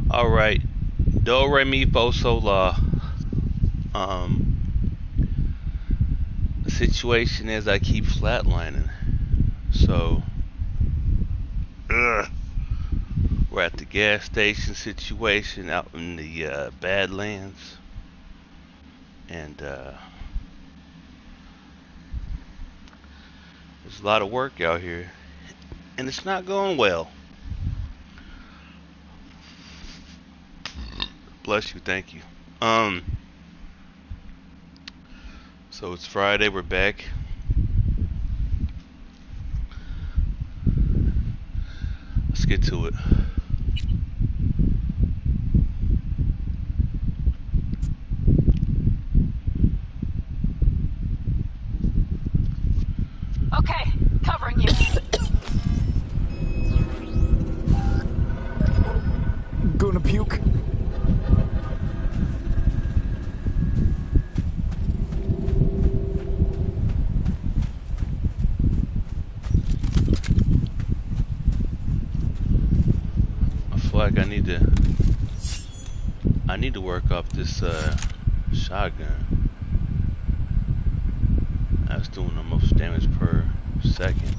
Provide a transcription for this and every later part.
All right. Do re mi fo sol la. The situation is I keep flatlining. So, ugh. We're at the gas station situation out in the Badlands, and there's a lot of work out here, and it's not going well. Bless you, thank you. So it's Friday, we're back. Let's get to it. Okay, covering you. Gonna puke. I feel like I need to work up this shotgun. That's doing the most damage per second,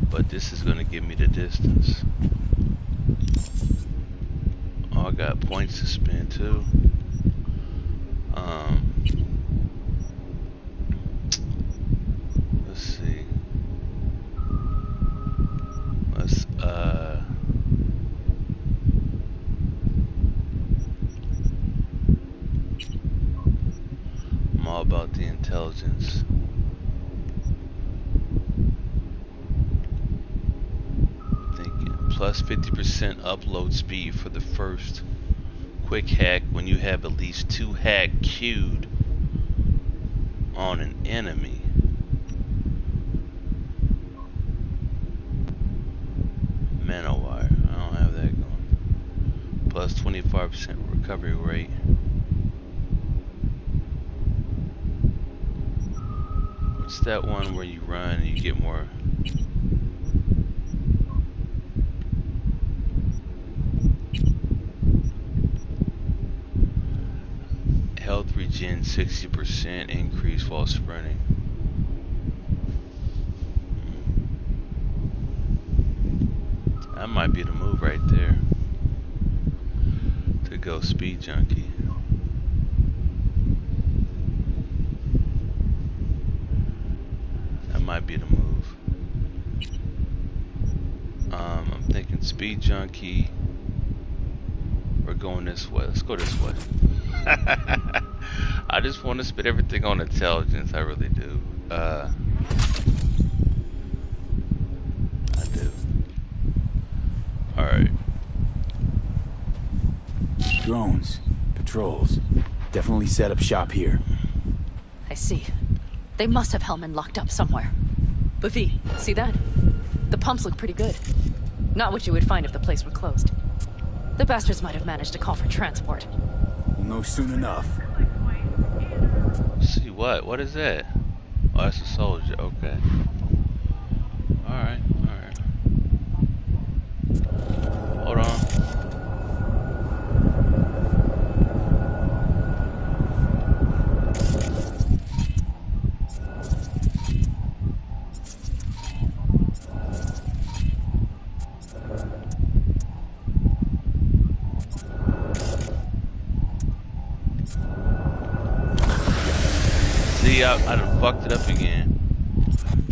but this is gonna give me the distance. Oh, I got points to spend too. Let's see. I'm all about the intelligence. Thinking plus 50% upload speed for the first quick hack when you have at least 2 hack queued on an enemy. Manowire. I don't have that going. Plus 25% recovery rate. What's that one where you run and you get more? Health regen 60% increase while sprinting. That might be the move right there. To go speed junkie. That might be the move. I'm thinking speed junkie. We're going this way. Let's go this way. I just want to spit everything on intelligence. I really do. I do. Alright. Drones, patrols. Definitely set up shop here. I see. They must have Hellman locked up somewhere. But V, see that? The pumps look pretty good. Not what you would find if the place were closed. The bastards might have managed to call for transport. We'll know soon enough. See what? What is that? Oh, that's a soldier. Okay. Alright, alright. Hold on. See, I done fucked it up again.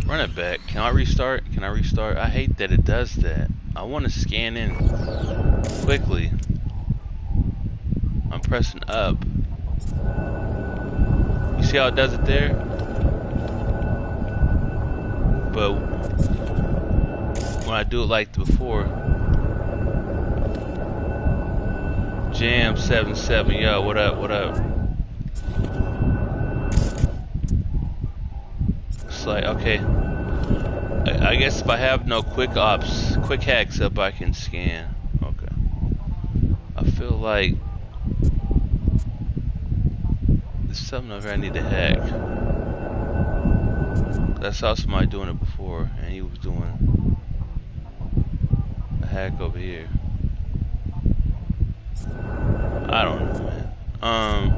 Run it back. Can I restart? Can I restart? I hate that it does that. I want to scan in quickly. I'm pressing up. You see how it does it there? But when I do it like before, Jam 77, yo, what up, what up? It's like, okay, I guess if I have no quick hacks up, I can scan. Okay. I feel like there's something over here I need to hack. I saw somebody doing it before, and he was doing a hack over here. I don't know, man. I'm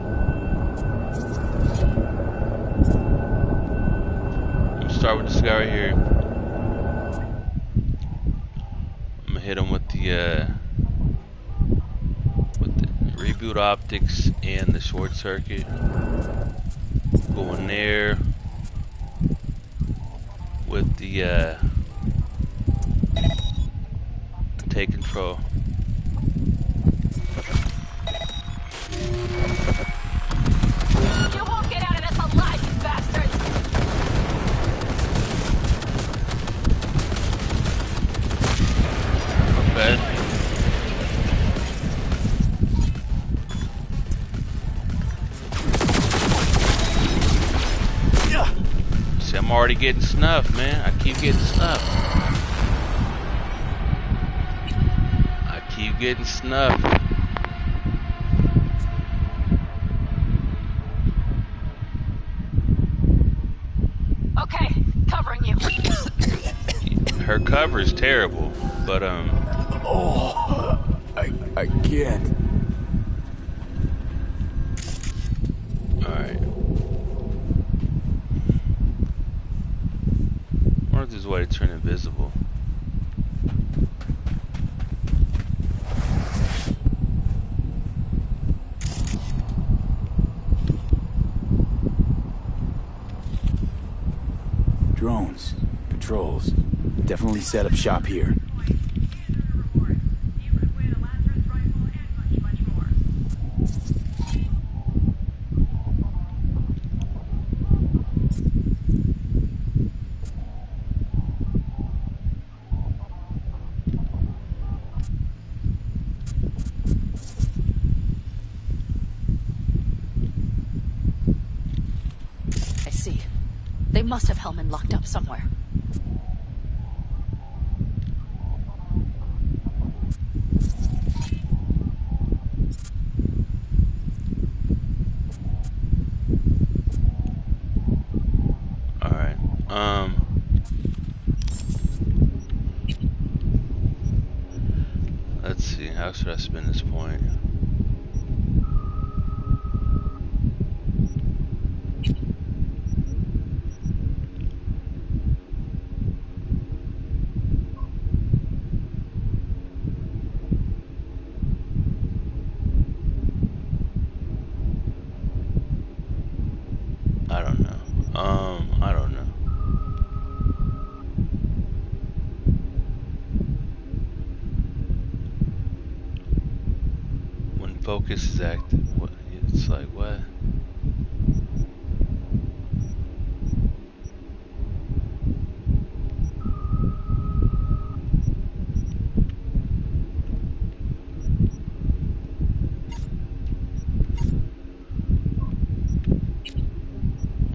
gonna start with this guy right here. I'm gonna hit him with the reboot optics and the short circuit. Go in there with the take control. You won't get out of this alive, you bastards! Okay. See, I'm already getting snuffed, man. I keep getting snuffed. I keep getting snuffed. Okay, covering you. Her cover is terrible, but Oh, I can't. alright. I wonder if there's a way to turn invisible. Drones, patrols. Definitely set up shop here. I see. They must have Hellman locked up somewhere. Alright. Let's see, how should I spin this point? I don't know. I don't know. When focus is active, what? It's like what?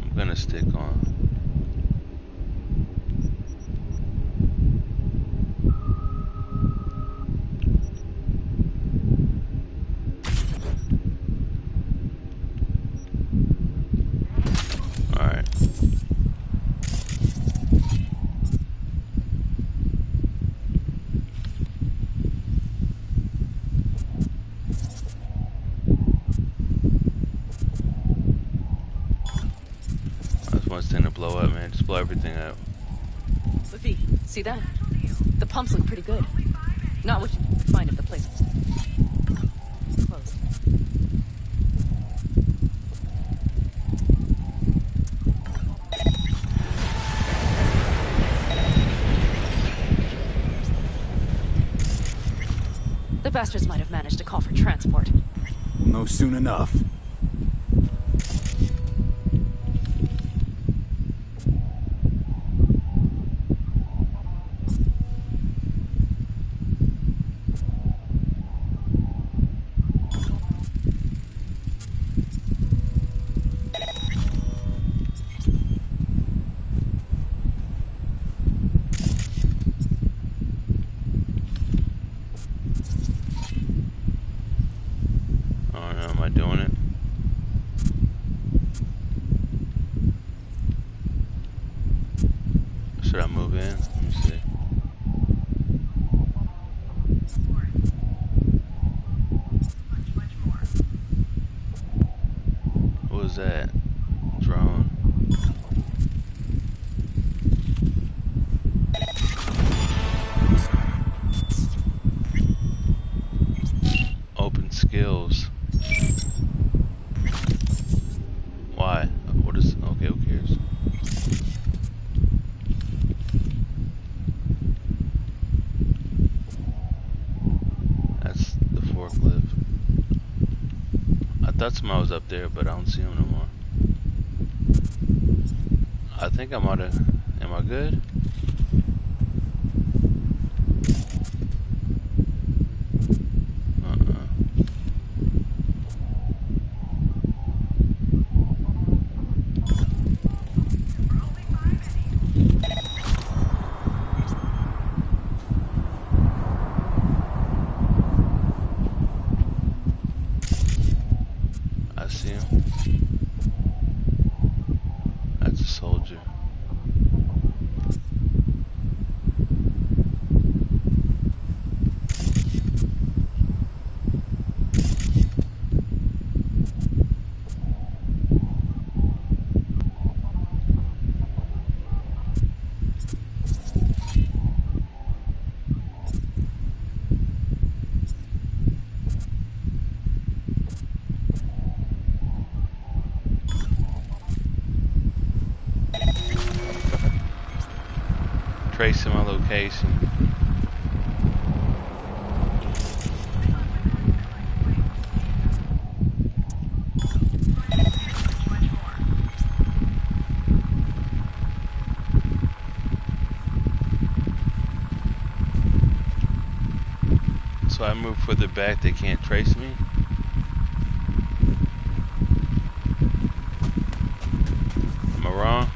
I'm gonna stick on. Alright. That's one thing to blow up, man. Just blow everything up. V, see that? The pumps look pretty good. Not what you would find if the place was closed. The bastards might have managed to call for transport. We'll know soon enough. I don't know, am I doing it? was that? Drone. Open skills. Why? What is... Okay, who cares? That's the forklift. I thought somebody was up there, but I don't see him no more. I think I might have... Am I good? I see him. That's a soldier. Tracing my location. So I move further back, they can't trace me? Am I wrong?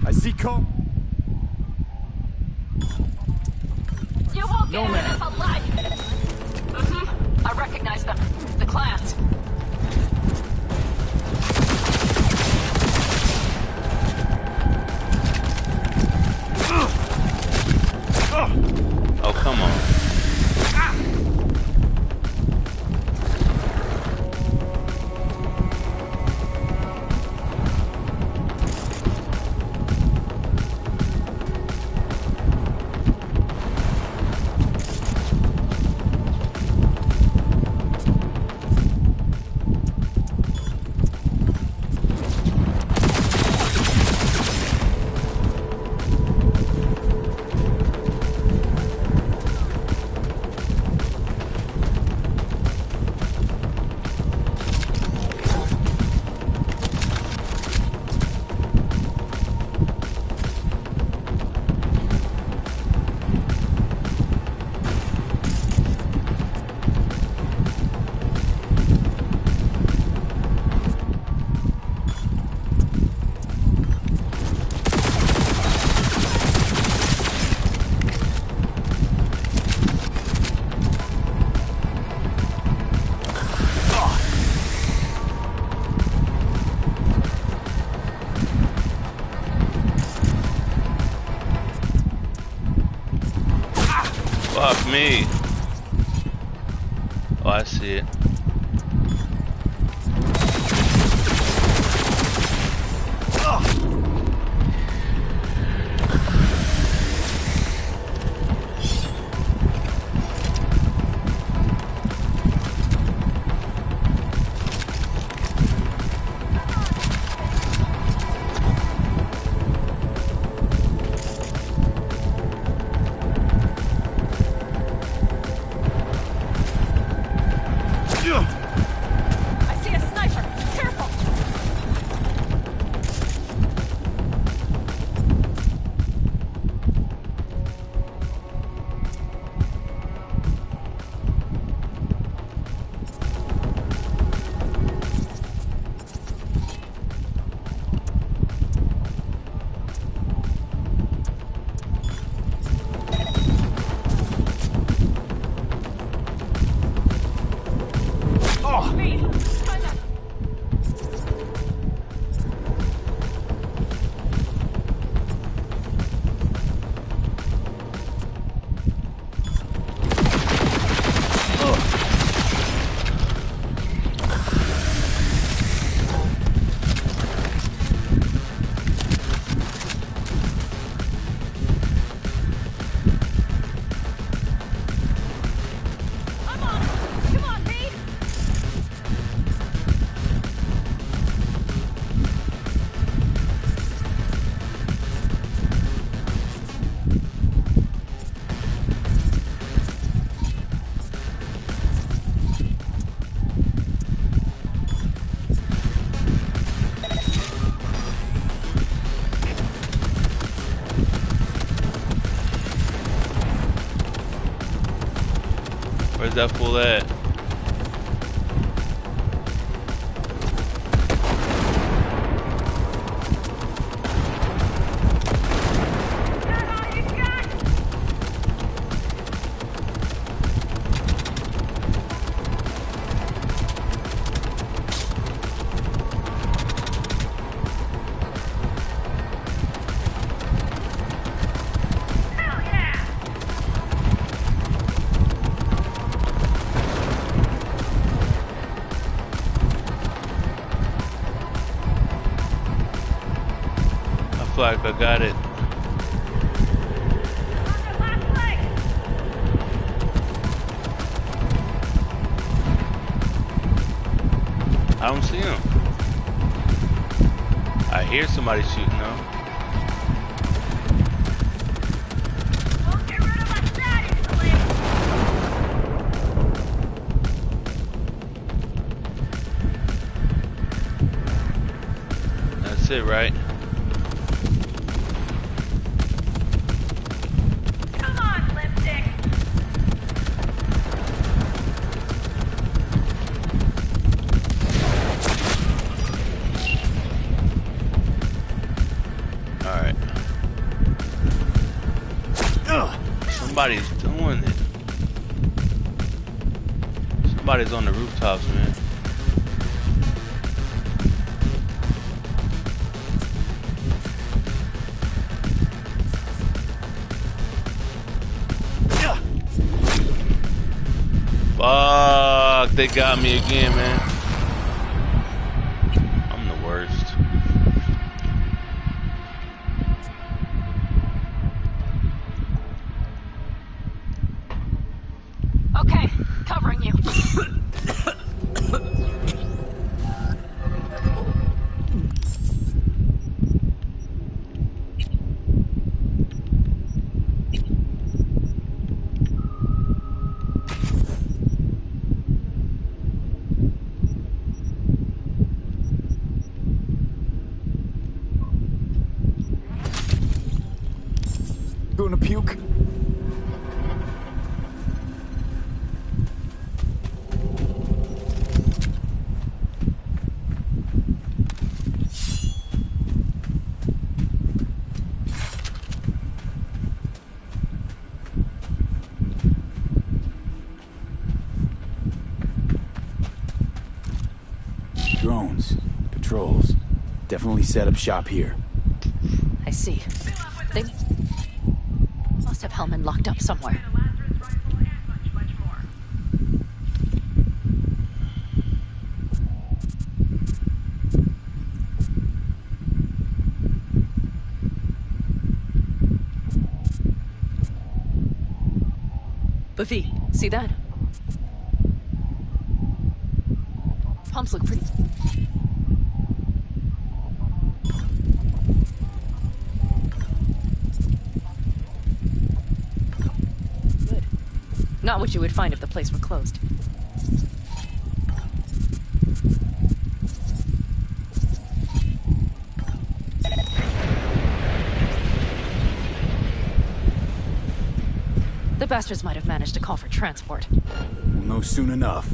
I see Cole. You won't get No, out man. of this alive! I recognize them. The clans. Oh, come on. Fuck me. Oh, I see it. that fool at? I feel like I got it. I don't see him. I hear somebody shooting though. That's it, right? Somebody's doing it. Somebody's on the rooftops, man. Fuck, they got me again, man. I'm the worst. Okay, covering you. Gonna puke? Drones, patrols. Definitely set up shop here. I see. They must have Hellman locked up somewhere. But V, see that? Pumps look pretty. Good. Not what you would find if the place were closed. The bastards might have managed to call for transport. We'll know soon enough.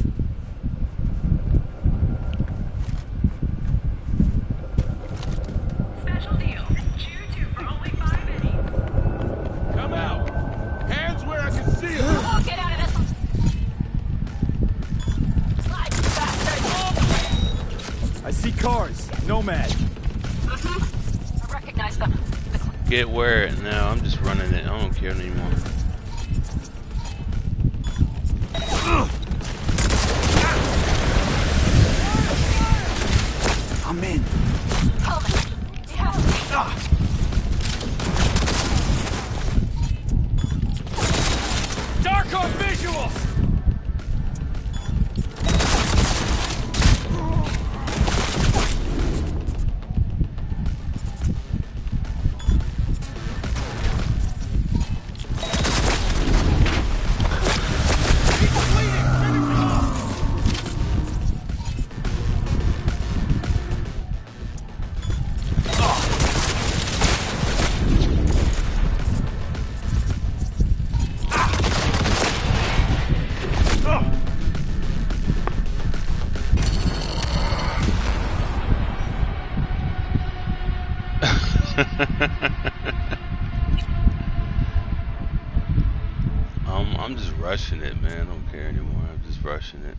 Special deal. Chew 2 for only 5 pennies. Come out! Hands where I can see them! Oh, get out of this! Slide, bastard! I see cars. Nomad. I recognize them. Get where it now. I'm just running it. I don't care anymore. I'm in. Hellman, you have to. Dark on visuals! rushing it, man. I don't care anymore. I'm just rushing it.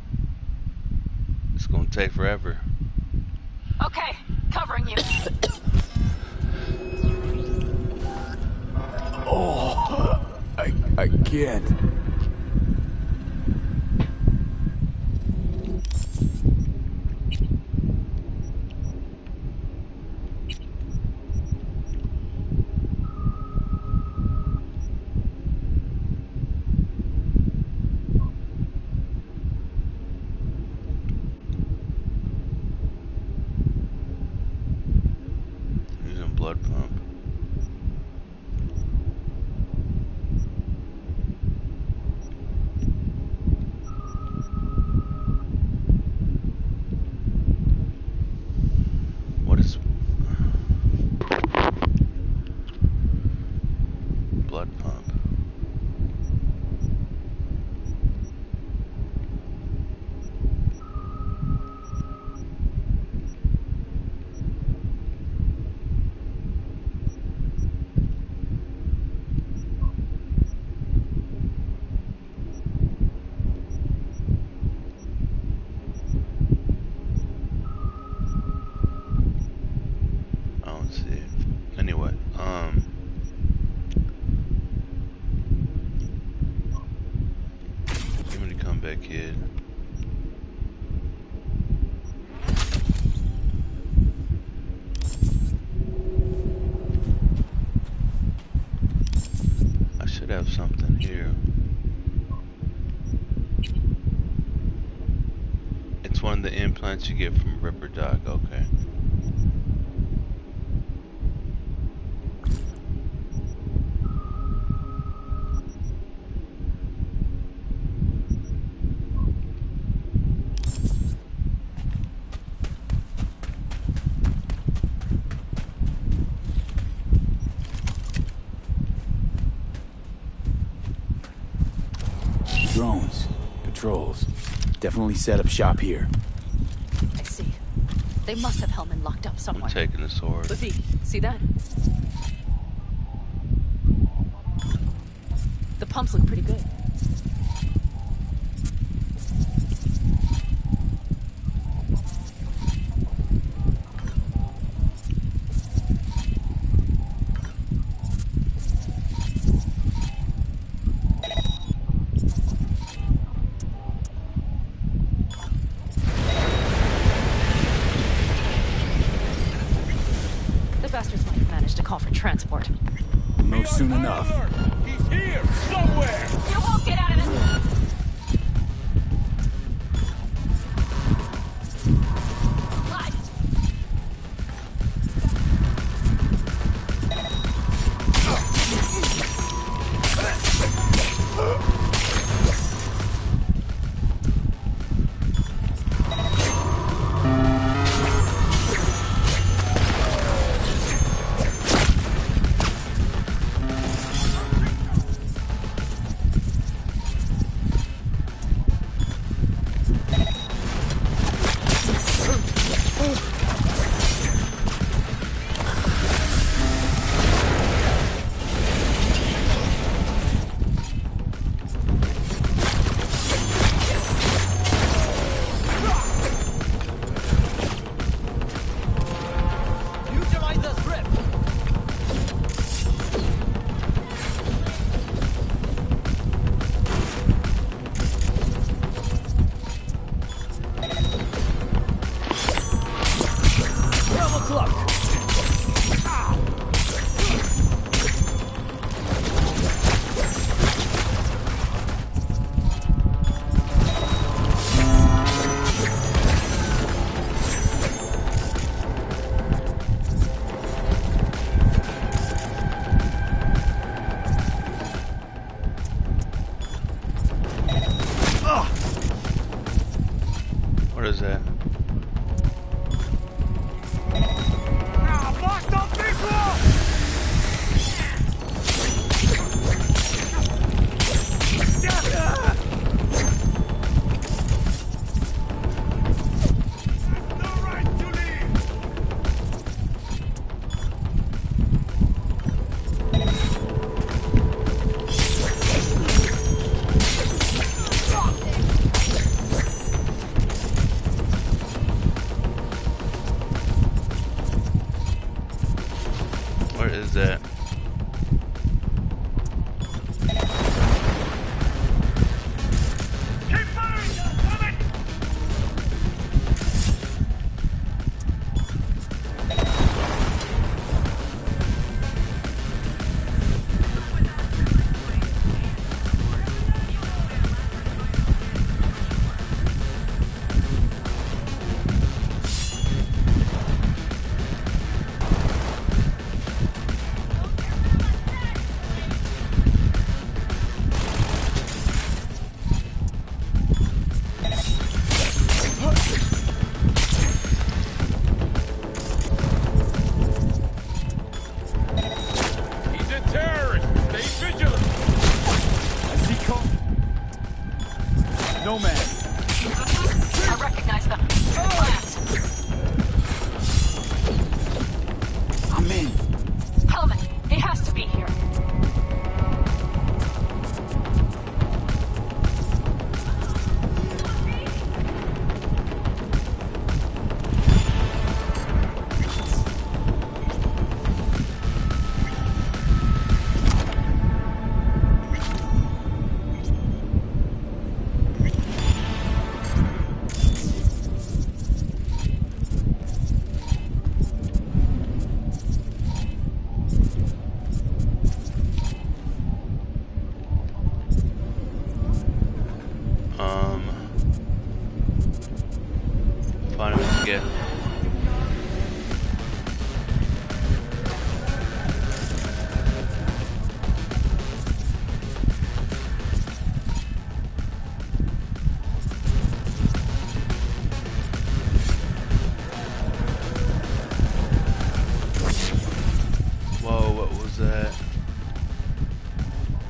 It's gonna take forever. Okay, covering you. Oh, I can't. Using blood pump. What is blood pump? I don't see it. Anyway, give me the comeback kid. I should have something here. It's one of the implants you get from Ripper Doc. Okay. Drones, patrols. Definitely set up shop here. I see. They must have Hellman locked up I'm somewhere. taking the sword. But V, see that? The pumps look pretty good. The bastards might have managed to call for transport. We'll know soon enough. He's here, somewhere! You won't get out of this! Nomad. I recognize them. Plants. I'm in. Hellman, he has to be here. Find him to get. Whoa, what was that?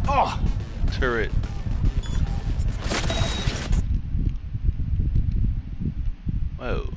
Oh! Turret. Whoa.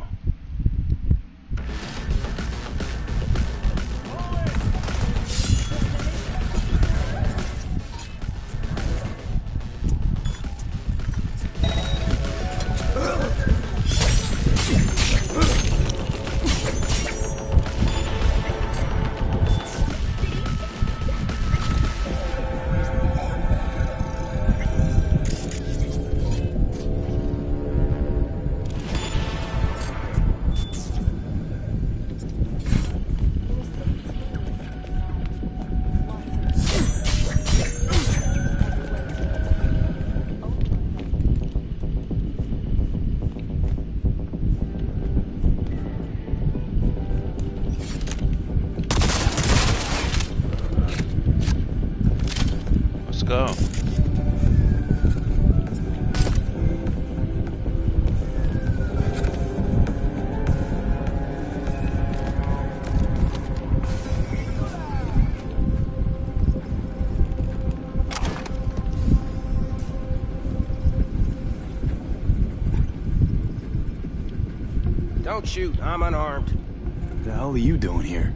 Let's go. Don't shoot, I'm unarmed. What the hell are you doing here?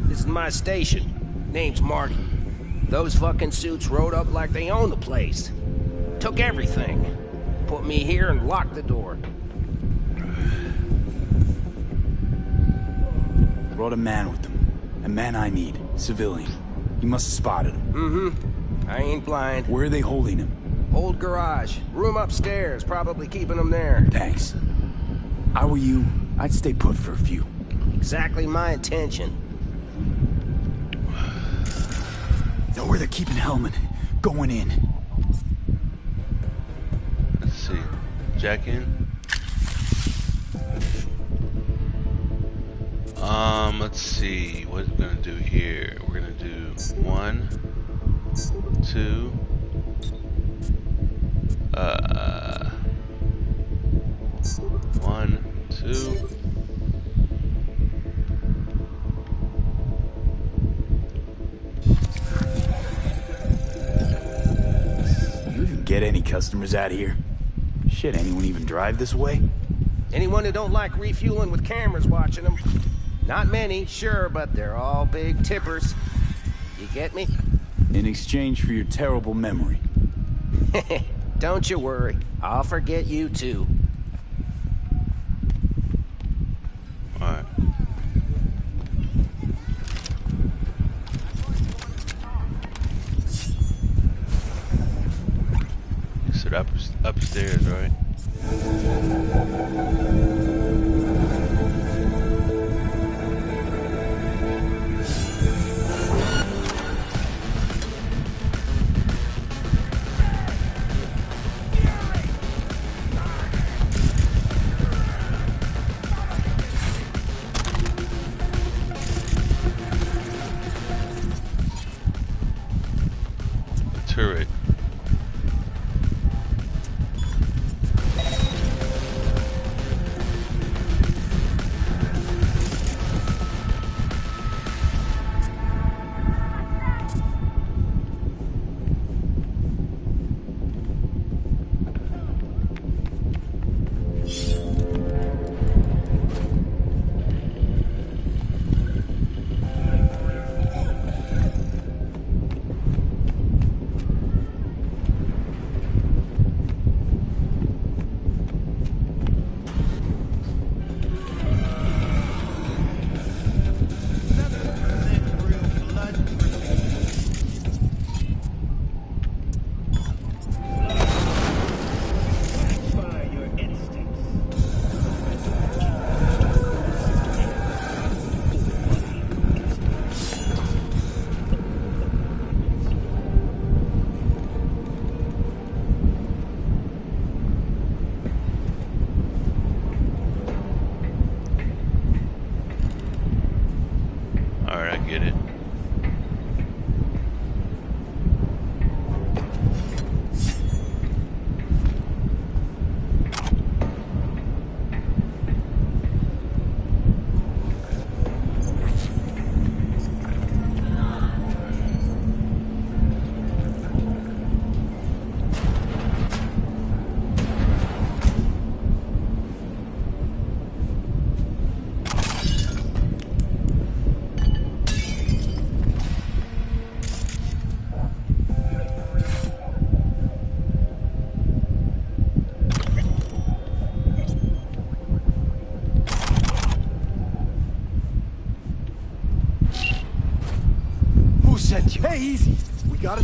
This is my station. Name's Marty. Those fucking suits rode up like they own the place. Took everything. Put me here and locked the door. Brought a man with them. A man I need. Civilian. You must have spotted him. Mm-hmm. I ain't blind. Where are they holding him? Old garage. Room upstairs. Probably keeping him there. Thanks. I were you, I'd stay put for a few. Exactly my intention. Know where they're keeping Hellman. Going in. Let's see. Jack in. Let's see. What we're gonna do here. We're gonna do 1, 2. 1, 2. You even get any customers out here? Shit, anyone even drive this way? Anyone who don't like refueling with cameras watching them. Not many, sure, but they're all big tippers. You get me? In exchange for your terrible memory. Don't you worry. I'll forget you too. Alright. So upstairs, right? Turret.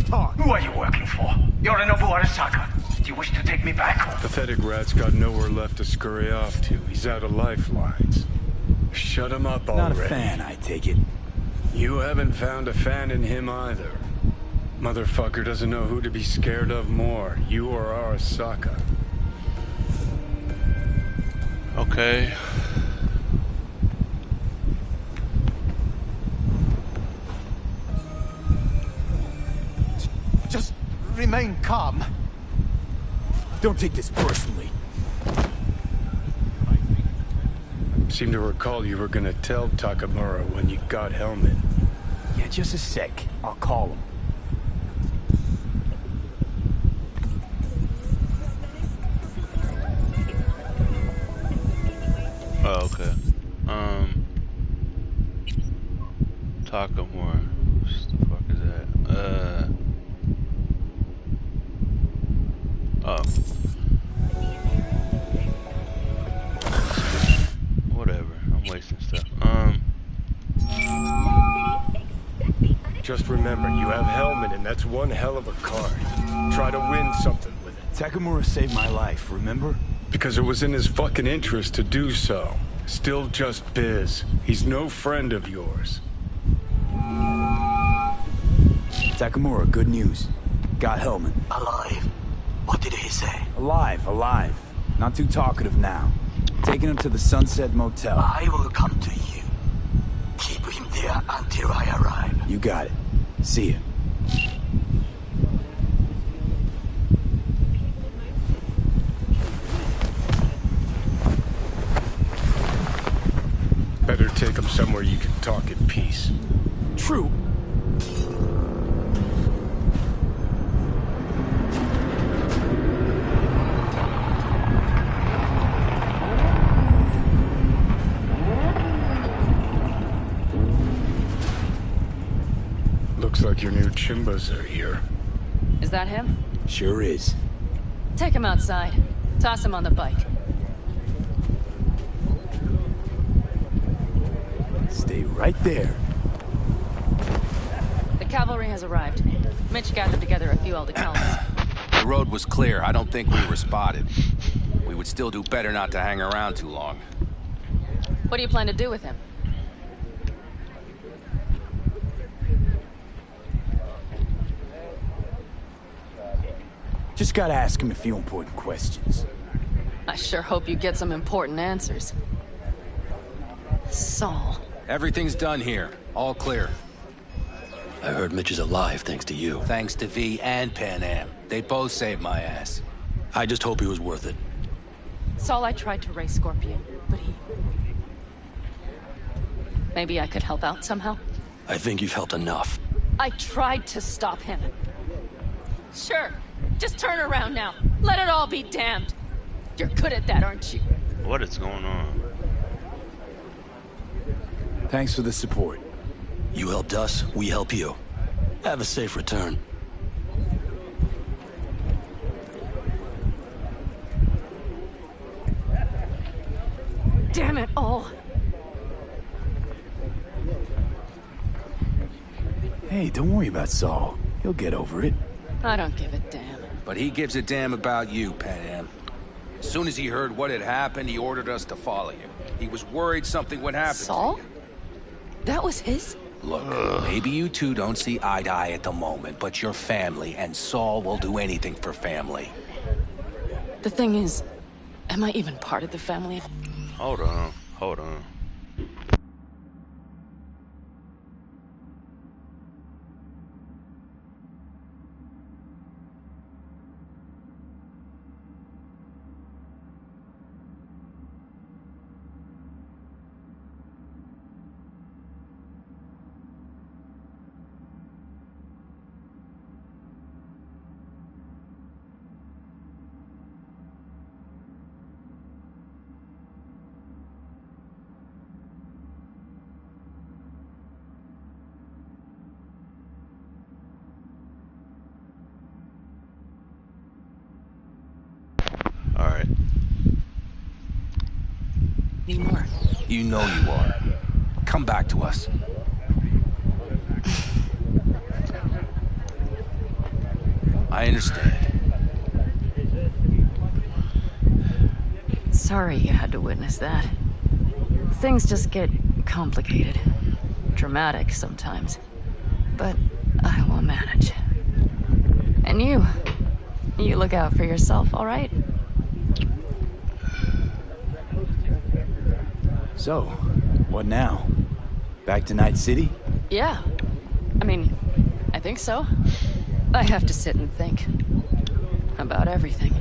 talk. Who are you working for? Yorinobu Arasaka. Do you wish to take me back home? Pathetic rat's got nowhere left to scurry off to. He's out of lifelines. Shut him up already. Not a fan, I take it. You haven't found a fan in him either. Motherfucker doesn't know who to be scared of more, you or Arasaka. Okay. Just remain calm. Don't take this personally. Seem to recall you were gonna tell Takamura when you got Helmet. Yeah, just a sec. I'll call him. Oh, okay. Takamura. What the fuck is that? Oh. Whatever. I'm wasting stuff. Just remember, you have Helmet and that's one hell of a card. Try to win something with it. Takamura saved my life, remember? Because it was in his fucking interest to do so. Still just biz. He's no friend of yours. Takamura, good news. Got Hellman. Alive. What did he say? Alive, alive. Not too talkative now. Taking him to the Sunset Motel. I will come to you. Keep him there until I arrive. You got it. See ya. Better take him somewhere you can talk in peace. True. Looks like your new Chimbas are here. Is that him? Sure is. Take him outside. Toss him on the bike. Stay right there. The cavalry has arrived. Mitch gathered together a few Aldecalmans. The road was clear. I don't think we were spotted. We would still do better not to hang around too long. What do you plan to do with him? Just gotta ask him a few important questions. I sure hope you get some important answers. Saul. Everything's done here. All clear. I heard Mitch is alive thanks to you. Thanks to V and Pan Am. They both saved my ass. I just hope he was worth it. Saul, I tried to raise Scorpion, but he... Maybe I could help out somehow? I think you've helped enough. I tried to stop him. Sure. Just turn around now. Let it all be damned. You're good at that, aren't you? What is going on? Thanks for the support. You helped us, we help you. Have a safe return. Damn it all. Hey, don't worry about Saul. He'll get over it. I don't give a damn. But he gives a damn about you, Pan Am. As soon as he heard what had happened, he ordered us to follow you. He was worried something would happen Saul? to you. That was his? Look, maybe you two don't see eye to eye at the moment, but you're family, and Saul will do anything for family. The thing is, am I even part of the family? Hold on. Hold on. Alright. Need more. You know you are. Come back to us. I understand. Sorry you had to witness that. Things just get complicated. Dramatic sometimes. But I will manage. And you look out for yourself, all right? So, what now? Back to Night City? Yeah. I mean, I think so. I have to sit and think. About everything.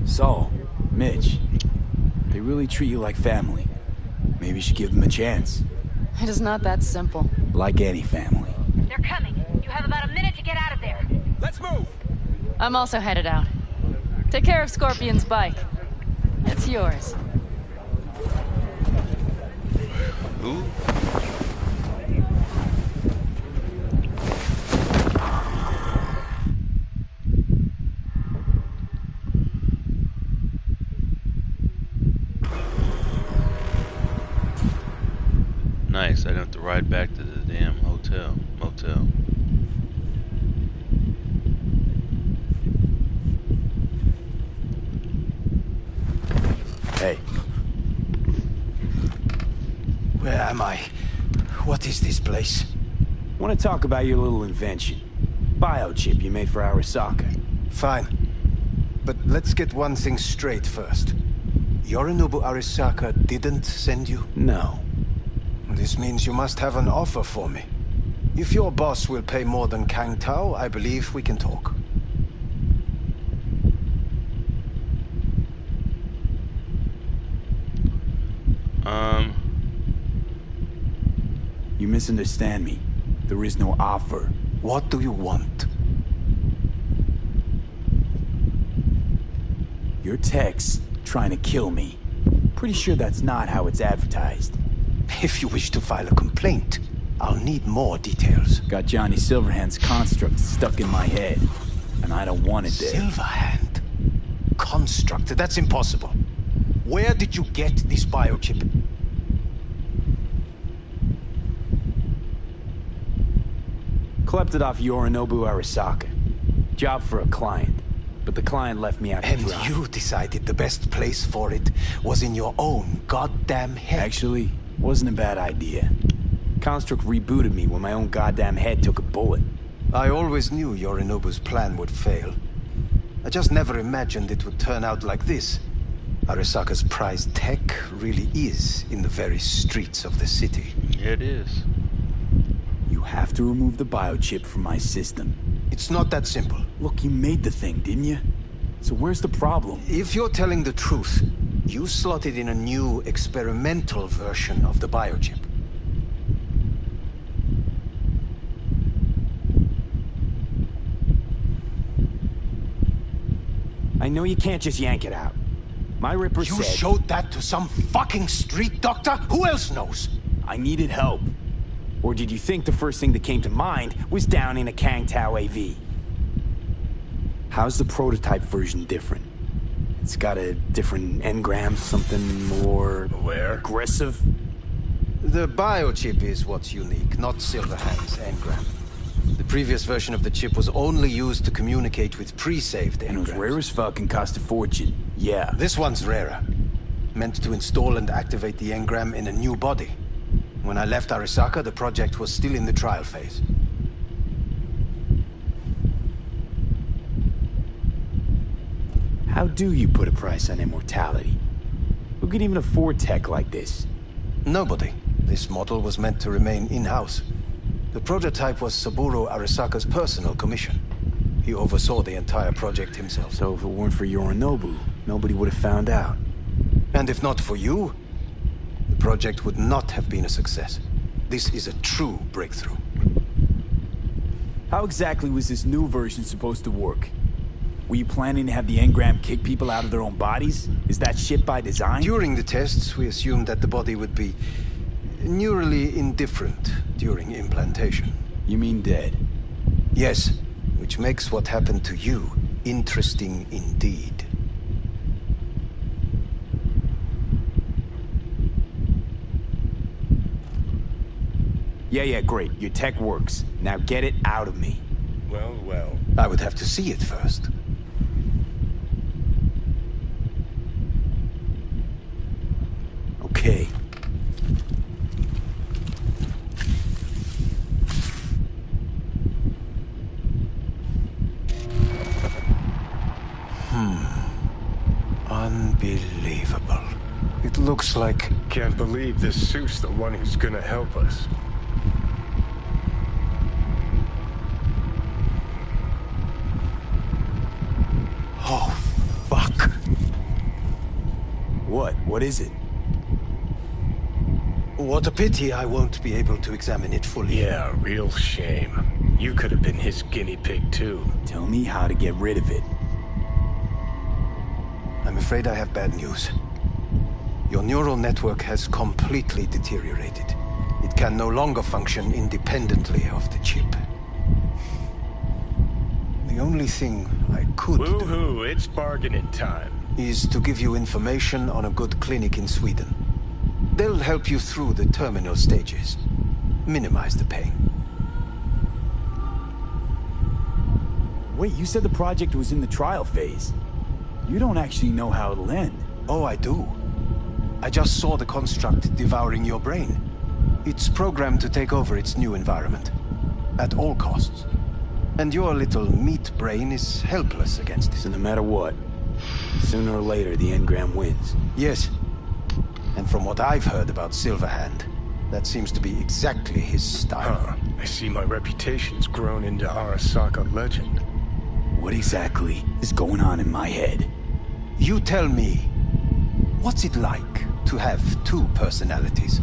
So, Mitch, they really treat you like family. Maybe you should give them a chance. It is not that simple. Like any family. They're coming. You have about a minute to get out of there. Let's move! I'm also headed out. Take care of Scorpion's bike. It's yours. Who? Nice, I don't have to ride back to the damn motel. Hey. Where am I? What is this place? Want to talk about your little invention? Biochip you made for Arasaka. Fine. But let's get one thing straight first. Yorinobu Arasaka didn't send you? No. This means you must have an offer for me. If your boss will pay more than Kang Tao, I believe we can talk. You misunderstand me. There is no offer. What do you want? Your text trying to kill me. Pretty sure that's not how it's advertised. If you wish to file a complaint, I'll need more details. Got Johnny Silverhand's construct stuck in my head, and I don't want it there. Silverhand? Construct? That's impossible. Where did you get this biochip? Klept it off Yorinobu Arasaka. Job for a client. But the client left me out to And dry. you decided the best place for it was in your own goddamn head. Actually, wasn't a bad idea. Construct rebooted me when my own goddamn head took a bullet. I always knew Yorinobu's plan would fail. I just never imagined it would turn out like this. Arasaka's prized tech really is in the very streets of the city. Yeah, it is. You have to remove the biochip from my system. It's not that simple. Look, you made the thing, didn't you? So where's the problem? If you're telling the truth, you slotted in a new experimental version of the biochip. I know you can't just yank it out. My Ripper You said... showed that to some fucking street doctor? Who else knows? I needed help. Or did you think the first thing that came to mind was down in a Kang Tao AV? How's the prototype version different? It's got a different engram, something more... Where? aggressive? The biochip is what's unique, not Silverhand's engram. The previous version of the chip was only used to communicate with pre-saved And it was engrams. rare as fuck and cost a fortune. Yeah. This one's rarer. Meant to install and activate the engram in a new body. When I left Arasaka, the project was still in the trial phase. How do you put a price on immortality? Who could even afford tech like this? Nobody. This model was meant to remain in-house. The prototype was Saburo Arasaka's personal commission. He oversaw the entire project himself. So if it weren't for Yorinobu, nobody would have found out. And if not for you, the project would not have been a success. This is a true breakthrough. How exactly was this new version supposed to work? Were you planning to have the engram kick people out of their own bodies? Is that shit by design? During the tests, we assumed that the body would be neurally indifferent during implantation. You mean dead? Yes, which makes what happened to you interesting indeed. Yeah, great. Your tech works. Now get it out of me. Well, well. I would have to see it first. Okay. Unbelievable. It looks like... Can't believe this suit's the one who's gonna help us. Oh, fuck. What? What is it? What a pity I won't be able to examine it fully. Yeah, real shame. You could have been his guinea pig, too. Tell me how to get rid of it. I'm afraid I have bad news. Your neural network has completely deteriorated. It can no longer function independently of the chip. The only thing I could Woohoo, it's bargaining time. is to give you information on a good clinic in Sweden. They'll help you through the terminal stages. Minimize the pain. Wait, you said the project was in the trial phase. You don't actually know how it'll end. Oh, I do. I just saw the construct devouring your brain. It's programmed to take over its new environment. At all costs. And your little meat brain is helpless against So it. no matter what, sooner or later the engram wins. Yes. And from what I've heard about Silverhand, that seems to be exactly his style. Huh. I see my reputation's grown into Arasaka legend. What exactly is going on in my head? You tell me, what's it like to have two personalities?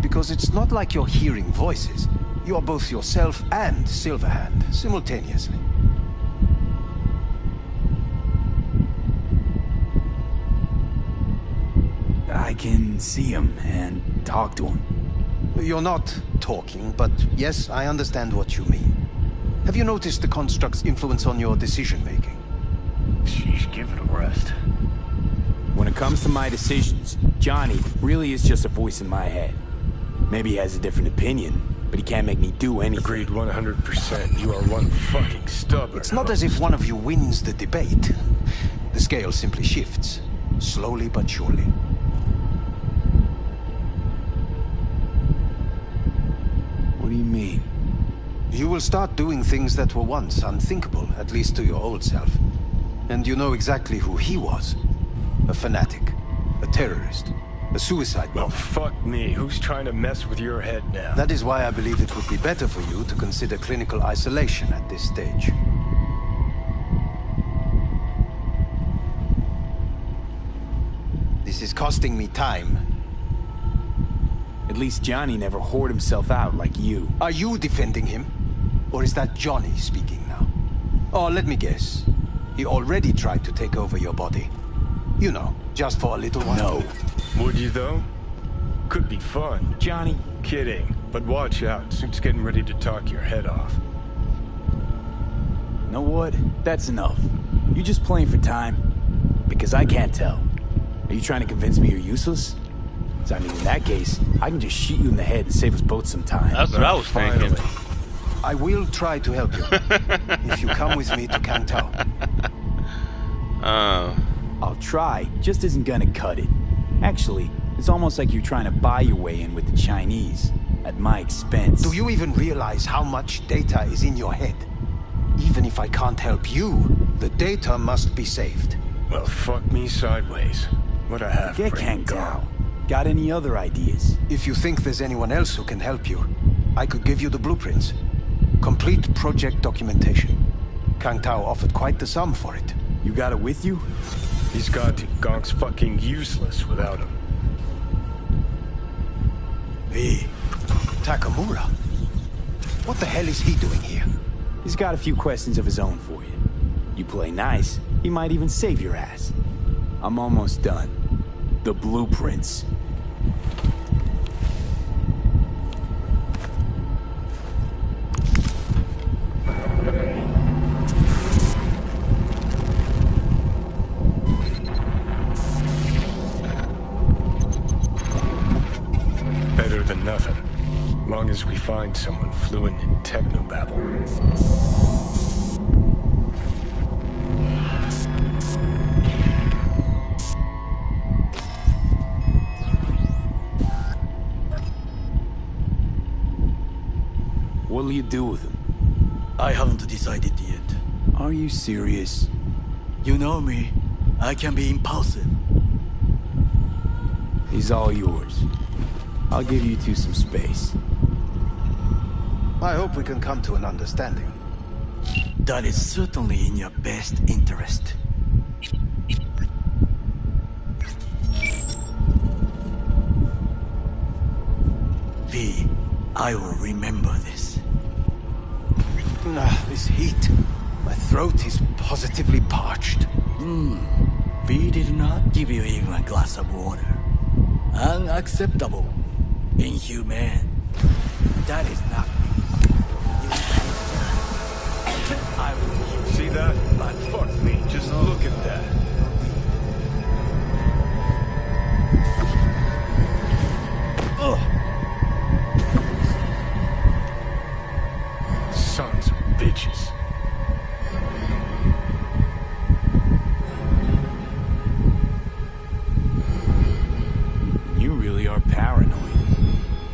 Because it's not like you're hearing voices. You're both yourself and Silverhand simultaneously. I can see him and talk to him. You're not talking, but yes, I understand what you mean. Have you noticed the construct's influence on your decision-making? Sheesh, give it a rest. When it comes to my decisions, Johnny really is just a voice in my head. Maybe he has a different opinion, but he can't make me do anything. Agreed 100%. You are one fucking stubborn. It's not as if one of you wins the debate. The scale simply shifts, slowly but surely. What do you mean? You will start doing things that were once unthinkable, at least to your old self. And you know exactly who he was. A fanatic, a terrorist, a suicide Well, bomber. fuck me. Who's trying to mess with your head now? That is why I believe it would be better for you to consider clinical isolation at this stage. This is costing me time. At least Johnny never whored himself out like you. Are you defending him? Or is that Johnny speaking now? Oh, let me guess. He already tried to take over your body. You know, just for a little while. No. Would you, though? Could be fun. Johnny, Kidding. But watch out. Suit's getting ready to talk your head off. know what? That's enough. You just playing for time? Because I can't tell. Are you trying to convince me you're useless? 'Cause I mean, in that case, I can just shoot you in the head and save us both some time. That's what I was thinking. Finally. I will try to help you. If you come with me to Kangtao. I'll try, just isn't gonna cut it. Actually, it's almost like you're trying to buy your way in with the Chinese, at my expense. Do you even realize how much data is in your head? Even if I can't help you, the data must be saved. Well, fuck me sideways. What I have Get for you, Kangtao. Got any other ideas? If you think there's anyone else who can help you, I could give you the blueprints. Complete project documentation. Kangtao offered quite the sum for it. You got it with you? He's got to. Gonk's fucking useless without him. Hey, Takamura. What the hell is he doing here? He's got a few questions of his own for you. You play nice, he might even save your ass. I'm almost done. The blueprints. Better than nothing. Long as as we find someone fluent in technobabble. What'll you do with him? I haven't decided yet. Are you serious? You know me. I can be impulsive. He's all yours. I'll give you two some space. I hope we can come to an understanding. That is certainly in your best interest. V, I will remember this. This heat. My throat is positively parched. V did not give you even a glass of water. Unacceptable. Inhumane. That is not me. I will. See that? Fuck me. Just look at that. Sons of bitches. You really are paranoid.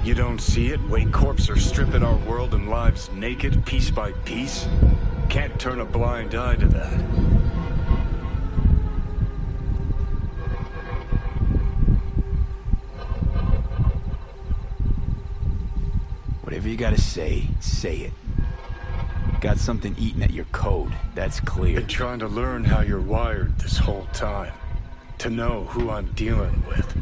You don't see it? Way corps are stripping our world and lives naked, piece by piece? Can't turn a blind eye to that. Whatever you gotta say it. Got something eating at your code, that's clear. Been trying to learn how you're wired this whole time. To know who I'm dealing with.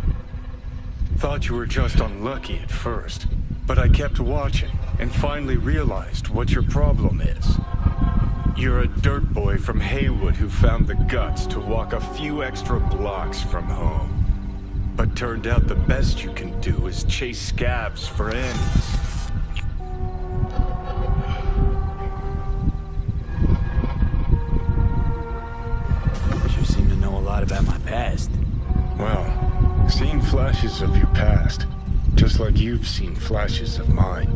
Thought you were just unlucky at first, but I kept watching and finally realized what your problem is. You're a dirt boy from Haywood who found the guts to walk a few extra blocks from home. But turned out the best you can do is chase scabs for ends. Sure seem to know a lot about my past. Well, seen flashes of your past, just like you've seen flashes of mine.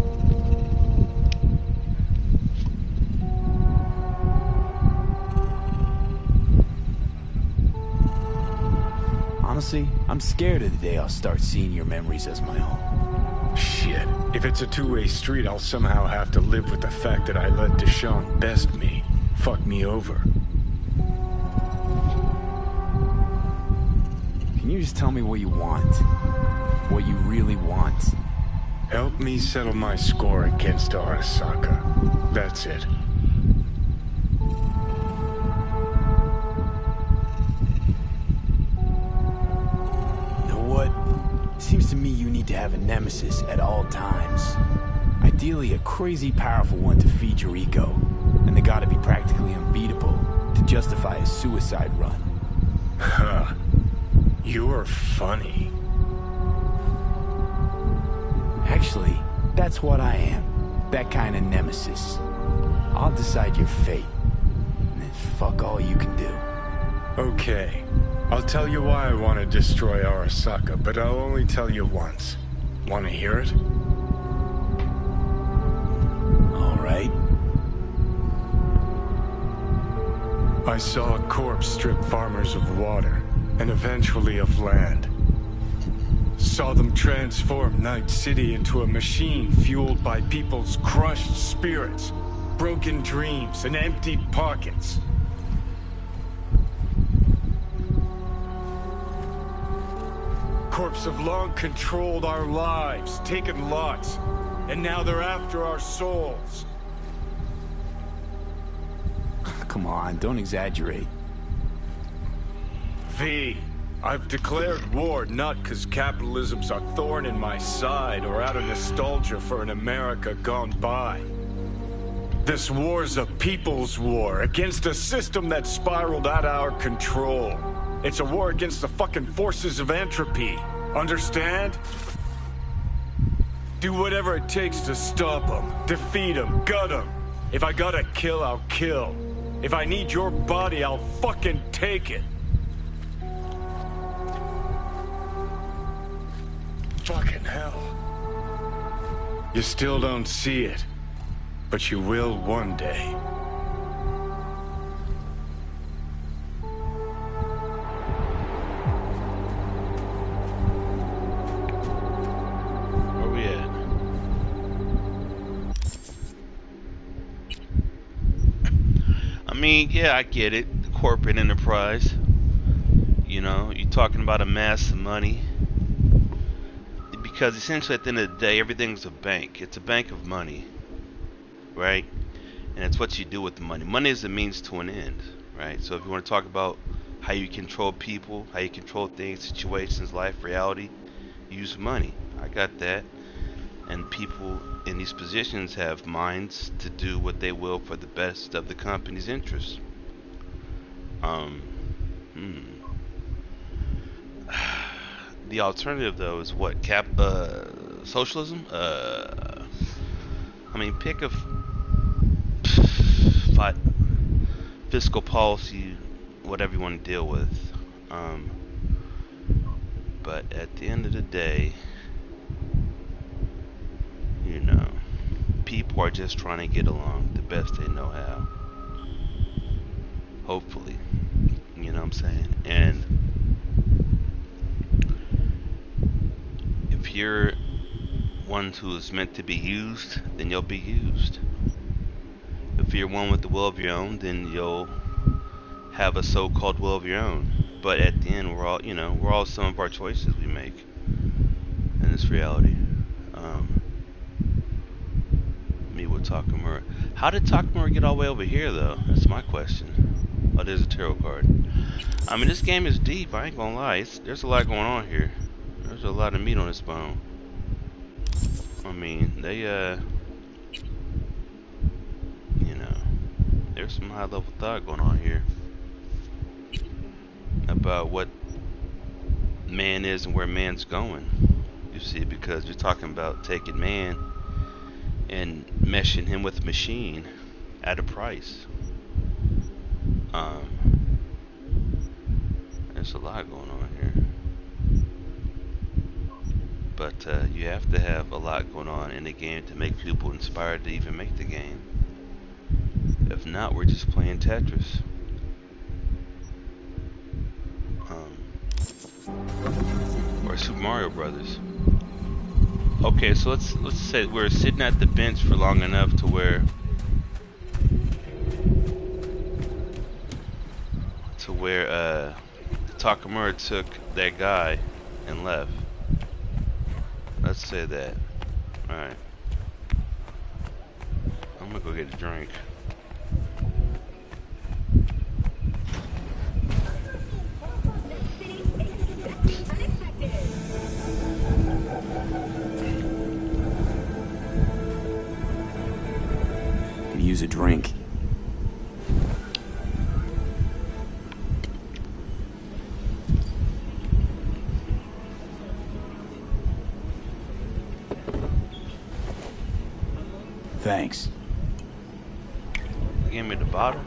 Honestly, I'm scared of the day I'll start seeing your memories as my own. Shit. If it's a two-way street, I'll somehow have to live with the fact that I let Deshaun best me, fuck me over. Can you just tell me what you want? What you really want? Help me settle my score against Arasaka. That's it. Seems to me you need to have a nemesis at all times. Ideally, a crazy powerful one to feed your ego. And they gotta be practically unbeatable to justify a suicide run. Huh. You're funny. Actually, that's what I am. That kind of nemesis. I'll decide your fate. And then fuck all you can do. Okay. I'll tell you why I want to destroy Arasaka, but I'll only tell you once. Want to hear it? All right. I saw a corpse strip farmers of water, and eventually of land. Saw them transform Night City into a machine fueled by people's crushed spirits, broken dreams, and empty pockets. Corps have long controlled our lives, taken lots, and now they're after our souls. Come on, don't exaggerate. V, I've declared war not because capitalism's a thorn in my side or out of nostalgia for an America gone by. This war's a people's war against a system that spiraled out of our control. It's a war against the fucking forces of entropy. Understand? Do whatever it takes to stop them, defeat them, gut them. If I gotta kill, I'll kill. If I need your body, I'll fucking take it. Fucking hell. You still don't see it, but you will one day. Where we at? I mean, yeah, I get it. The corporate enterprise. You know, you're talking about a mass of money. Because essentially at the end of the day, everything's a bank. It's a bank of money. Right? And it's what you do with the money. Money is a means to an end. Right? So if you want to talk about how you control people, how you control things, situations, life, reality, use money. I got that. And people in these positions have minds to do what they will for the best of the company's interests. The alternative, though, is what? Socialism? I mean, pick a fiscal policy, whatever you want to deal with. But at the end of the day, you know, people are just trying to get along the best they know how. Hopefully. You know what I'm saying? And if you're one who is meant to be used, then you'll be used. If you're one with the will of your own, then you'll have a so-called will of your own. But at the end, we're all, you know, we're all some of our choices we make in this reality. Me with Takamura. How did Takamura get all the way over here, though? That's my question. Oh, there's a tarot card. I mean, this game is deep. I ain't gonna lie. There's a lot going on here. There's a lot of meat on this bone. I mean, they, you know, there's some high-level thought going on here about what man is and where man's going. You see, because you're talking about taking man and meshing him with a machine at a price. There's a lot going on here. But you have to have a lot going on in the game to make people inspired to even make the game. If not, we're just playing Tetris. Or Super Mario Brothers. Okay, so let's say we're sitting at the bench for long enough to where Takamura took that guy and left. Let's say that. Alright. I'm gonna go get a drink. Could use a drink. Thanks. You gave me the bottle?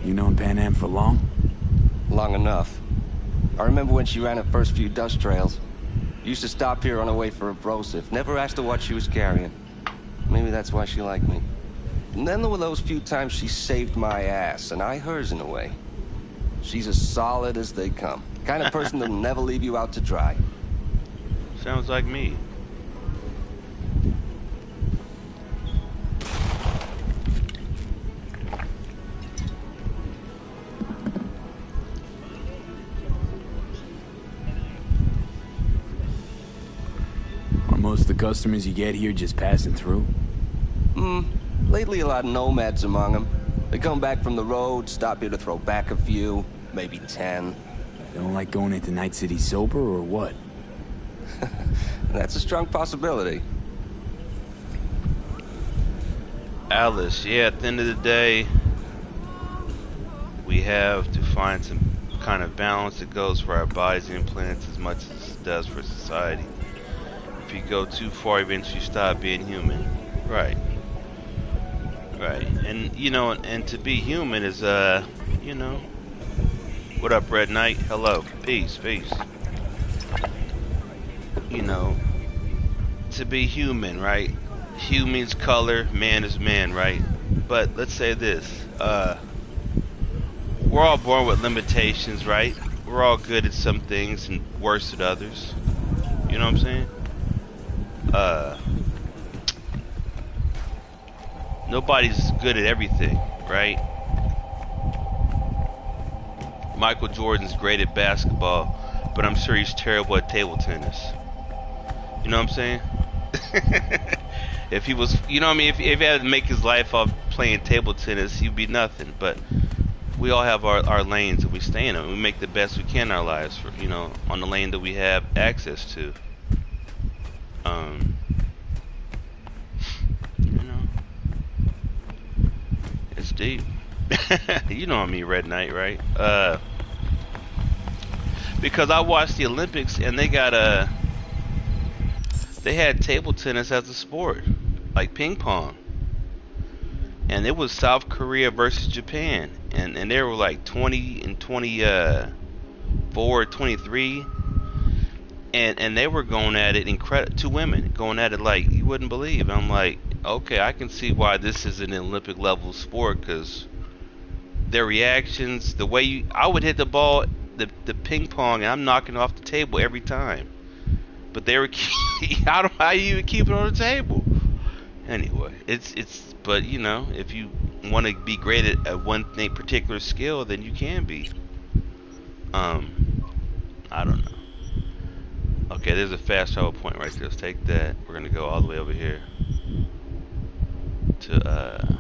You known Pan Am for long? Long enough. I remember when she ran her first few dust trails. Used to stop here on her way for a brosif. Never asked her what she was carrying. Maybe that's why she liked me. And then there were those few times she saved my ass, and I hers in a way. She's as solid as they come. Kind of person that'll never leave you out to dry. Sounds like me. Are most of the customers you get here just passing through? Lately a lot of nomads among them. They come back from the road, stop here to throw back a few, maybe 10. They don't like going into Night City sober, or what? That's a strong possibility. Alice, yeah, at the end of the day, we have to find some kind of balance that goes for our bodies and planets as much as it does for society. If you go too far, eventually you stop being human. Right. Right. And, you know, and to be human is, you know, what up, Red Knight? Hello. Peace, peace. know, to be human, right? Hue means color, man is man, right? But let's say this, we're all born with limitations, right? We're all good at some things and worse at others. You know what I'm saying? Nobody's good at everything, right? Michael Jordan's great at basketball, but I'm sure he's terrible at table tennis. You know what I'm saying? If he was, you know what I mean? If he had to make his life off playing table tennis, he'd be nothing. But we all have our lanes and we stay in them. We make the best we can in our lives, for, you know, on the lane that we have access to. You know, it's deep. You know what I mean, Red Knight, right? Because I watched the Olympics and they had table tennis as a sport, like ping pong, and it was South Korea versus Japan, and they were like 20 and 24, 23, and they were going at it two women going at it like you wouldn't believe. And I'm like, okay, I can see why this is an Olympic level sport, because their reactions, the way I would hit the ball, the ping pong, and I'm knocking off the table every time. But they were, how you even keep it on the table? Anyway, but you know, if you want to be great at one thing, particular skill, then you can be. I don't know. Okay, there's a fast travel point right there. Let's take that. We're gonna go all the way over here to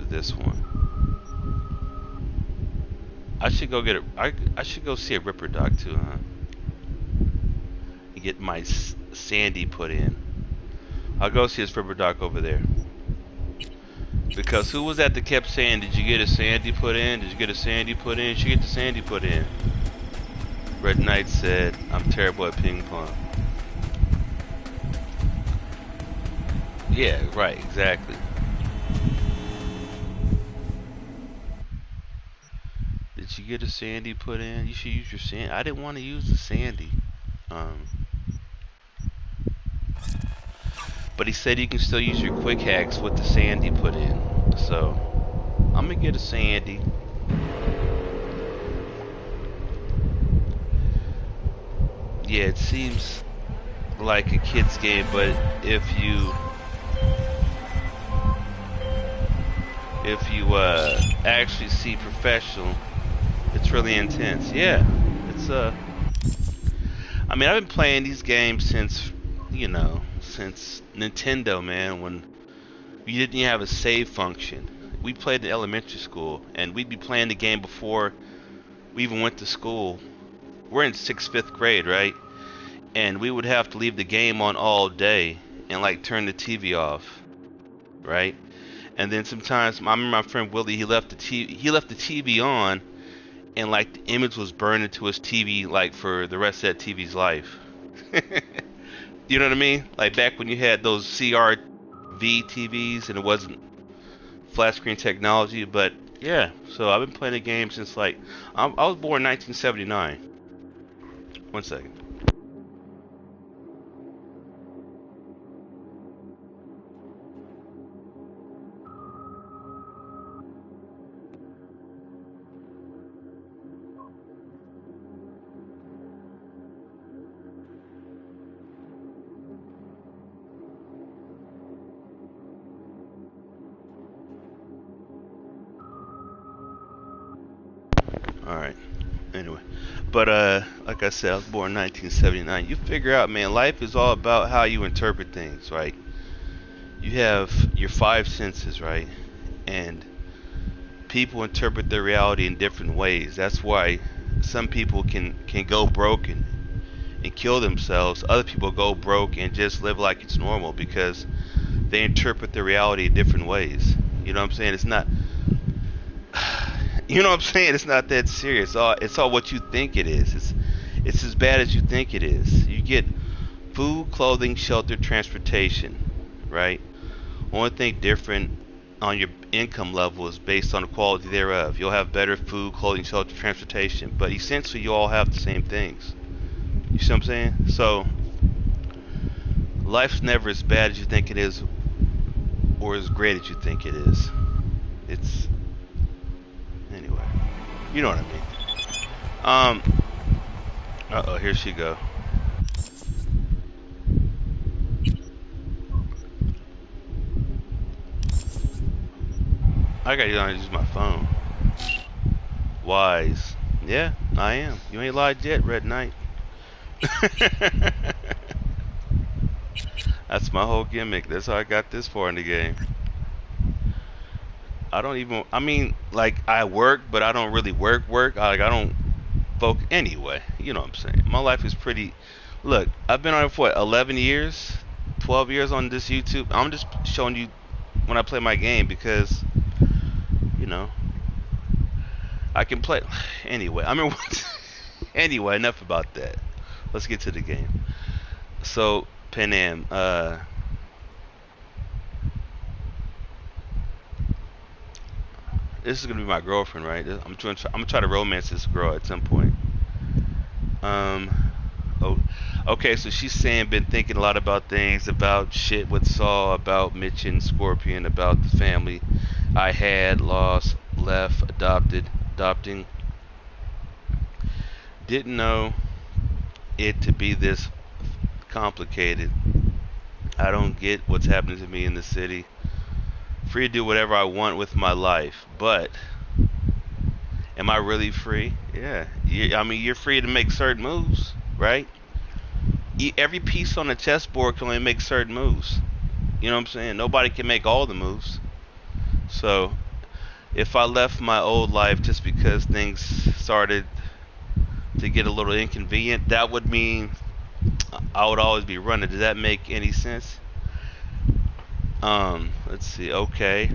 this one. I should go get I should go see a Ripper Doc too, huh? Get my Sandy put in. I'll go see his Ripper Doc over there. Because who was that kept saying, did you get a Sandy put in? Did you get a Sandy put in? You should get the Sandy put in. Red Knight said, I'm terrible at ping pong. Yeah, right, exactly. Did you get a Sandy put in? You should use your Sandy. I didn't want to use the Sandy. But he said you can still use your quick hacks with the Sandy put in. So, I'm gonna get a Sandy. Yeah, it seems like a kid's game, but if you actually see professional, it's really intense. Yeah, it's I mean, I've been playing these games since, you know, since Nintendo, man, when you didn't even have a save function. We played in elementary school, and we'd be playing the game before we even went to school. We're in 6th, 5th grade, right? And we would have to leave the game on all day and like turn the TV off, right? And then sometimes, I remember my friend Willie, he left the TV on, and like the image was burned into his TV like for the rest of that TV's life. You know what I mean? Like back when you had those CRV TVs and it wasn't flat screen technology. But yeah, so I've been playing the game since like I was born in 1979. 1 second. Alright, anyway, but like I said, I was born in 1979. You figure out, man, life is all about how you interpret things, right? You have your 5 senses, right? And people interpret their reality in different ways. That's why some people can go broke and kill themselves. Other people go broke and just live like it's normal because they interpret their reality in different ways. You know what I'm saying? It's not... You know what I'm saying? It's not that serious. It's all what you think it is. It's as bad as you think it is. You get food, clothing, shelter, transportation, right? Only thing different on your income level is based on the quality thereof. You'll have better food, clothing, shelter, transportation, but essentially you all have the same things. You see what I'm saying? So life's never as bad as you think it is, or as great as you think it is. It's anyway. You know what I mean. Uh-oh, here she go. I gotta use my phone. Wise. Yeah, I am. You ain't lied yet, Red Knight. That's my whole gimmick. That's how I got this far in the game. I mean, like, I work, but I don't really work. I don't focus. Anyway, you know what I'm saying. My life is pretty. Look, I've been on it for what, 11 years? 12 years on this YouTube. I'm just showing you when I play my game because, you know, I can play. Anyway, I mean, anyway, enough about that. Let's get to the game. So, Panam, this is gonna be my girlfriend, right? I'm gonna try to romance this girl at some point. Oh, okay. So she's saying been thinking a lot about things, about shit with Saul, about Mitch and Scorpion, about the family I had, lost, left, adopting. Didn't know it to be this complicated. I don't get what's happening to me in the city. Free to do whatever I want with my life, but am I really free? Yeah. I mean, you're free to make certain moves, right? Every piece on the chessboard can only make certain moves. You know what I'm saying? Nobody can make all the moves. So, if I left my old life just because things started to get a little inconvenient, that would mean I would always be running. Does that make any sense? Let's see. Okay.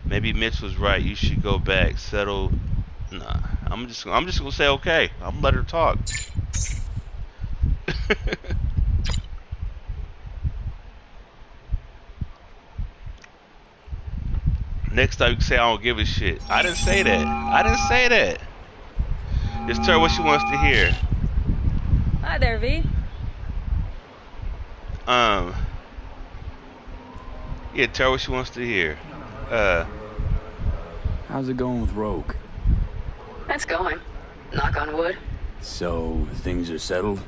Maybe Mitch was right. You should go back. Settle. Nah. I'm just gonna say okay. I'm gonna let her talk. Next time you can say I don't give a shit. I didn't say that. Just tell her what she wants to hear. Hi there, V. Yeah, tell her what she wants to hear. How's it going with Rogue? It's going. Knock on wood. So, things are settled?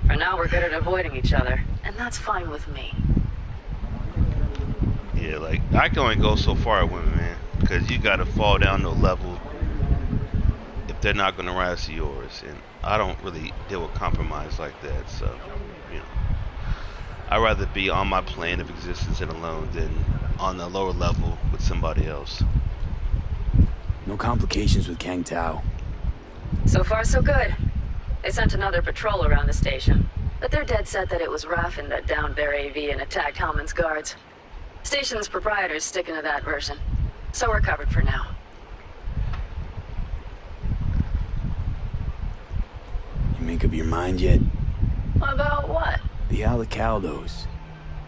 For now, we're good at avoiding each other, and that's fine with me. Yeah, like, I can only go so far with women, man. Because you gotta fall down to a level if they're not gonna rise to yours. And I don't really deal with compromise like that, so, you know. I'd rather be on my plane of existence and alone than on the lower level with somebody else. No complications with Kang Tao. So far, so good. They sent another patrol around the station, but they're dead set that it was Raffen that downed their AV and attacked Hellman's guards. Station's proprietor's sticking to that version, so we're covered for now. You make up your mind yet? About what? The Alacaldos.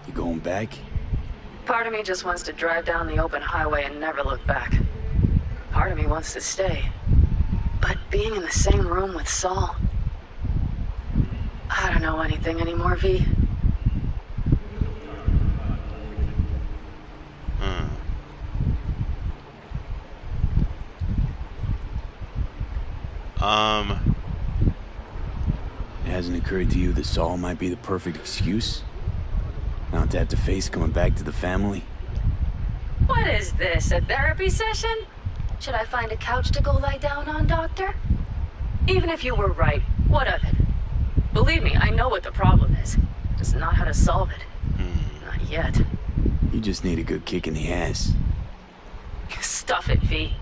You going back? Part of me just wants to drive down the open highway and never look back. Part of me wants to stay. But being in the same room with Saul... I don't know anything anymore, V. It hasn't occurred to you that Saul might be the perfect excuse? Not to have to face coming back to the family? What is this, a therapy session? Should I find a couch to go lie down on, Doctor? Even if you were right, what of it? Believe me, I know what the problem is. Just not how to solve it. Not yet. You just need a good kick in the ass. Stuff it, V.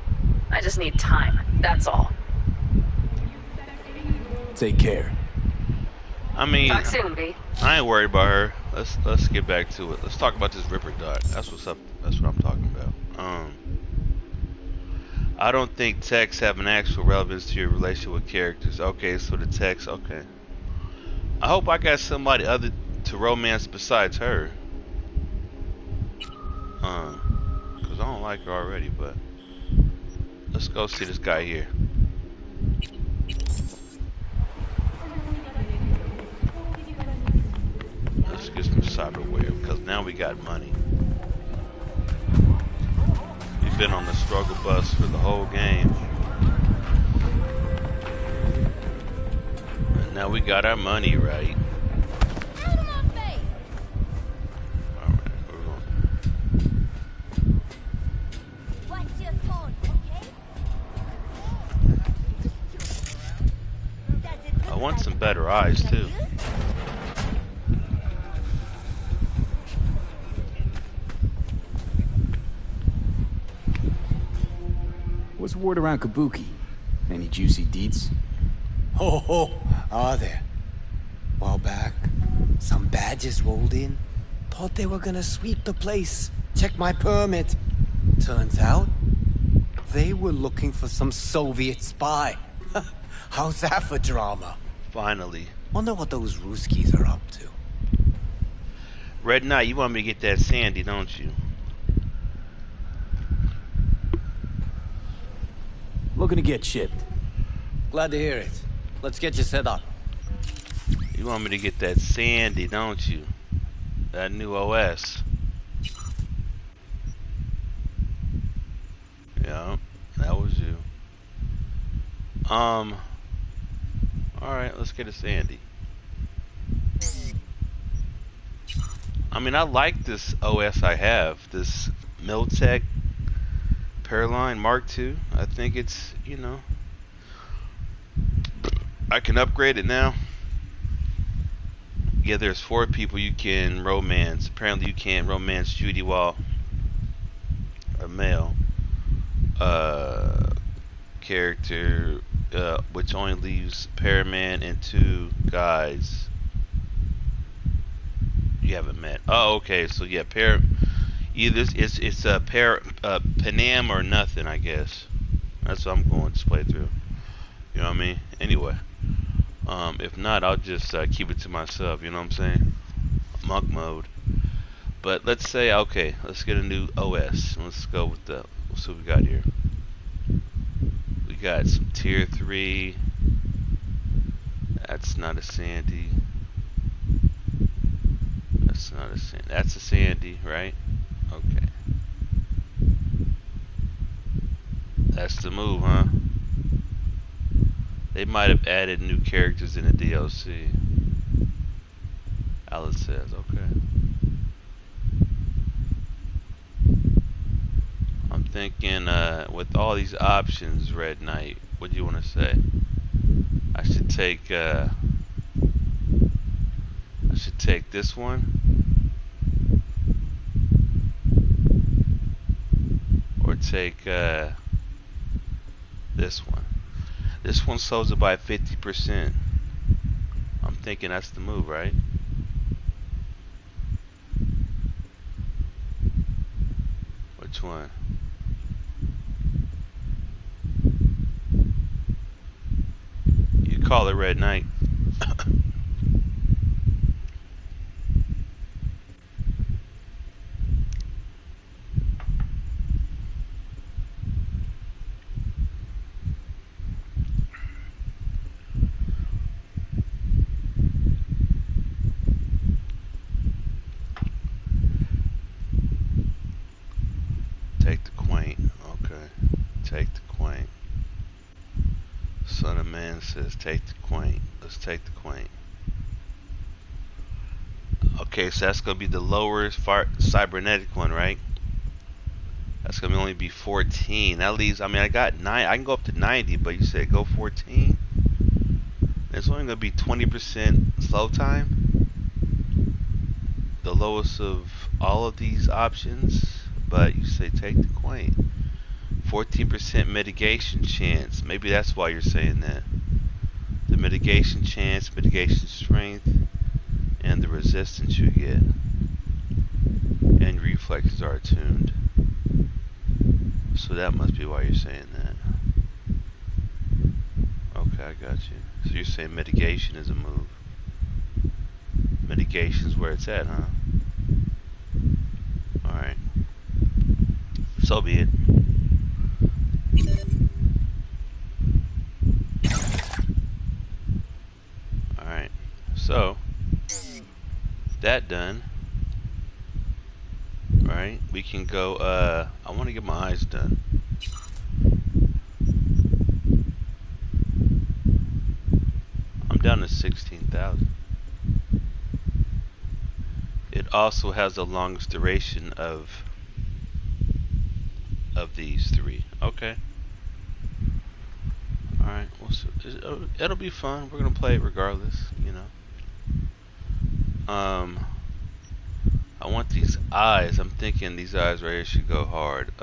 I just need time, that's all. Take care. I mean, Talk soon, V. I ain't worried about her. Let's get back to it. Let's talk about this Ripper Dot. That's what's up. That's what I'm talking about. I don't think texts have an actual relevance to your relationship with characters. Okay, so the text. Okay. I hope I got somebody other to romance besides her. Cause I don't like her already. But let's go see this guy here. cyberware because now we got money. We've been on the struggle bus for the whole game. And now we got our money right. I want some better eyes too. What's the word around Kabuki? Any juicy deets? Oh, are there? While back, some badges rolled in. Thought they were gonna sweep the place. Check my permit. Turns out, they were looking for some Soviet spy. How's that for drama? Finally. Wonder what those Ruskies are up to. Red Knight, you want me to get that Sandy, don't you? Looking to get shipped. Glad to hear it. Let's get you set up. You want me to get that Sandy, don't you? That new OS. Yeah, that was you. Alright, let's get a Sandy. I mean, I like this OS I have. This Miltech Paraline Mark II. I think it's, you know, I can upgrade it now. Yeah, there's 4 people you can romance. Apparently you can't romance Judy while a male character, which only leaves Paraman and 2 guys you haven't met. Oh, okay, so yeah, either it's a Panam or nothing, I guess. That's what I'm going to play through. You know what I mean? Anyway, if not, I'll just keep it to myself. You know what I'm saying? Monk mode. But let's say, okay, let's get a new OS. Let's go with the. Let's see what we got here. We got some tier 3. That's not a Sandy. That's not a Sandy. That's a Sandy, right? Okay. That's the move, huh? They might have added new characters in the DLC. Alice says, okay. I'm thinking, with all these options, Red Knight, what do you want to say? I should take this one, or take this one. This one slows it by 50%. I'm thinking that's the move, right? Which one? You call it, Red Knight. Take the quaint. Okay. Take the quaint. Son of Man says take the quaint. Let's take the quaint. Okay, so that's gonna be the lower cybernetic one, right? That's gonna only be 14. That leaves, I mean, I got 9. I can go up to 90, but you said go 14. It's only gonna be 20% slow time. The lowest of all of these options. But you say take the quaint. 14% mitigation chance. Maybe that's why you're saying that. The mitigation chance, mitigation strength, and the resistance you get. And reflexes are attuned. So that must be why you're saying that. Okay, I got you. So you're saying mitigation is a move. Mitigation is where it's at, huh? Alright. So be it. Alright. So, that done. Alright, we can go, I want to get my eyes done. I'm down to 16,000. It also has the longest duration of these three. Okay. Alright, well, it'll be fun. We're gonna play it regardless, you know. I want these eyes. I'm thinking these eyes right here should go hard.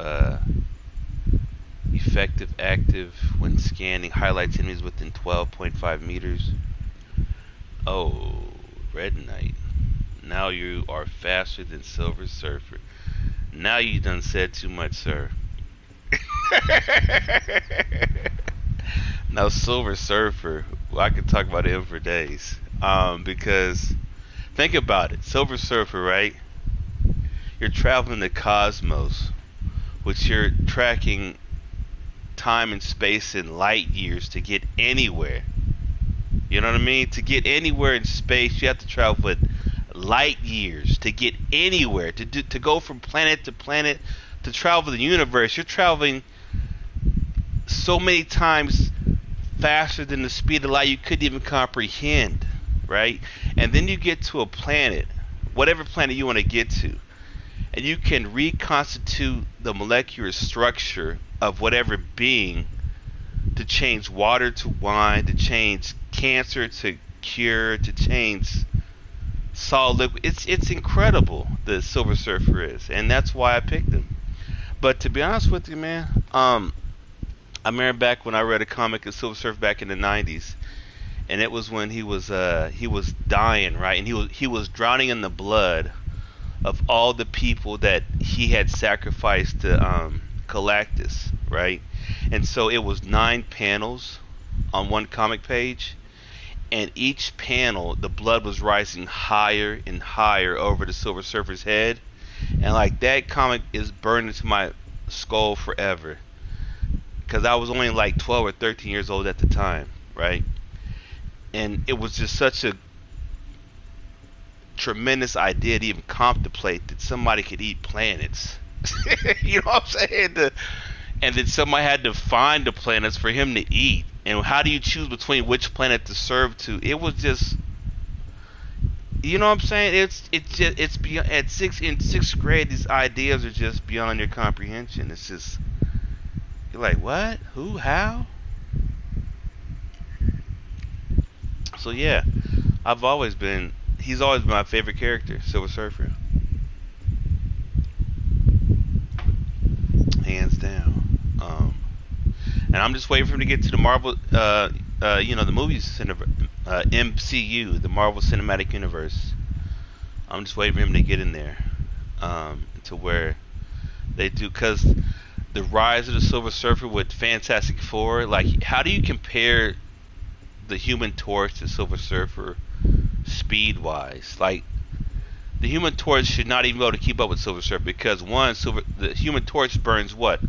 Effective active when scanning highlights enemies within 12.5 meters. Oh, Red Knight. Now you are faster than Silver Surfer. Now you done said too much, sir. Now Silver Surfer, well, I could talk about him for days. Because think about it, Silver Surfer, right? You're traveling the cosmos, which you're tracking time and space in light years to get anywhere. You know what I mean? To get anywhere in space, you have to travel with light years to get anywhere. To go from planet to planet, to travel the universe, you're traveling so many times faster than the speed of light you couldn't even comprehend, right? And then you get to a planet, whatever planet you want to get to, and you can reconstitute the molecular structure of whatever being to change water to wine, to change cancer to cure, to change solid liquid. It's incredible, the Silver Surfer is, and that's why I picked him. But to be honest with you, man, I remember back when I read a comic of Silver Surfer back in the 90s, and it was when he was dying, right? And he was drowning in the blood of all the people that he had sacrificed to Galactus, right? And so it was 9 panels on one comic page, and each panel the blood was rising higher and higher over the Silver Surfer's head, and like that comic is burned into my skull forever, because I was only like 12 or 13 years old at the time, right? And it was just such a tremendous idea to even contemplate that somebody could eat planets. You know what I'm saying? And then somebody had to find the planets for him to eat. And how do you choose between which planet to serve to? It was just, you know what I'm saying? It's beyond, in sixth grade, these ideas are just beyond your comprehension. It's just, you're like, what? Who? How? So yeah, he's always been my favorite character, Silver Surfer. Hands down. And I'm just waiting for him to get to the Marvel, the movies, MCU, the Marvel Cinematic Universe. I'm just waiting for him to get in there, to where they do, because the rise of the Silver Surfer with Fantastic Four, like, how do you compare the Human Torch to Silver Surfer speed-wise? Like, the Human Torch should not even be able to keep up with Silver Surfer, because the Human Torch burns what?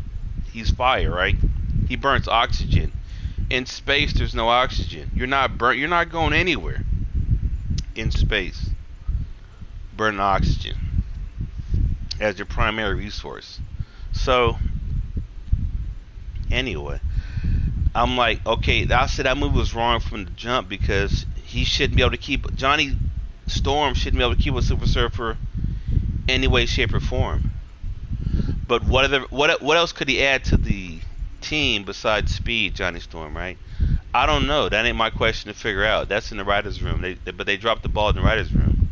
He's fire, right? He burns oxygen. In space, there's no oxygen. You're not going anywhere in space. Burning oxygen as your primary resource. So, anyway, I'm like, okay, I said that movie was wrong from the jump, because he shouldn't be able to keep, Johnny Storm shouldn't be able to keep with Silver Surfer any way, shape, or form. But what else could he add to the team besides speed, Johnny Storm, right? I don't know. That ain't my question to figure out. That's in the writer's room. But they dropped the ball in the writer's room,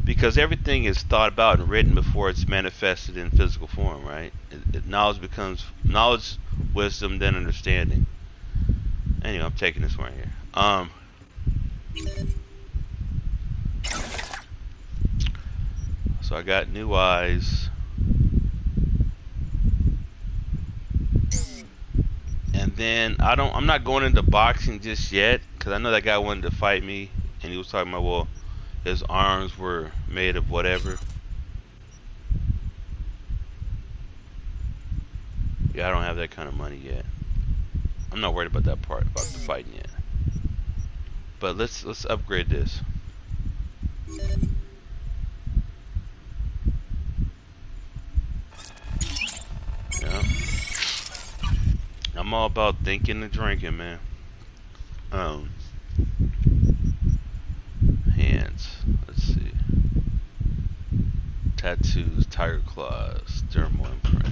because everything is thought about and written before it's manifested in physical form, right? Knowledge becomes knowledge, wisdom, then understanding. Anyway, I'm taking this one here. So I got new eyes. And then I'm not going into boxing just yet, because I know that guy wanted to fight me, and he was talking about, well, his arms were made of whatever. Yeah, I don't have that kind of money yet. I'm not worried about that part, about the fighting yet. But let's upgrade this. I'm all about thinking and drinking, man. Hands. Let's see. Tattoos, tiger claws, dermal imprint.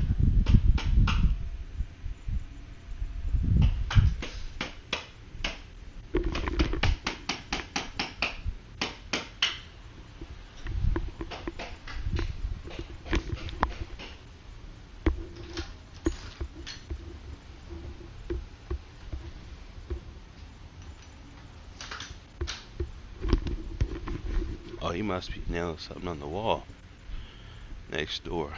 Oh, he must be nailing something on the wall next door.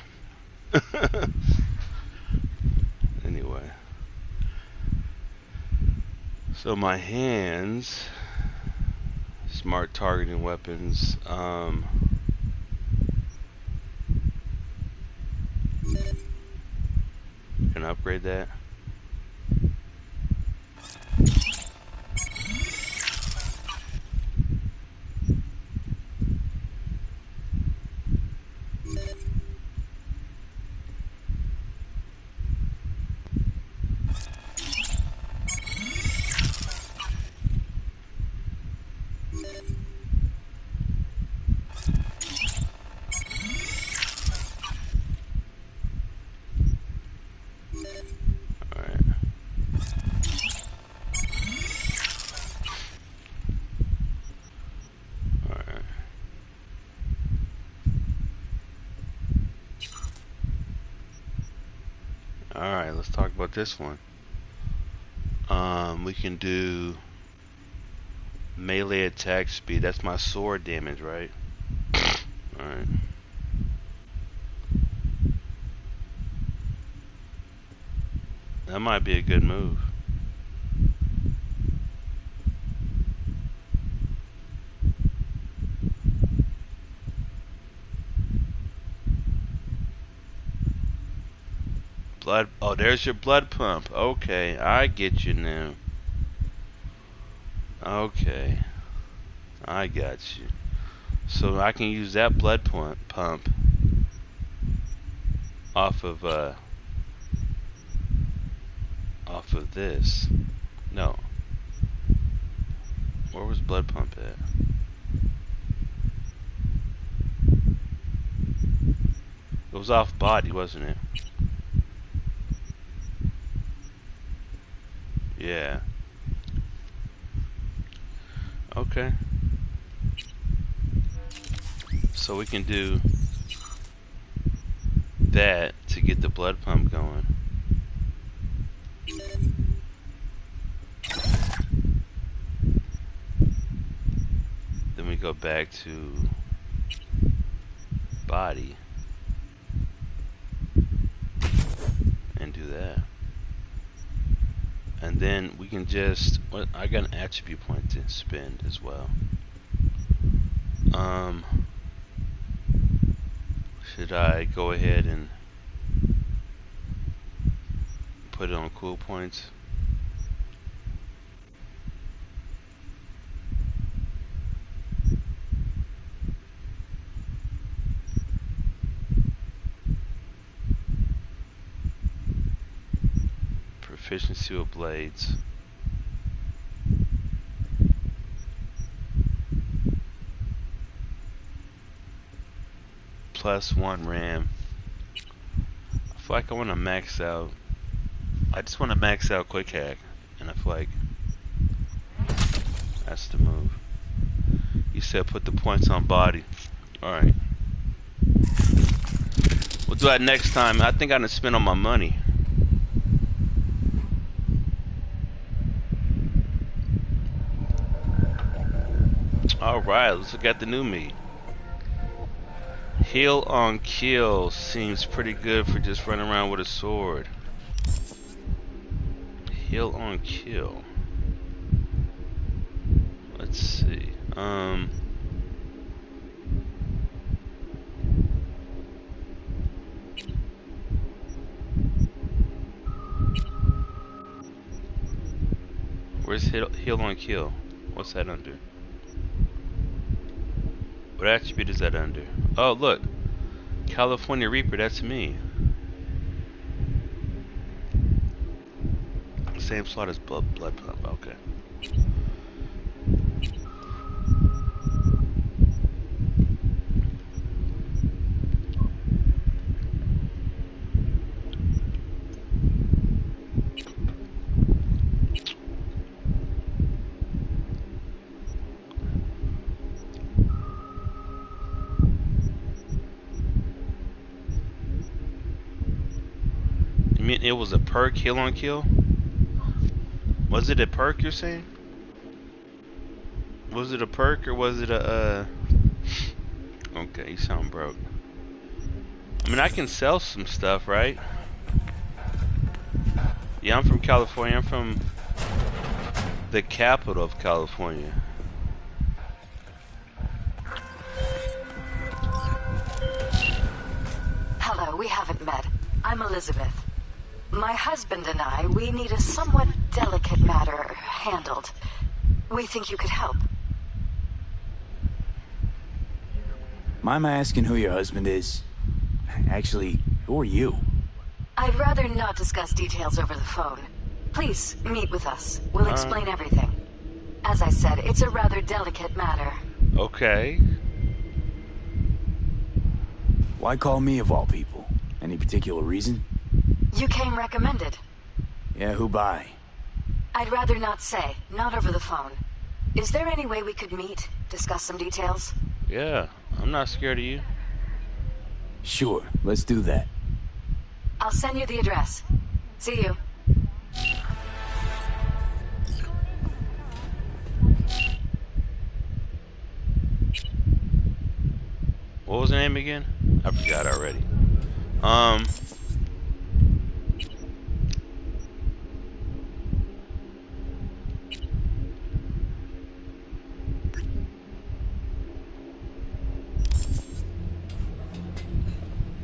Anyway. So my hands, smart targeting weapons, can I upgrade that? Alright, let's talk about this one. We can do melee attack speed. That's my sword damage, right? Alright. That might be a good move. Blood. Oh, there's your blood pump. Okay, I get you now. Okay, I got you. So I can use that blood pump off of this. No. Where was blood pump at? It was off body, wasn't it? Yeah. Okay. So we can do that to get the blood pump going. Then we go back to body and do that. And then we can just, I got an attribute point to spend as well. Should I go ahead and put it on cool points? Proficiency with blades. +1 RAM. I feel like I want to max out. I just want to max out quick hack, and I feel like that's the move. You said put the points on body. All right. We'll do that next time. I think I'm gonna spend all my money. All right, let's look at the new meat. Heal on kill seems pretty good for just running around with a sword. Heal on kill. Let's see. Where's heal on kill? What's that under? What attribute is that under? Oh, look. California Reaper, that's me. same slot as blood pump. Okay. You mean it was a perk kill on kill? Was it a perk you're saying? Was it a perk or was it a Okay, you sound broke. I mean, I can sell some stuff, right? Yeah, I'm from California. I'm from the capital of California. Hello, we haven't met. I'm Elizabeth. My husband and I, we need a somewhat delicate matter handled. We think you could help. Mind my asking who your husband is? Actually, who are you? I'd rather not discuss details over the phone. Please, meet with us. We'll explain everything. As I said, it's a rather delicate matter. Okay. Why call me of all people? Any particular reason? You came recommended. Yeah, who by? I'd rather not say. Not over the phone. Is there any way we could meet? Discuss some details? Yeah, I'm not scared of you. Sure, let's do that. I'll send you the address. See you. What was the name again? I forgot already.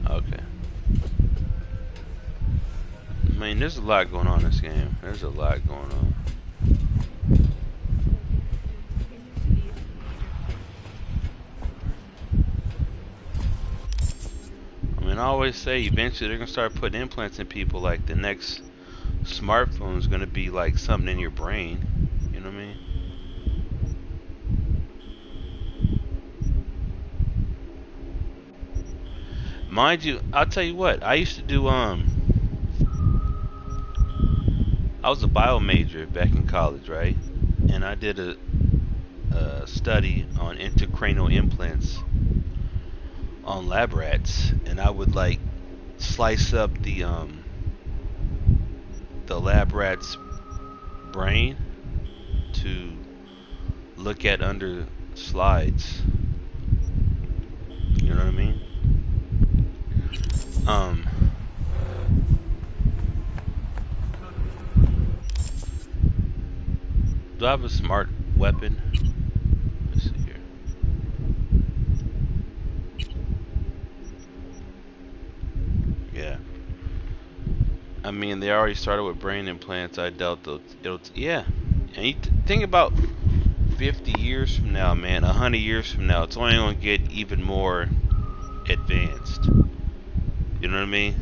Okay. I mean, there's a lot going on in this game. There's a lot going on. I mean, I always say eventually they're gonna start putting implants in people. Like the next smartphone is gonna be like something in your brain. You know what I mean? Mind you, I'll tell you what. I used to do I was a bio major back in college, right? And I did a study on intracranial implants on lab rats, and I would like slice up the lab rat's brain to look at under slides. You know what I mean? Do I have a smart weapon? Let's see here. Yeah. I mean, they already started with brain implants. I doubt yeah. And you think about 50 years from now, man, 100 years from now, it's only going to get even more advanced. You know what I mean?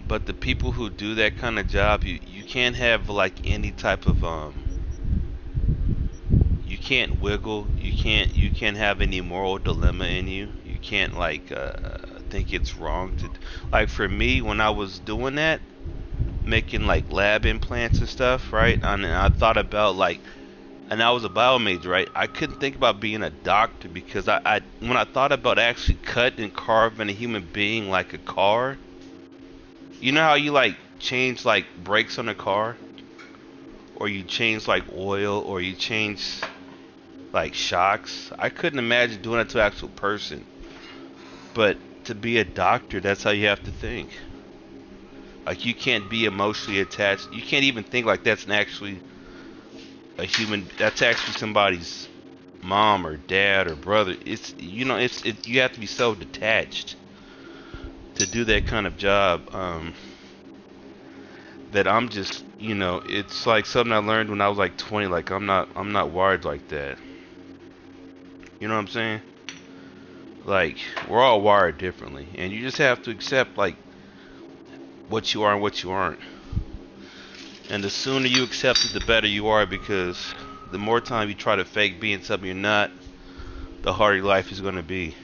But the people who do that kind of job, you can't have like any type of you can't wiggle, you can't have any moral dilemma in you. You can't like think it's wrong to, like, for me when I was doing that, making like lab implants and stuff, right? And I thought about like, and I was a bio major, right? I couldn't think about being a doctor because I when I thought about actually cutting and carving a human being like a car. You know how you like change like brakes on a car, or you change like oil, or you change like shocks? I couldn't imagine doing that to an actual person. But to be a doctor, that's how you have to think. Like, you can't be emotionally attached. You can't even think like that's actually a human. That's actually somebody's mom or dad or brother. It's, you know, you have to be so detached to do that kind of job. That I'm just, you know, it's like something I learned when I was like 20. Like, I'm not wired like that. You know what I'm saying? Like, we're all wired differently, and you just have to accept, like, what you are and what you aren't. And the sooner you accept it, the better you are, because the more time you try to fake being something you're not, the harder your life is going to be.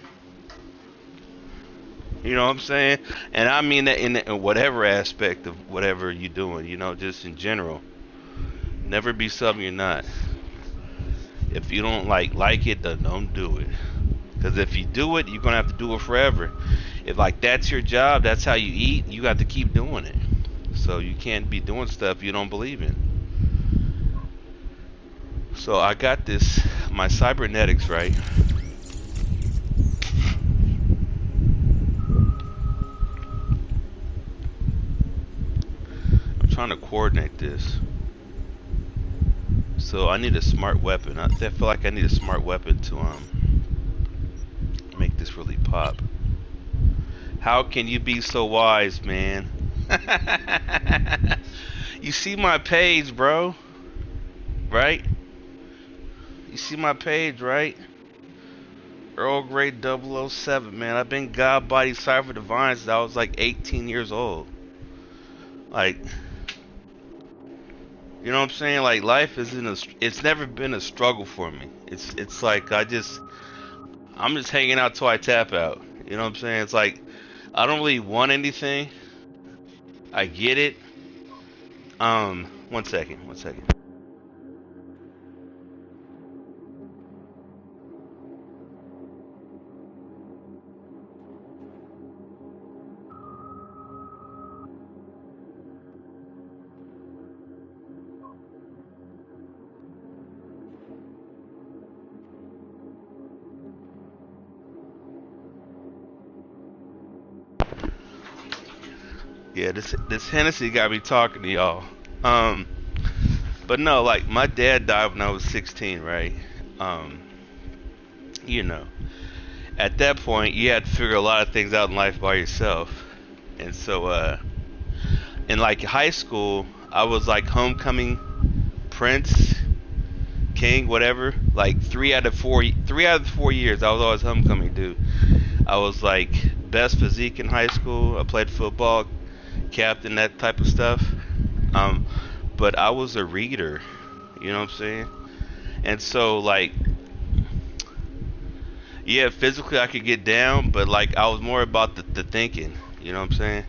You know what I'm saying? And I mean that in whatever aspect of whatever you're doing, you know, just in general. Never be something you're not. If you don't like it, then don't do it. Because if you do it, you're going to have to do it forever. If like that's your job, that's how you eat, you got to keep doing it. So you can't be doing stuff you don't believe in. So I got this, my cybernetics, right? I'm trying to coordinate this. So I need a smart weapon. I feel like I need a smart weapon to make this really pop. How can you be so wise, man? You see my page, bro? Right? You see my page, right? Earl Grey 007, man. I've been God Body Cypher Divine since I was like 18 years old. Like, you know what I'm saying? Like, life it's never been a struggle for me. It's like I'm just hanging out till I tap out. You know what I'm saying? It's like I don't really want anything. I get it. One second. Yeah, this Hennessy got me talking to y'all. But no, like my dad died when I was 16, right? You know, at that point you had to figure a lot of things out in life by yourself. And so in like high school, I was like homecoming prince, king, whatever. Like 3 out of the 4 years I was always homecoming dude. I was like best physique in high school. I played football, captain, that type of stuff. But I was a reader, you know what I'm saying? And so like, yeah, physically I could get down, but like I was more about the thinking, you know what I'm saying?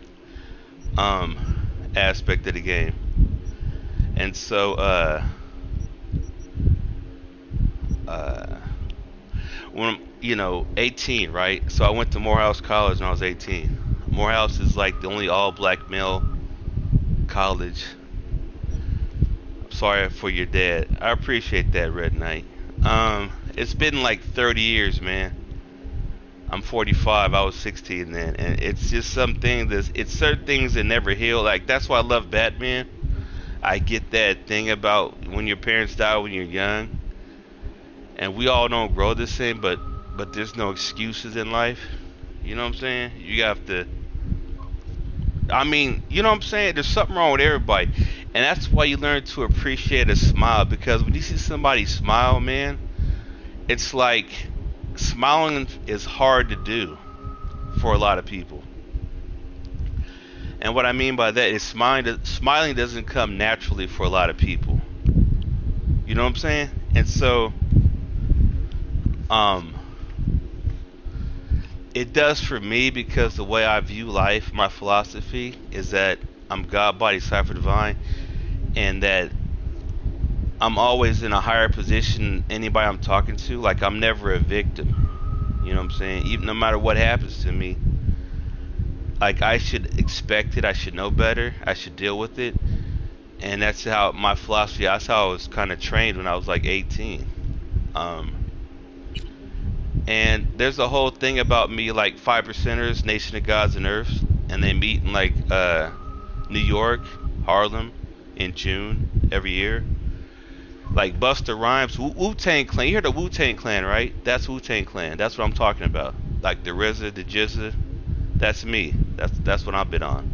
Aspect of the game. And so when you know 18, right? So I went to Morehouse College when I was 18. Morehouse is like the only all-black male college. I'm sorry for your dad. I appreciate that, Red Knight. It's been like 30 years, man. I'm 45. I was 16 then, and it's just something it's certain things that never heal. Like that's why I love Batman. I get that thing about when your parents die when you're young, and we all don't grow the same, but there's no excuses in life. You know what I'm saying? You have to. I mean, you know what I'm saying? There's something wrong with everybody. And that's why you learn to appreciate a smile. Because when you see somebody smile, man, it's like smiling is hard to do for a lot of people. And what I mean by that is smiling doesn't come naturally for a lot of people. You know what I'm saying? And so, it does for me because the way I view life, my philosophy is that I'm God body cipher divine, and that I'm always in a higher position than anybody I'm talking to. Like I'm never a victim. You know what I'm saying? Even no matter what happens to me, like I should expect it, I should know better, I should deal with it. And that's how my philosophy, that's how I was kind of trained when I was like 18. And there's a whole thing about me, like 5%ers, Nation of Gods and Earths, and they meet in like New York, Harlem, in June every year. Like Busta Rhymes, Wu-Tang Clan. You heard the Wu-Tang Clan, right? That's Wu-Tang Clan. That's what I'm talking about. Like the RZA, the GZA. That's me. That's what I've been on.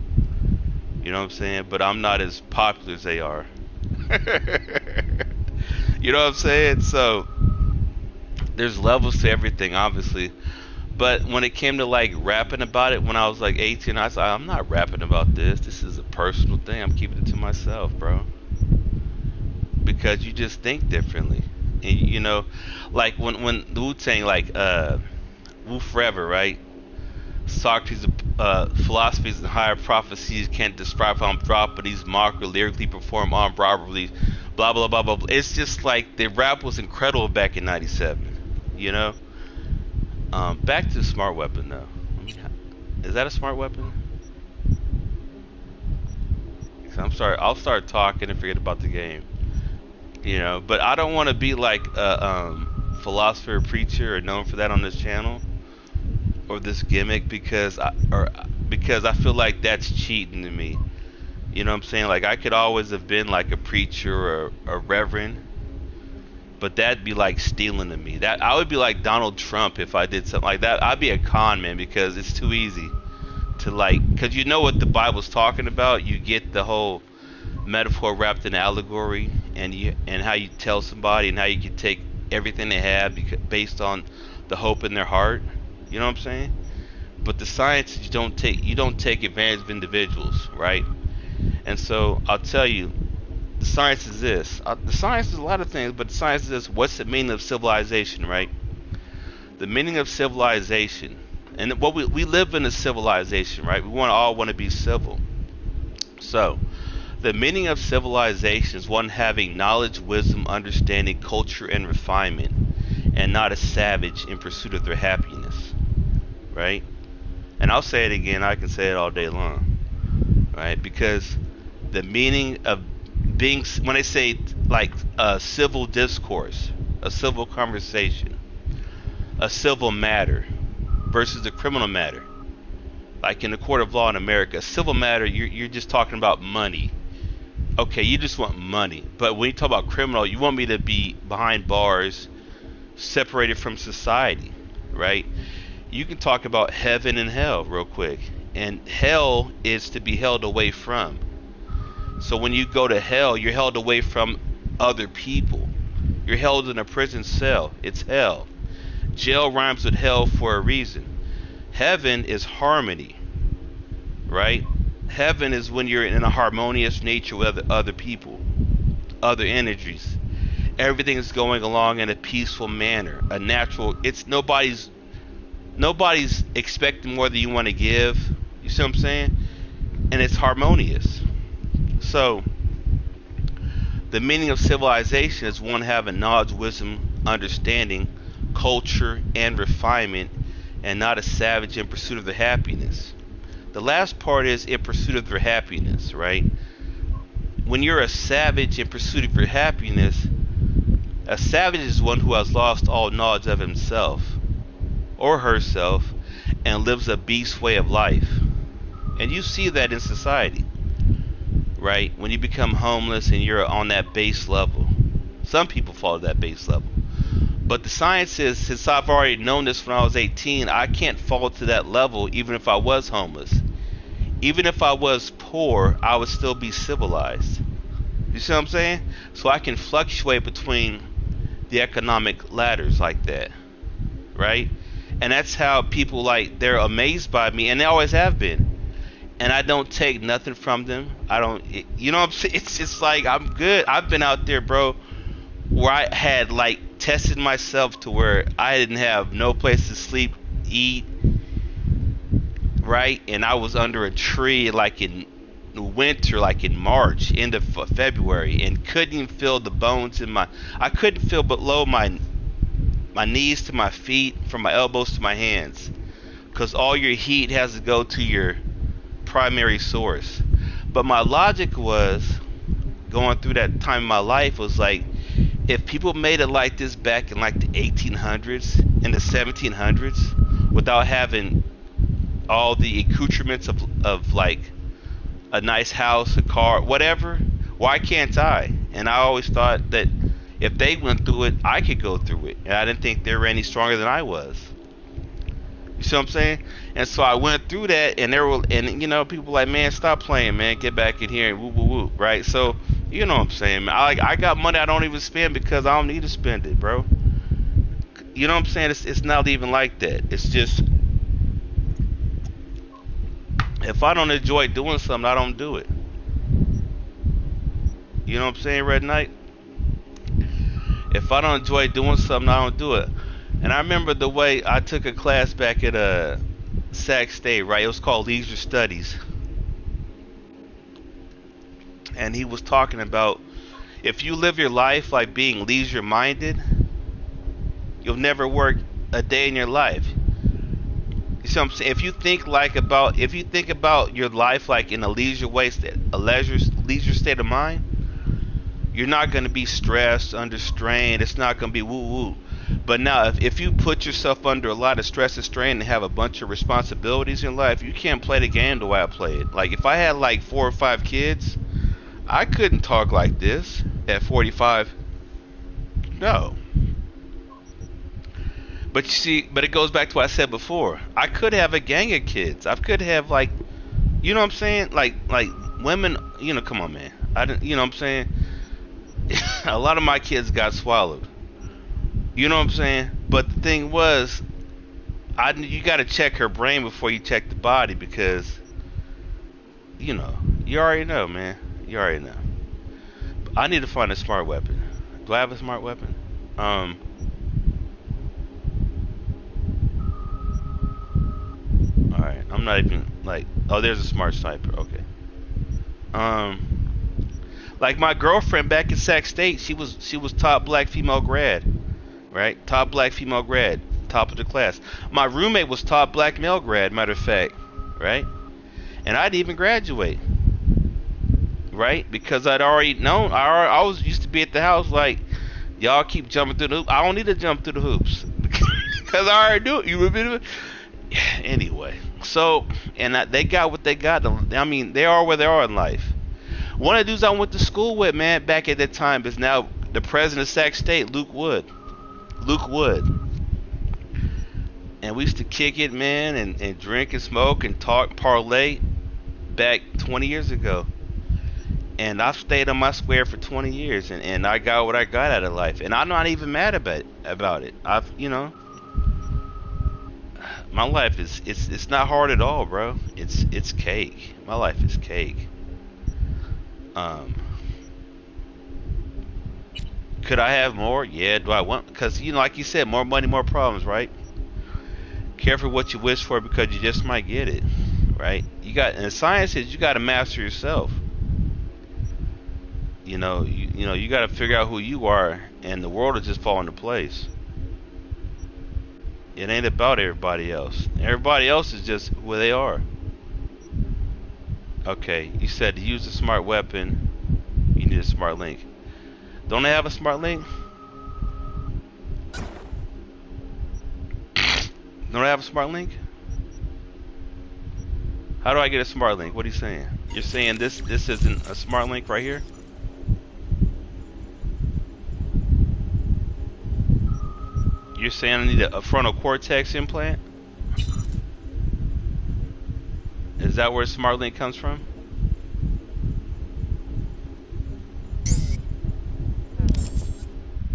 You know what I'm saying? But I'm not as popular as they are. You know what I'm saying? So there's levels to everything, obviously. But when it came to like rapping about it when I was like 18, I said, I'm not rapping about this. This is a personal thing. I'm keeping it to myself, bro. Because you just think differently. And, you know, like when the Wu-Tang, like, Wu Forever, right? Socrates' philosophies and higher prophecies can't describe how I'm dropping these mocker lyrically perform armed robberies, blah, blah, blah, blah, blah. It's just like the rap was incredible back in 97, you know? Back to the smart weapon, though. Is that a smart weapon? I'm sorry, I'll start talking and forget about the game. You know, but I don't want to be like a philosopher or preacher or known for that on this channel or this gimmick because I feel like that's cheating to me. You know what I'm saying? Like I could always have been like a preacher or a reverend, but that'd be like stealing to me. That I would be like Donald Trump if I did something like that. I'd be a con man because it's too easy to like, because you know what the Bible's talking about. You get the whole metaphor wrapped in allegory, and how you tell somebody and how you can take everything they have based on the hope in their heart. You know what I'm saying? But the science is you don't take advantage of individuals, right? And so I'll tell you, the science is this. The science is a lot of things, but the science is this. What's the meaning of civilization, right? The meaning of civilization, and what we live in a civilization, right? We all want to be civil. So the meaning of civilization is one having knowledge, wisdom, understanding, culture, and refinement, and not a savage in pursuit of their happiness, right? And I'll say it again, I can say it all day long, right? Because the meaning of being, when they say like a civil discourse, a civil conversation, a civil matter versus the criminal matter, like in the court of law in America, a civil matter, you're just talking about money. Okay, you just want money. But when you talk about criminal, you want me to be behind bars, separated from society, right? You can talk about heaven and hell real quick. And hell is to be held away from. So when you go to hell, you're held away from other people. You're held in a prison cell. It's hell. Jail rhymes with hell for a reason. Heaven is harmony, right? Heaven is when you're in a harmonious nature with other people, other energies. Everything is going along in a peaceful manner, a natural. It's nobody's expecting more than you want to give. You see what I'm saying? And it's harmonious. So the meaning of civilization is one having knowledge, wisdom, understanding, culture, and refinement, and not a savage in pursuit of their happiness. The last part is in pursuit of their happiness, right? When you're a savage in pursuit of your happiness, a savage is one who has lost all knowledge of himself or herself and lives a beast way of life. And you see that in society, right? When you become homeless and you're on that base level. Some people fall to that base level. But the science is, since I've already known this when I was 18, I can't fall to that level even if I was homeless. Even if I was poor, I would still be civilized. You see what I'm saying? So I can fluctuate between the economic ladders like that, right? And that's how people, like, they're amazed by me, and they always have been. And I don't take nothing from them. I don't, you know what I'm saying? It's just like, I'm good. I've been out there, bro, where I had, like, tested myself to where I didn't have no place to sleep, eat, right? And I was under a tree like in winter, like in March, end of February, and couldn't even feel the bones in I couldn't feel below my knees to my feet, from my elbows to my hands, because all your heat has to go to your primary source. But my logic was, going through that time in my life, was like, if people made it like this back in like the 1800s and the 1700s without having all the accoutrements of like a nice house, a car, whatever, why can't I? And I always thought that if they went through it, I could go through it. And I didn't think they were any stronger than I was. You see what I'm saying? And so I went through that, and you know, people were like, man, stop playing, man, get back in here and woo woo woo, right? So you know what I'm saying, man. I got money I don't even spend because I don't need to spend it, bro. You know what I'm saying? It's not even like that. It's just If I don't enjoy doing something, I don't do it. You know what I'm saying, Red Knight? If I don't enjoy doing something, I don't do it. And I remember the way I took a class back at Sac State, right? It was called Leisure Studies. And he was talking about if you live your life like being leisure minded, you'll never work a day in your life. You see what I'm saying? If you think about your life like in a leisure a leisure state of mind, you're not going to be stressed, under strain. It's not going to be woo woo. But now, if you put yourself under a lot of stress and strain and have a bunch of responsibilities in life, you can't play the game the way I play it. Like if I had like 4 or 5 kids, I couldn't talk like this at 45. No. But you see, but it goes back to what I said before. I could have a gang of kids. I could have like, you know what I'm saying? Like women, you know, come on, man. I didn't, you know what I'm saying? A lot of my kids got swallowed. You know what I'm saying? But the thing was, you got to check her brain before you check the body because, you know, you already know, man. You already know. I need to find a smart weapon. Do I have a smart weapon? Alright, I'm not even like, oh, there's a smart sniper. Okay. Like my girlfriend back in Sac State, she was top black female grad, right? Top black female grad, top of the class. My roommate was top black male grad, matter of fact, right? And I didn't even graduate, right? Because I'd already known. I was used to be at the house like, y'all keep jumping through the hoops. I don't need to jump through the hoops because I already do it. You remember? Anyway, so and they got what they got. I mean, they are where they are in life. One of the dudes I went to school with, man, back at that time is now the president of Sac State, Luke Wood. Luke Wood. And we used to kick it, man, and drink and smoke and talk parlay back 20 years ago. And I've stayed on my square for 20 years, and I got what I got out of life. And I'm not even mad about it. You know, my life it's not hard at all, bro. It's cake. My life is cake. Could I have more? Yeah. Do I want? Because you know, like you said, more money, more problems, right? Careful what you wish for because you just might get it, right? And science is you got to master yourself. You know, you got to figure out who you are, and the world will just fall into place. It ain't about everybody else. Everybody else is just where they are. Okay, you said to use a smart weapon, you need a smart link. Don't they have a smart link? Don't I have a smart link? How do I get a smart link? What are you saying? You're saying this isn't a smart link right here? You're saying I need a frontal cortex implant? Is that where smart link comes from?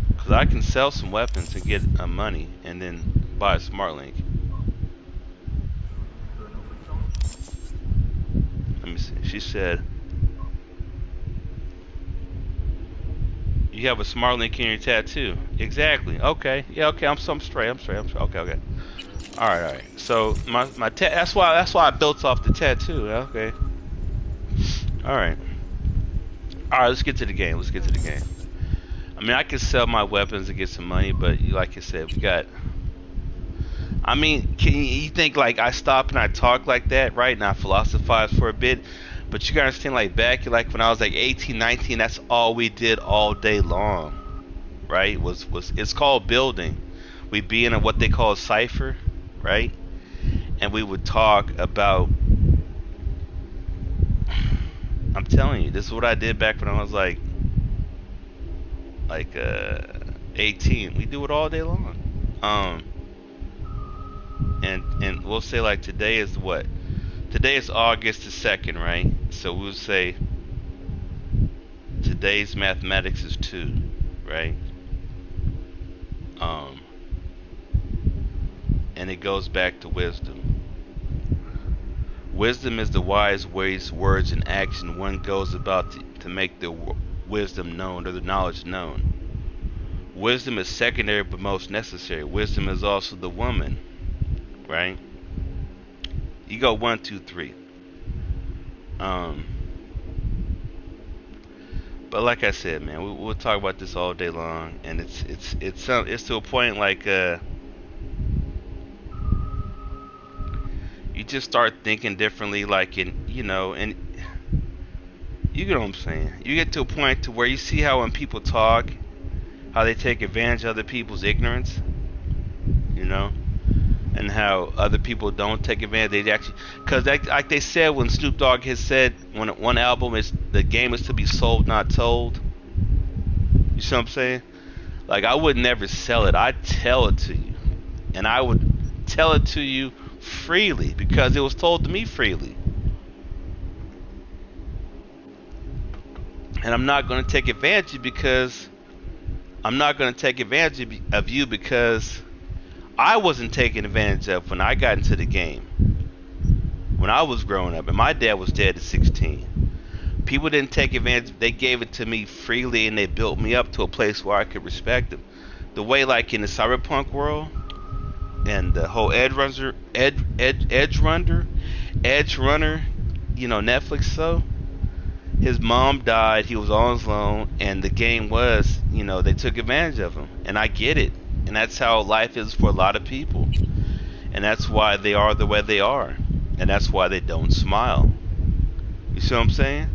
Because I can sell some weapons and get money and then buy a smart link. Let me see. She said, you have a smart link in your tattoo. Exactly. Okay. Yeah. Okay. I'm straight. I'm straight. Okay. Okay. All right. All right. So that's why I built off the tattoo. Okay. All right. All right. Let's get to the game. Let's get to the game. I mean, I can sell my weapons and get some money, but like I said, we got. I mean, can you think like I stop and I talk like that, right? And I philosophize for a bit. But you gotta understand, like back, like when I was like 18, 19, that's all we did all day long, right? It's called building. We'd be in what they call a cipher, right? And we would talk about. I'm telling you, this is what I did back when I was like 18. We do it all day long. And we'll say like today is what? Today is August the 2nd, right? So we'll say today's mathematics is 2, right? And it goes back to wisdom. Wisdom is the wise ways, words, and action one goes about to make the wisdom known or the knowledge known. Wisdom is secondary but most necessary. Wisdom is also the woman, right? You go 1, 2, 3. But like I said, man, we'll talk about this all day long, and it's to a point like you just start thinking differently, like and you get what I'm saying. You get to a point to where you see how when people talk, how they take advantage of other people's ignorance, and how other people don't take advantage. They actually, because like they said when Snoop Dogg has said, when one album is the game is to be sold, not told. You see what I'm saying? Like I would never sell it. I'd tell it to you, and I would tell it to you freely because it was told to me freely. And I'm not going to take advantage of you because of you because I wasn't taken advantage of when I got into the game. When I was growing up, and my dad was dead at 16. People didn't take advantage. They gave it to me freely, and they built me up to a place where I could respect them. The way, like in the Cyberpunk world, and the whole Edge Runner, Netflix show. His mom died. He was on his own, and the game was, they took advantage of him, and I get it. And that's how life is for a lot of people. And that's why they are the way they are. And that's why they don't smile. You see what I'm saying?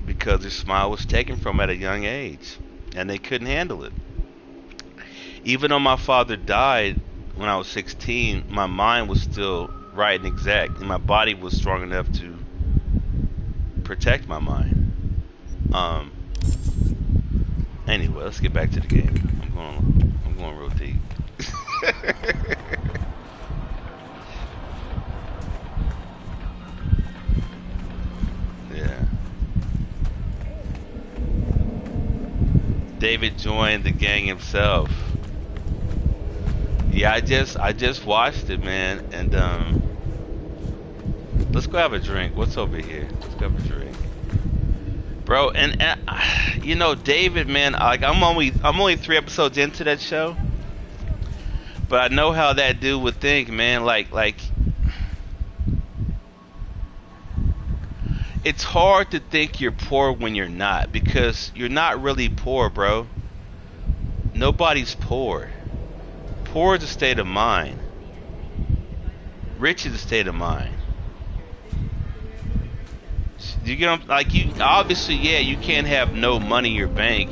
Because their smile was taken from at a young age. And they couldn't handle it. Even though my father died when I was 16, my mind was still right and exact. And my body was strong enough to protect my mind. Anyway, let's get back to the game. I'm going real deep. Yeah. David joined the gang himself. Yeah, I just watched it, man, and let's go have a drink. What's over here? Let's go have a drink. Bro, and David, man, like I'm only 3 episodes into that show, but I know how that dude would think, man. Like it's hard to think you're poor when you're not, because you're not really poor, bro. Nobody's poor. Poor is a state of mind. Rich is a state of mind. You get like you obviously, yeah, you can't have no money in your bank,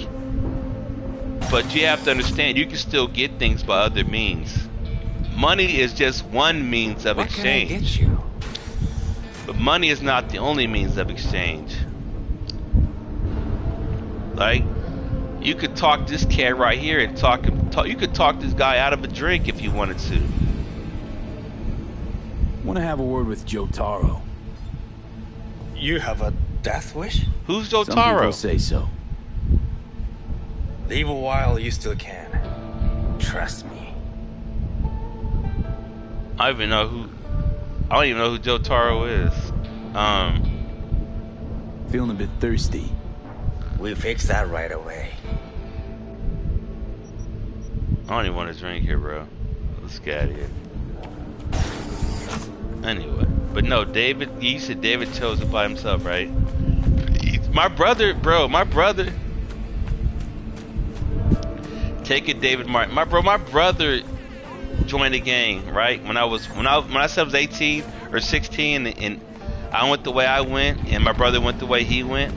but you have to understand you can still get things by other means. Money is just one means of exchange. What can I get you? But money is not the only means of exchange. Like you could talk this cat right here and talk. You could talk this guy out of a drink if you wanted to. Want to have a word with Joe Taro? You have a death wish? Who's Joe Some Taro? people say so. Leave a while you still can. Trust me. I don't even know who Joe Taro is. Feeling a bit thirsty. We'll fix that right away. I don't even want to drink here, bro. Let's get out of here. Anyway, but no, David. You said David chose it by himself, right? My brother, bro. Take it, David Martin. My brother joined the gang, right? When I said I was 18 or 16, and I went the way I went, and my brother went the way he went.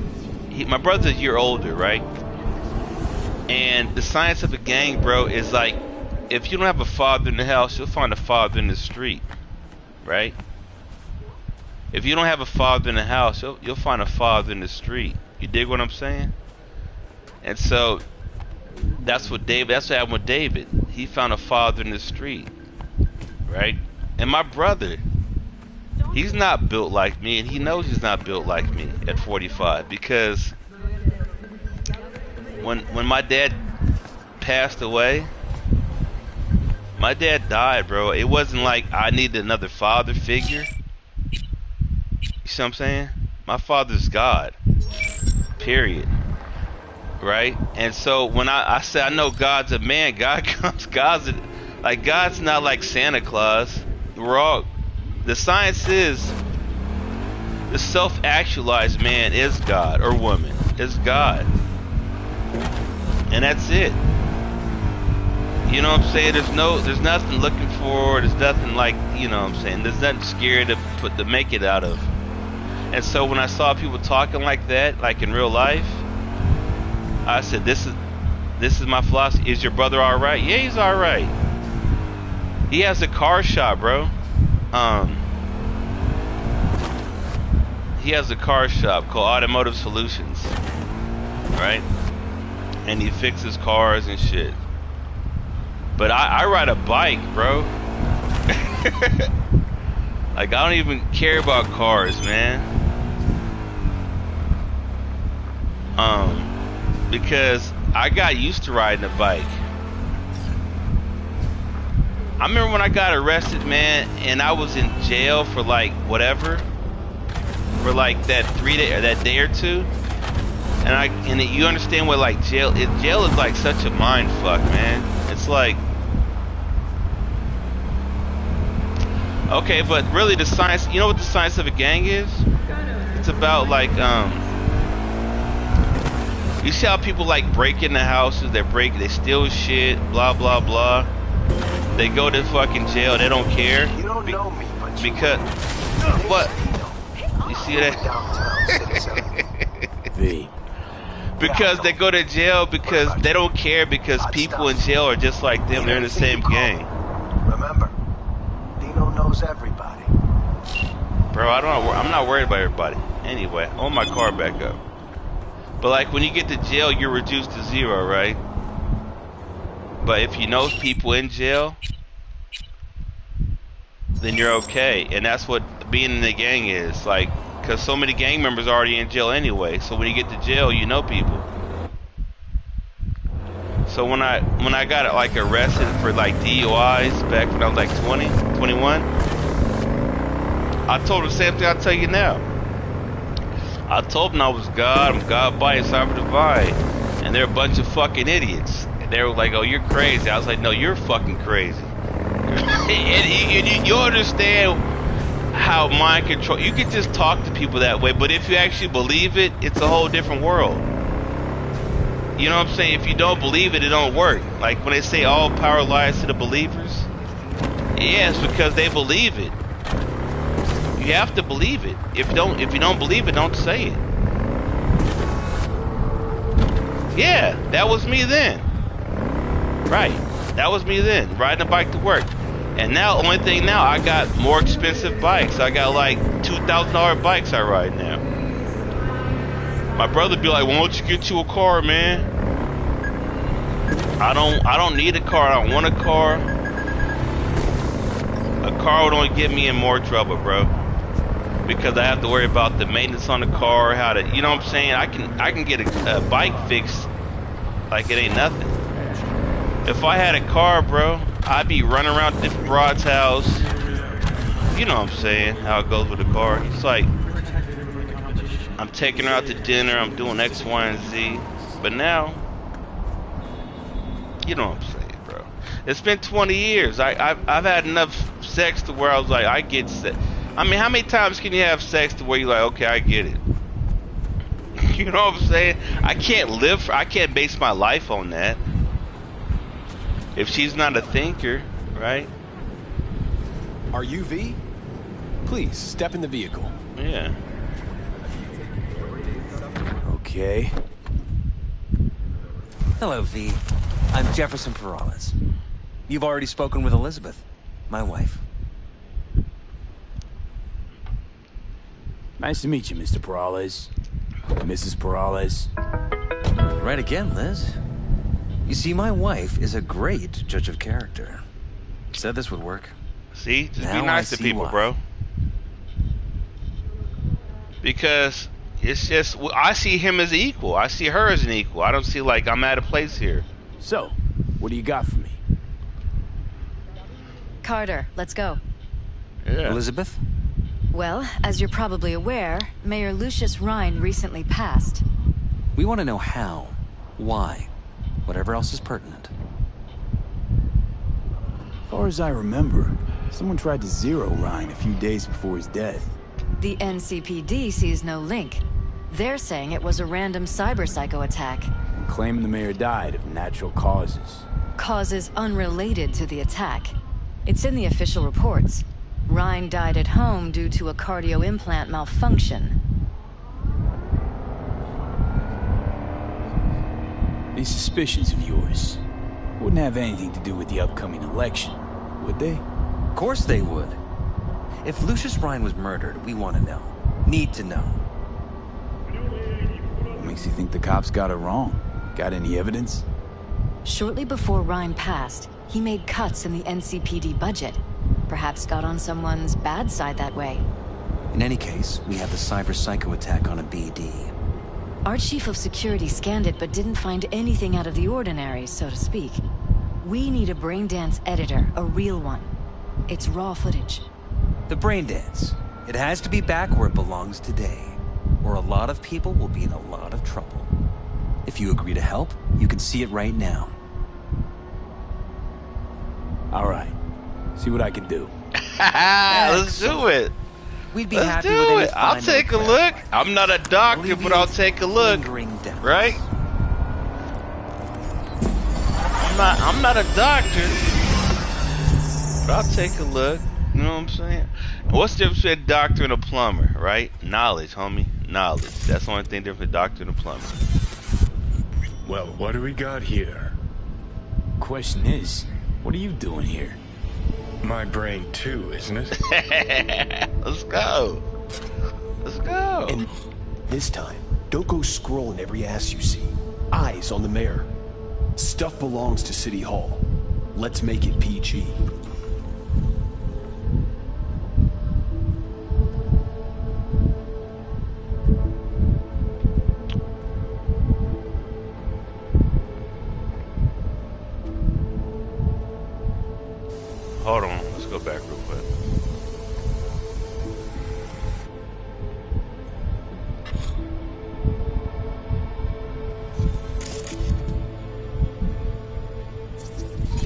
My brother's a year older, right? And the science of a gang, bro, is like, if you don't have a father in the house, you'll find a father in the street, right? If you don't have a father in the house, you'll find a father in the street. You dig what I'm saying? And so that's what happened with David. He found a father in the street, right? And my brother, he's not built like me, and he knows he's not built like me at 45, because when my dad passed away, My dad died, bro. It wasn't like I needed another father figure. You see what I'm saying? My father's God. Period. Right? And so when I say I know God's a man, God comes, God's not like Santa Claus. We're all, the science is, the self-actualized man is God, or woman is God. And that's it. You know what I'm saying? There's nothing looking for, there's nothing like, you know what I'm saying? There's nothing scary to make it out of. And so when I saw people talking like that, like in real life, I said, this is my philosophy. Is your brother alright? Yeah, he's alright. He has a car shop, bro. He has a car shop called Automotive Solutions. Right? And he fixes cars and shit. But I ride a bike, bro. Like, I don't even care about cars, man. Because I got used to riding a bike. I remember when I got arrested, man, and I was in jail for like whatever, for like that 3 day or that day or two. And you understand what like jail is like such a mind fuck, man. It's like, okay, but really the science, you know what the science of a gang is? It's about like, you see how people like break into houses, they steal shit, blah blah blah. They go to fucking jail, they don't care. You don't know me, but because what? You see that? V. Because they go to jail because they don't care, because people in jail are just like them, they're in the same gang. Remember, Dino knows everybody. Bro, I'm not worried about everybody. Anyway, I want my car back up. But like when you get to jail, you're reduced to 0, right? But if you know people in jail, then you're okay. And that's what being in the gang is. Like, because so many gang members are already in jail anyway. So when you get to jail, you know people. So when I got like arrested for like DUIs back when I was like 20, 21, I told them the same thing I tell you now. I told them I was God, I'm God by and cyber divine. And they're a bunch of fucking idiots. And they were like, oh, you're crazy. I was like, no, you're fucking crazy. and you understand how mind control, you can just talk to people that way, but if you actually believe it, it's a whole different world. You know what I'm saying? If you don't believe it, it don't work. Like when they say all power lies to the believers, yeah, it's because they believe it. You have to believe it. If you don't believe it, don't say it. Yeah, that was me then. Right, that was me then, riding a bike to work. And now, only thing now, I got more expensive bikes. I got like $2,000 bikes I ride now. My brother be like, why don't you get you a car, man? I don't need a car. I don't want a car. A car would only get me in more trouble, bro. Because I have to worry about the maintenance on the car, how to, you know what I'm saying? I can get a bike fixed like it ain't nothing. If I had a car, bro, I'd be running around to different broad's house. You know what I'm saying? How it goes with a car. It's like, I'm taking her out to dinner, I'm doing X, Y, and Z. But now, you know what I'm saying, bro. It's been 20 years. I've had enough sex to where I was like, I get sex. I mean, how many times can you have sex to where you're like, okay, I get it. You know what I'm saying? I can't base my life on that. If she's not a thinker, right? Are you V? Please, step in the vehicle. Yeah. Okay. Hello, V. I'm Jefferson Perales. You've already spoken with Elizabeth, my wife. Nice to meet you, Mr. Perales. Mrs. Perales. Right again, Liz. You see, my wife is a great judge of character. Said this would work. See? Just now be nice to people, why. bro. Because it's just, I see him as equal. I see her as an equal. I don't see like I'm at a place here. So, what do you got for me? Carter, let's go. Yeah. Elizabeth? Well, as you're probably aware, Mayor Lucius Rhine recently passed. We want to know how, why, whatever else is pertinent. As far as I remember, someone tried to zero Ryan a few days before his death. The NCPD sees no link. They're saying it was a random cyber-psycho attack. And claiming the mayor died of natural causes. Causes unrelated to the attack. It's in the official reports. Rhine died at home due to a cardio implant malfunction. These suspicions of yours wouldn't have anything to do with the upcoming election, would they? Of course they would. If Lucius Rhine was murdered, we want to know. Need to know. What makes you think the cops got it wrong? Got any evidence? Shortly before Rhine passed, he made cuts in the NCPD budget. Perhaps got on someone's bad side that way. In any case, we have the cyber psycho attack on a BD. Our chief of security scanned it but didn't find anything out of the ordinary, so to speak. We need a braindance editor, a real one. It's raw footage. The brain dance. It has to be back where it belongs today, or a lot of people will be in a lot of trouble. If you agree to help, you can see it right now. All right. See what I can do. Let's do it. We'd be Let's happy do with any it. I'll final take a request. look. I'm not a doctor, but I'll take a look. Lingering doubts. Right? I'm not a doctor, but I'll take a look. You know what I'm saying? What's the difference between a doctor and a plumber, right? Knowledge, homie. Knowledge. That's the only thing different between a doctor and a plumber. Well, what do we got here? Question is, what are you doing here? My brain too, isn't it? Let's go. Let's go. And this time, don't go scrolling every ass you see. Eyes on the mayor. Stuff belongs to City Hall. Let's make it PG. Hold on. Let's go back real quick.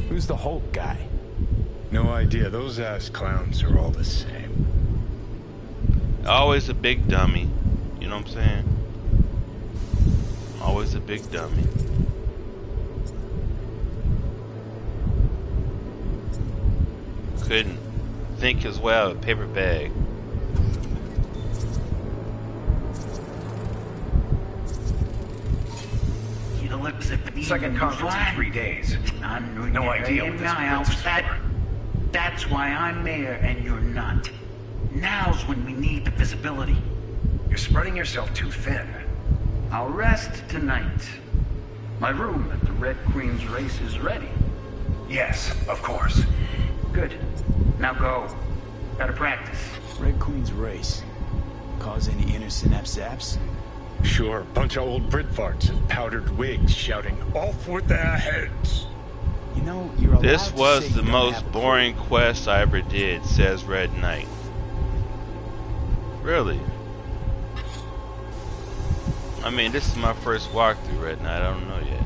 Who's the Hulk guy? No idea. Those ass clowns are all the same. Always a big dummy. You know what I'm saying? Always a big dummy. Couldn't think as well. A paper bag. Second conference in 3 days. No idea what this is for. That's why I'm mayor and you're not. Now's when we need the visibility. You're spreading yourself too thin. I'll rest tonight. My room at the Red Queen's race is ready. Yes, of course. Good. Now go. Gotta practice. Red Queen's race. Cause any inner synapse zaps? Sure, bunch of old Brit farts in powdered wigs shouting, "Off with their heads!" You know, you're allowed This to was say the you don't most have a boring quest I ever did, says Red Knight. Really? I mean, this is my first walkthrough, Red Knight. I don't know yet.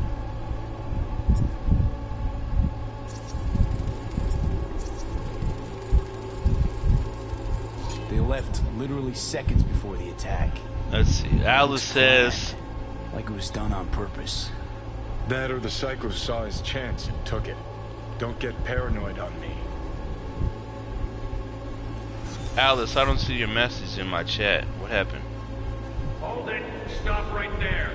They left literally seconds before the attack. Let's see. Alice says, like it was done on purpose. That or the psycho saw his chance and took it. Don't get paranoid on me. Alice, I don't see your message in my chat. What happened? Hold it. Stop right there.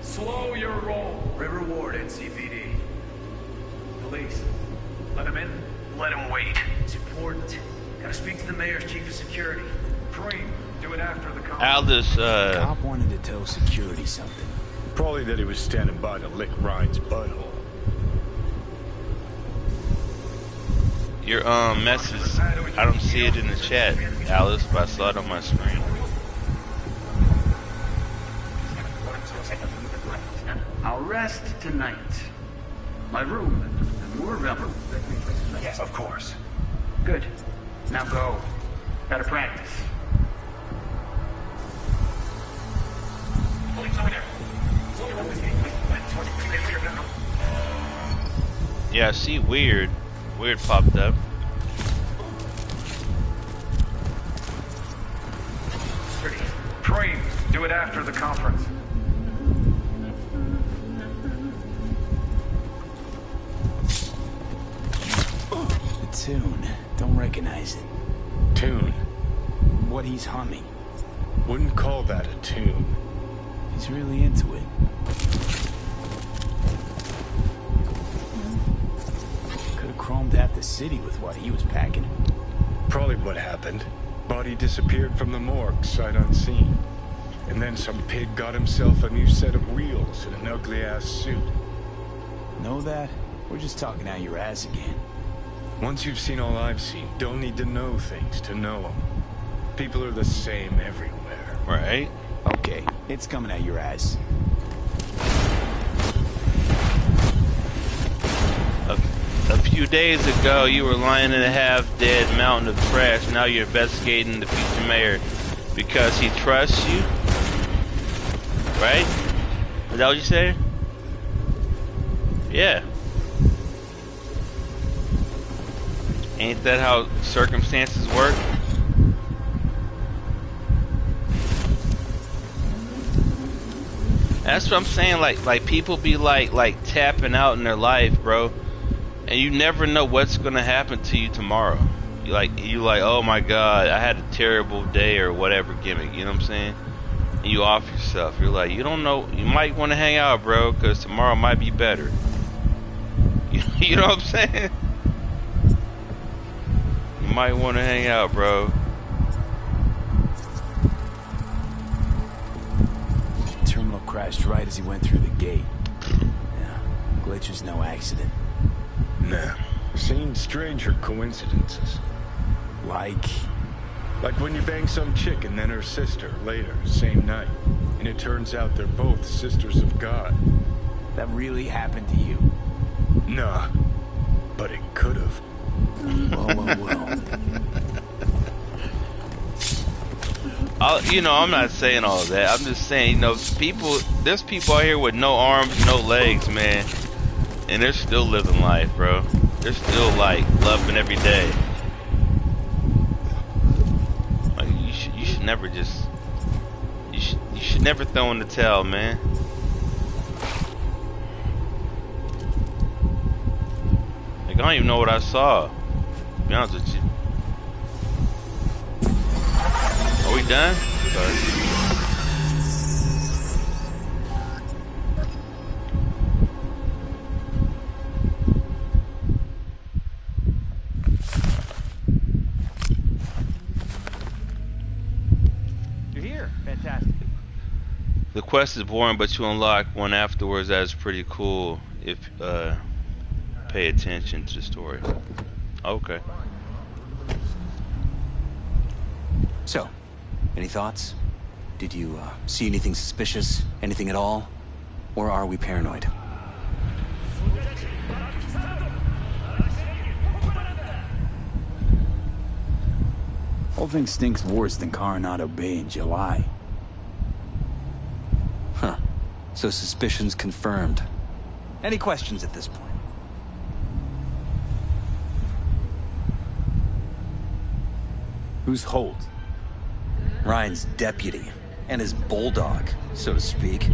Slow your roll. River Ward, NCPD. Police. Let him in? Let him wait. It's important. Gotta speak to the mayor's chief of security. Cream. Do it after the conference. Alice, The cop wanted to tell security something. Probably that he was standing by to lick Ryan's butthole. your message, I don't see it in the chat, Alice, but I saw it on my screen. I'll rest rest tonight. My room at the Moorville. Yes, of course. Good. Now go. Gotta practice. Yeah, see, weird. Weird popped up. Crane, do it after the conference. The tune. Don't recognize it. Tune. What he's humming. Wouldn't call that a tune. He's really into it. Could have chromed half the city with what he was packing. Probably what happened. Body disappeared from the morgue, sight unseen. And then some pig got himself a new set of wheels and an ugly-ass suit. Know that? We're just talking out your ass again. Once you've seen all I've seen, don't need to know things to know them. People are the same everywhere. Right? Okay, it's coming out your ass. A few days ago, you were lying in a half-dead mountain of trash. Now you're investigating the future mayor because he trusts you. Right? Is that what you said? Yeah. Ain't that how circumstances work? That's what I'm saying. Like people be like tapping out in their life, bro. And you never know what's gonna happen to you tomorrow. You like, oh my god, I had a terrible day or whatever gimmick, you know what I'm saying? And you off yourself. You're like, you don't know, you might want to hang out, bro, because tomorrow might be better. You know what I'm saying? You might want to hang out, bro. Terminal crashed right as he went through the gate. Yeah, glitch was no accident. Nah. Seen stranger coincidences. Like when you bang some chick and then her sister later, same night. And it turns out they're both sisters of God. That really happened to you? Nah. But it could have. Well. I'm not saying all of that. I'm just saying, there's people out here with no arms, no legs, man. And they're still living life, bro. They're still like loving every day. Like you should never just you should never throw in the towel, man. Like I don't even know what I saw. To be honest with you. Are we done? Sorry. The quest is boring, but you unlock one afterwards that is pretty cool if pay attention to the story. Okay. So, any thoughts? Did you see anything suspicious? Anything at all? Or are we paranoid? Whole thing stinks worse than Coronado Bay in July. Huh. So suspicions confirmed. Any questions at this point? Who's Holt? Ryan's deputy. And his bulldog, so to speak.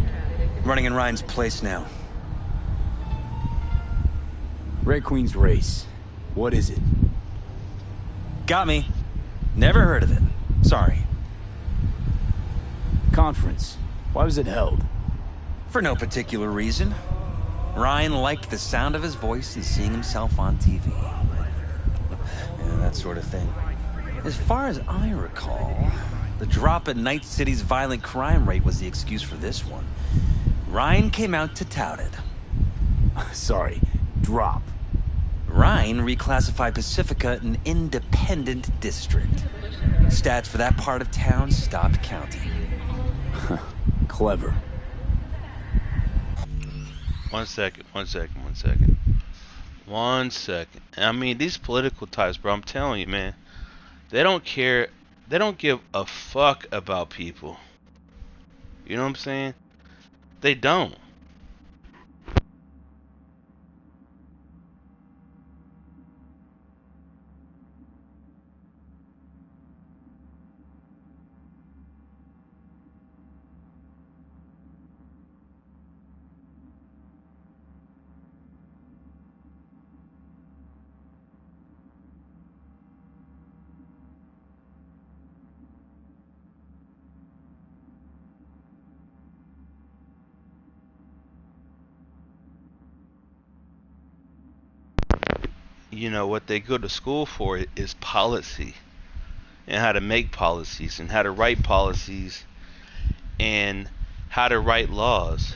Running in Ryan's place now. Red Queen's race. What is it? Got me. Never heard of it. Sorry. Conference. Why was it held? For no particular reason. Ryan liked the sound of his voice and seeing himself on TV. Yeah, that sort of thing. As far as I recall, the drop in Night City's violent crime rate was the excuse for this one. Ryan came out to tout it. Sorry, drop. Ryan reclassified Pacifica an independent district. Stats for that part of town stopped counting. Clever. One second. I mean, these political types, bro, I'm telling you, man, they don't care. They don't give a fuck about people. You know what I'm saying? They don't. You know, what they go to school for is policy and how to make policies and how to write policies and how to write laws.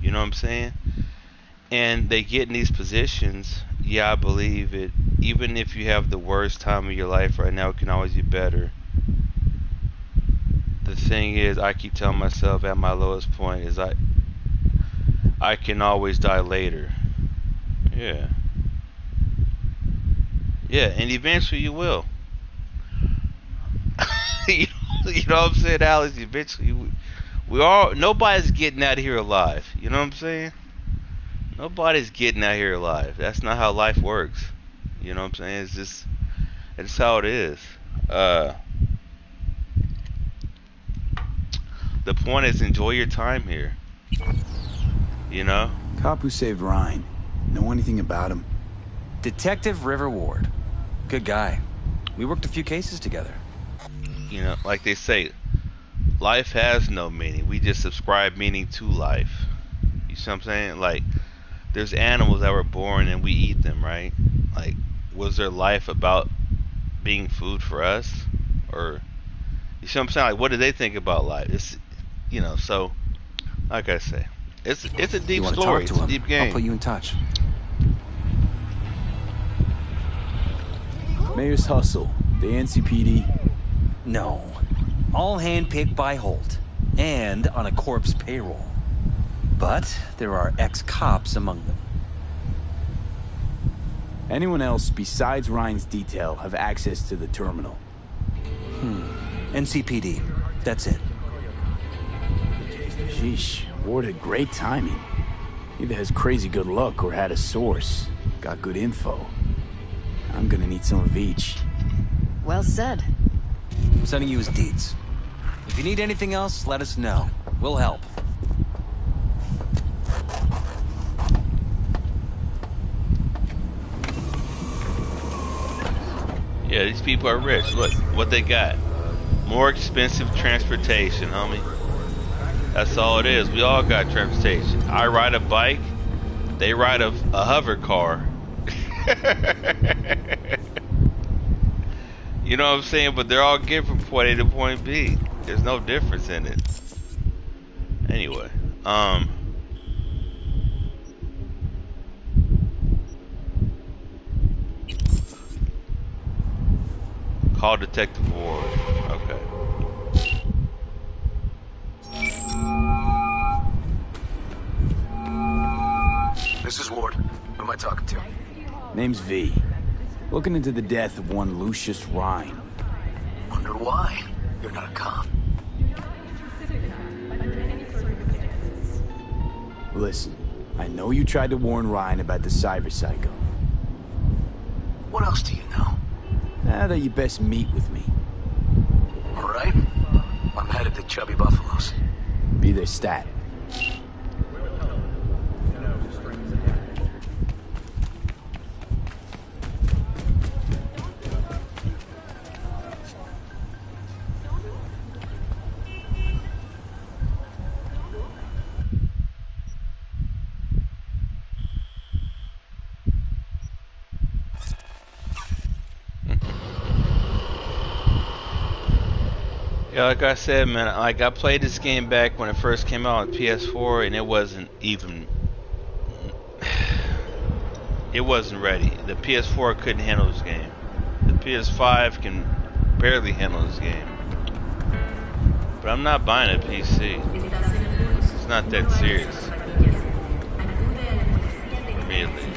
You know what I'm saying? And they get in these positions. Yeah, I believe it. Even if you have the worst time of your life right now, it can always be better. The thing is, I keep telling myself at my lowest point is I can always die later. Yeah. Yeah, and eventually you will. you know what I'm saying, Alex? Eventually we all, nobody's getting out of here alive. You know what I'm saying? Nobody's getting out here alive. That's not how life works. You know what I'm saying? It's how it is. The point is, enjoy your time here. You know? Cop who saved Ryan. Know anything about him? Detective River Ward. Good guy. We worked a few cases together. You know, like they say, life has no meaning. We just subscribe meaning to life. You see what I'm saying? Like, there's animals that were born and we eat them, right? Like, was their life about being food for us? Or, you see what I'm saying? Like, what do they think about life? It's, you know, so, like I say, it's a deep story. It's a deep game. I'll put you in touch. Mayor's Hustle, the NCPD. No. All handpicked by Holt. And on a corpse payroll. But there are ex-cops among them. Anyone else besides Ryan's detail have access to the terminal? NCPD. That's it. Sheesh, Ward had great timing. Either has crazy good luck or had a source. Got good info. I'm gonna need some of each. Well said. I'm sending you his deeds. If you need anything else, let us know. We'll help. Yeah, these people are rich. Look what they got. More expensive transportation, homie. That's all it is. We all got transportation. I ride a bike. They ride a hover car. You know what I'm saying? But they're all getting from point A to point B. There's no difference in it. Anyway, call Detective Ward. Okay. This is Ward. Who am I talking to? Name's V. Looking into the death of one Lucius Rhine. Wonder why? You're not a cop. Listen, I know you tried to warn Ryan about the cyber psycho. What else do you know? Now that you best meet with me. All right. I'm headed to Chubby Buffaloes. Be their stat. Yeah, like I said, man, like I played this game back when it first came out on PS4, and it wasn't even, it wasn't ready. The PS4 couldn't handle this game. The PS5 can barely handle this game. But I'm not buying a PC. It's not that serious. me at least.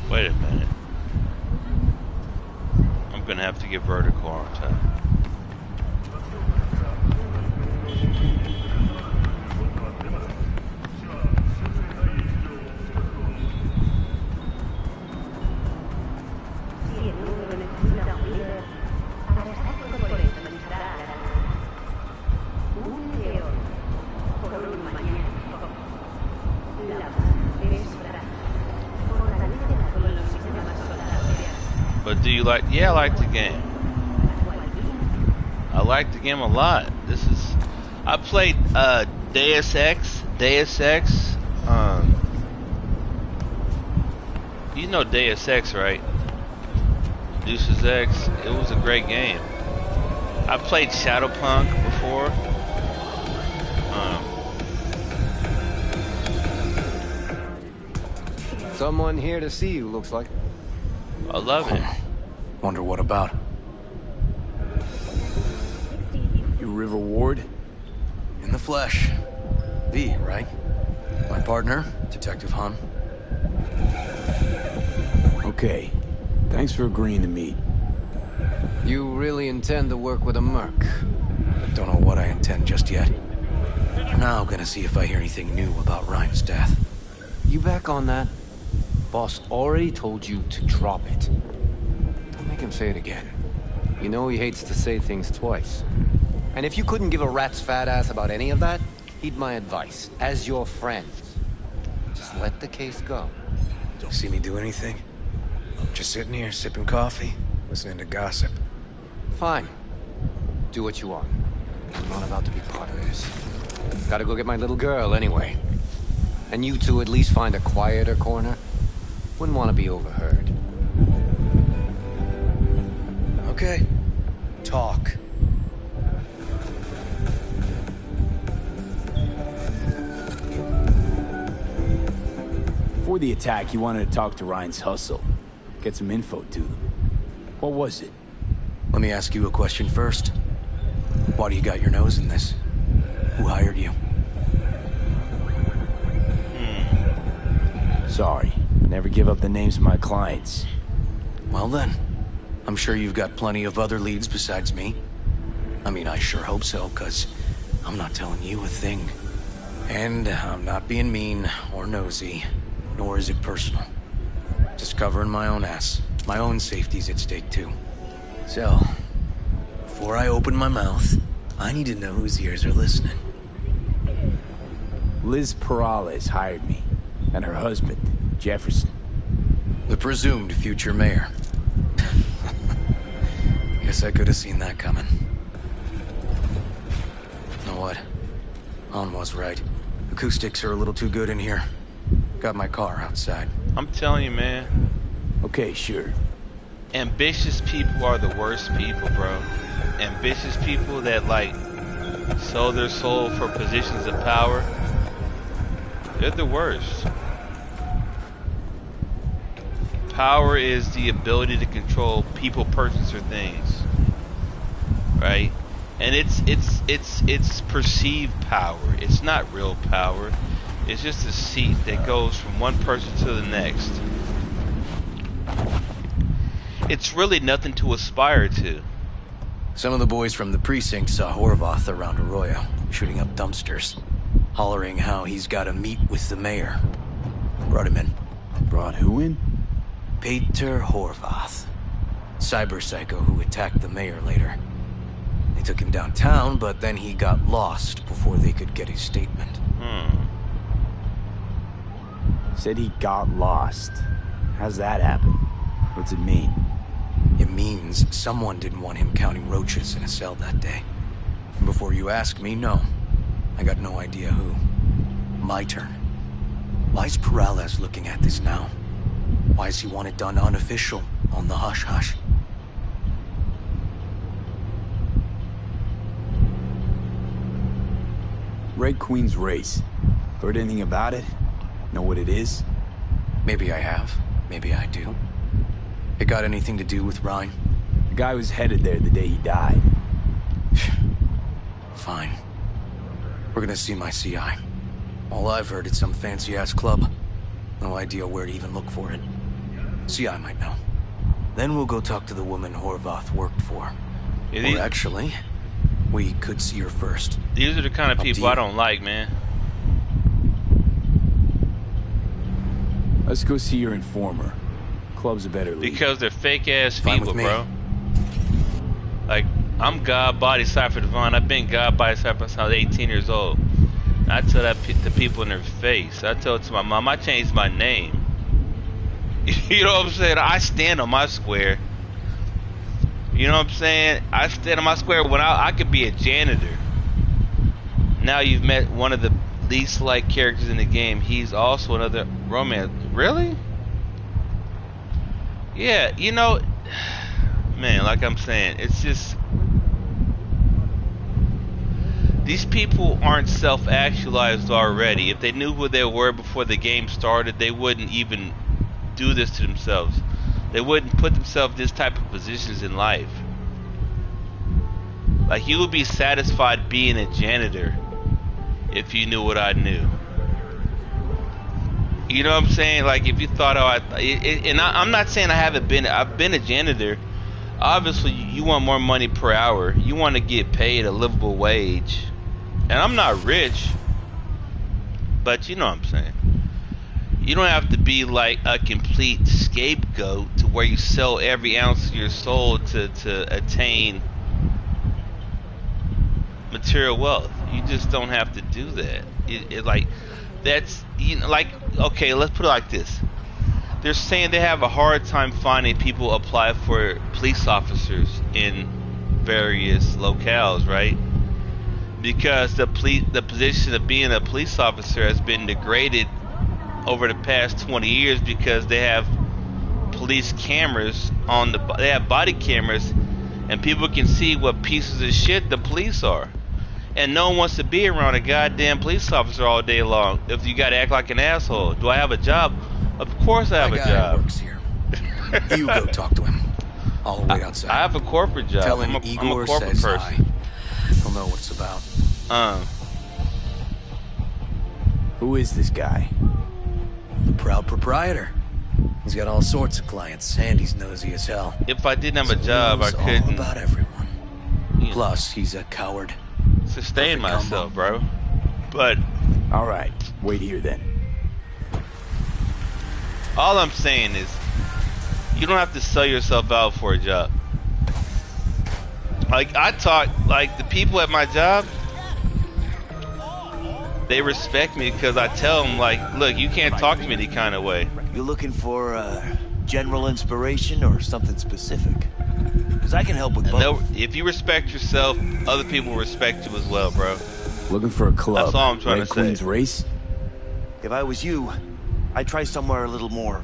Wait a minute. I'm gonna have to get vertical, aren't I? But do you like? Yeah, I like the game. I like the game a lot. This is. I played Deus Ex. You know Deus Ex, right? Deus Ex. It was a great game. I played Cyberpunk before. Someone here to see you, looks like. I love it. Wonder what about? You River Ward? In the flesh. V, right? My partner, Detective Hun. Okay. Thanks for agreeing to meet. You really intend to work with a merc? Don't know what I intend just yet. For now, gonna see if I hear anything new about Ryan's death. You back on that? Boss already told you to drop it. Don't make him say it again. You know he hates to say things twice. And if you couldn't give a rat's fat ass about any of that, heed my advice. As your friend, just let the case go. Don't see me do anything. Just sitting here, sipping coffee, listening to gossip. Fine. Do what you want. I'm not about to be part of this. Gotta go get my little girl anyway. And you two at least find a quieter corner. Wouldn't want to be overheard. Okay. Talk. Before the attack, you wanted to talk to Ryan's hustle. Get some info to them. What was it? Let me ask you a question first. Why do you got your nose in this? Who hired you? Sorry. Never give up the names of my clients. Well then, I'm sure you've got plenty of other leads besides me. I mean, I sure hope so, 'cause I'm not telling you a thing. And I'm not being mean or nosy, nor is it personal. Just covering my own ass. My own safety's at stake too. So, before I open my mouth, I need to know whose ears are listening. Liz Perales hired me, and her husband, Jefferson. The presumed future mayor. Guess I could have seen that coming. You know what? Han was right. Acoustics are a little too good in here. Got my car outside. I'm telling you, man. Okay, sure. Ambitious people are the worst people, bro. Ambitious people that, like, sell their soul for positions of power. They're the worst. Power is the ability to control people, persons, or things, right? And it's perceived power. It's not real power. It's just a seat that goes from one person to the next. It's really nothing to aspire to. Some of the boys from the precinct saw Horvath around Arroyo, shooting up dumpsters, hollering how he's got to meet with the mayor. Brought him in. Brought who in? Peter Horvath. Cyber psycho who attacked the mayor later. They took him downtown, but then he got lost before they could get his statement. Said he got lost. How's that happen? What's it mean? It means someone didn't want him counting roaches in a cell that day. And before you ask me, no. I got no idea who. My turn. Why's Perales looking at this now? Why does he want it done unofficial, on the hush-hush? Red Queen's race. Heard anything about it? Know what it is? Maybe I have. Maybe I do. It got anything to do with Ryan? I guy was headed there the day he died. Fine. We're gonna see my CI. All I've heard is some fancy-ass club. No idea where to even look for it. CI might know. Then we'll go talk to the woman Horvath worked for. Yeah, Or actually, we could see her first. These are the kind of Up to people you. I don't like, man. Let's go see your informer. Club's a better lead. Because they're fake ass Fine people, with me. bro. Like, I'm God Body Cypher Devon. I've been God Body Cypher since I was 18 years old. And I tell that to people in their face. I tell it to my mom. I changed my name. You know what I'm saying? I stand on my square. You know what I'm saying? I stand on my square when I could be a janitor. Now you've met one of the least liked characters in the game. He's also another romance. Really? Yeah, you know, man, like I'm saying, it's just these people aren't self-actualized already. If they knew who they were before the game started, they wouldn't even do this to themselves. They wouldn't put themselves in this type of positions in life. Like, you would be satisfied being a janitor if you knew what I knew. You know what I'm saying? Like, if you thought, I'm not saying I haven't been. I've been a janitor. Obviously, you want more money per hour. You want to get paid a livable wage. And I'm not rich, but you know what I'm saying. You don't have to be like a complete scapegoat to where you sell every ounce of your soul to attain material wealth. You just don't have to do that. Like, that's, you know, like, okay, let's put it like this. They're saying they have a hard time finding people apply for police officers in various locales, right? Because the position of being a police officer has been degraded over the past 20 years because they have police cameras on they have body cameras, and people can see what pieces of shit the police are. And no one wants to be around a goddamn police officer all day long if you gotta act like an asshole. Do I have a job? Of course I have a job. Works here. You go talk to him. I'll wait outside. I have a corporate job. Tell him I'm a Igor corporate says person. hi. He'll know what it's about. Who is this guy? The proud proprietor. He's got all sorts of clients, and he's nosy as hell. If I didn't have a So he job, I knows all couldn't about everyone. Plus, he's a coward. sustain myself, bro. But all right, wait here then. all I'm saying is, you don't have to sell yourself out for a job. Like, I talk, like, the people at my job, they respect me because I tell them, like, look, you can't talk to me any kind of way. You looking for general inspiration or something specific? Because I can help with both. If you respect yourself, other people respect you as well, bro. Looking for a club. That's all I'm trying Red to say. Queen's Race? If I was you, I'd try somewhere a little more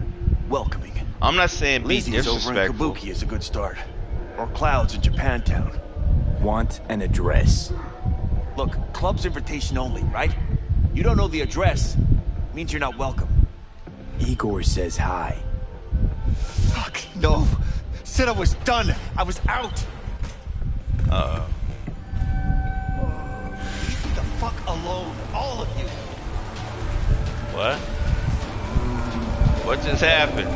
welcoming. I'm not saying be Lizzie's over in disrespectful. Kabuki is a good start. Or Clouds in Japantown. Want an address. Look, club's invitation only, right? You don't know the address. Means you're not welcome. Igor says hi. Fuck, no. Said I was done. I was out. Leave me the fuck alone, all of you. What? What just happened?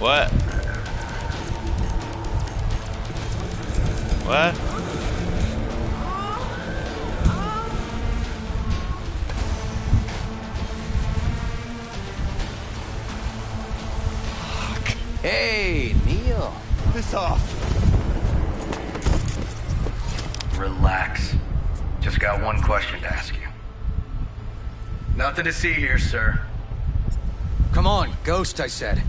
What? What? Hey, Neil. Piss off. Relax. Just got one question to ask you. Nothing to see here, sir. Come on, Ghost, I said.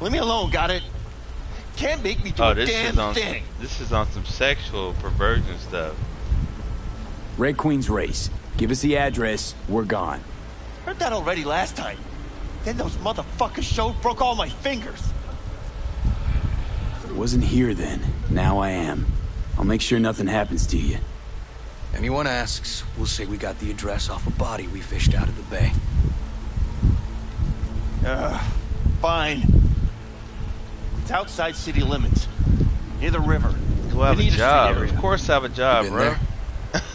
Leave me alone, got it? Can't make me do a damn thing. This is on some sexual perversion stuff. Red Queen's Race. Give us the address, we're gone. Heard that already last time. Then those motherfuckers showed, broke all my fingers. Wasn't here then. Now I am. I'll make sure nothing happens to you. Anyone asks, we'll say we got the address off a body we fished out of the bay. Fine. It's outside city limits. Near the river. Do I have a Benita Street job? area. Of course I have a job, Been bro. there?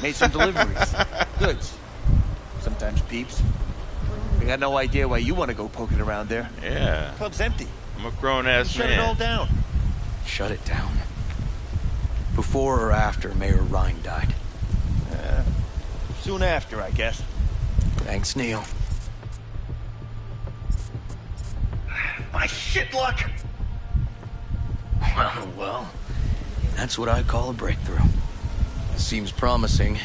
Made some deliveries. Goods. Sometimes peeps. I got no idea why you want to go poking around there. Yeah. Club's empty. I'm a grown-ass Shut it all man. down. Shut it down. Before or after Mayor Ryan died? Soon after, I guess. Thanks, Neil. My shit luck! Well, that's what I call a breakthrough. Seems promising,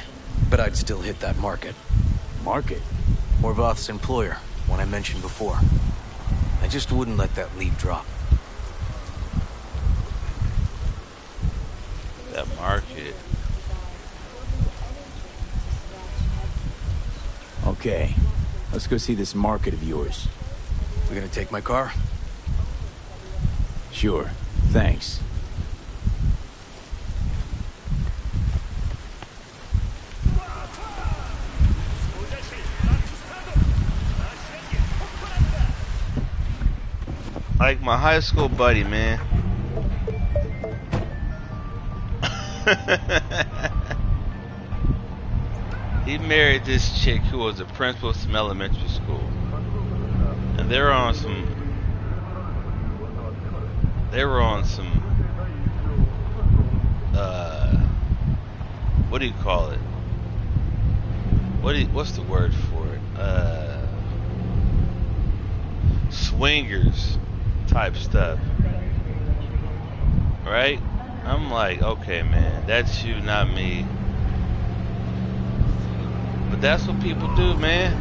but I'd still hit that market. Market? Horvath's employer, one I mentioned before. I just wouldn't let that lead drop. That market. Okay, let's go see this market of yours. We gonna take my car? Sure, thanks. Like my high school buddy, man. He married this chick who was a principal of some elementary school. And they were on some what do you call it? What's the word for it? Swingers type stuff. Right? I'm like, okay, man, that's you, not me. But that's what people do, man.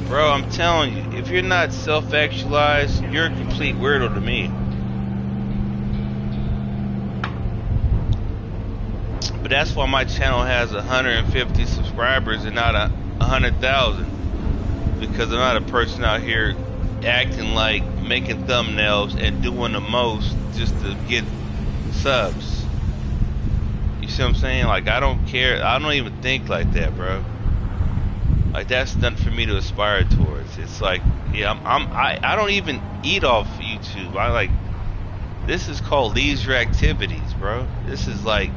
Bro, I'm telling you, if you're not self-actualized, you're a complete weirdo to me. But that's why my channel has 150 subscribers and not 100,000. Because I'm not a person out here acting like making thumbnails and doing the most just to get subs. You see what I'm saying? Like, I don't care. I don't even think like that, bro. Like, that's nothing for me to aspire towards. It's like, yeah, I don't even eat off YouTube. I like, this is called leisure activities, bro. This is like,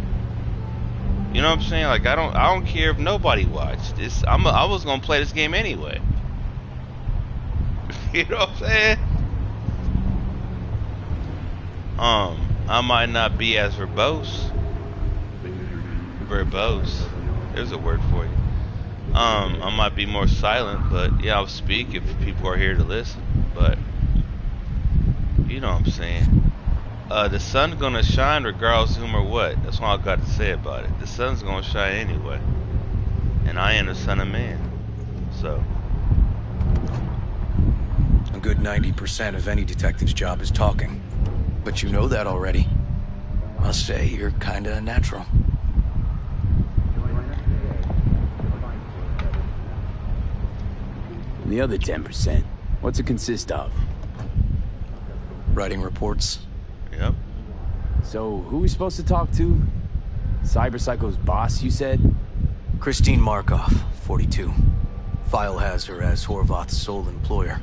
you know what I'm saying? Like, I don't care if nobody watched this. I was gonna play this game anyway. You know what I'm saying? I might not be as verbose. There's a word for you. I might be more silent, but yeah, I'll speak if people are here to listen. But you know what I'm saying. The sun's gonna shine regardless of whom or what. That's all I got to say about it. The sun's gonna shine anyway, and I am the son of man. So a good 90% of any detective's job is talking, but you know that already. Must say you're kinda natural. And the other 10%, what's it consist of? Writing reports. Yep. So, who are we supposed to talk to? Cyberpsycho's boss, you said? Christine Markov, 42. File has her as Horvath's sole employer.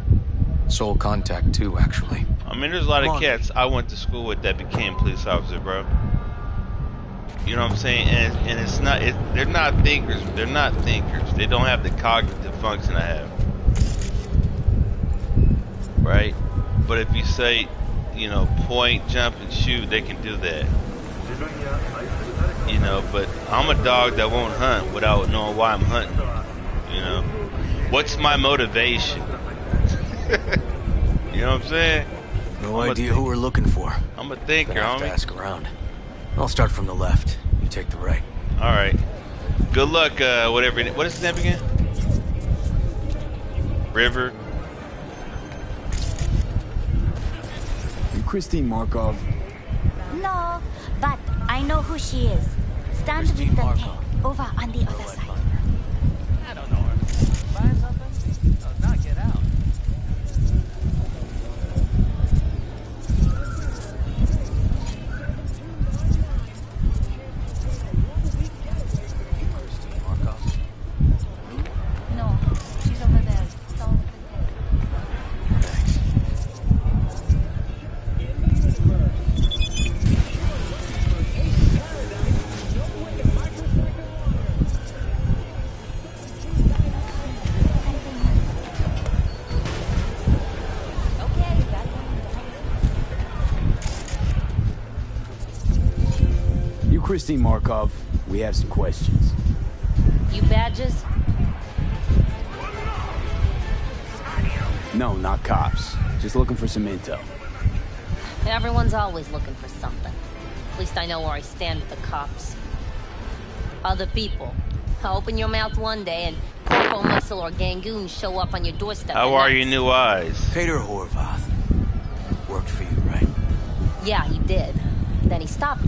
Sole contact, too, actually. I mean, there's a lot of cats I went to school with that became police officers, bro. You know what I'm saying? And it's not, they're not thinkers. They're not thinkers. They don't have the cognitive function I have. Right? But if you say, you know, point, jump, and shoot, they can do that. You know, but I'm a dog that won't hunt without knowing why I'm hunting. You know? What's my motivation? You know what I'm saying? No idea who we're looking for. I'm a thinker, Gonna have to homie. ask around. I'll start from the left. You take the right. All right. Good luck. Whatever. What is his name again? River. You Christine Markov? No, but I know who she is. Stand with the tank over on the other side. I don't know her. Find something? Oh, knock it out. No, she's over there. Down with the tank. Christine Markov, we have some questions. You badges? No, not cops. Just looking for some intel. Everyone's always looking for something. At least I know where I stand with the cops. Other people. Open your mouth one day and Corpo Muscle or Gangoon show up on your doorstep. How are your new eyes? Peter Horvath. Worked for you, right? Yeah, he did. Then he stopped.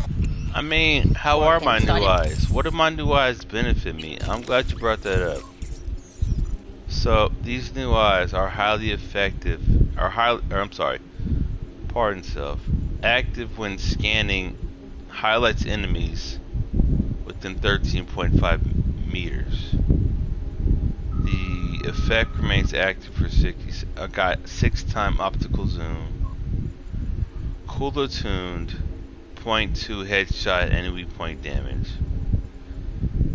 I mean, how are my new eyes? What do my new eyes benefit me? I'm glad you brought that up. So, these new eyes are highly effective, pardon self, active when scanning, highlights enemies within 13.5 meters. The effect remains active for 6-time optical zoom, cooler tuned, 0.2 headshot enemy point damage.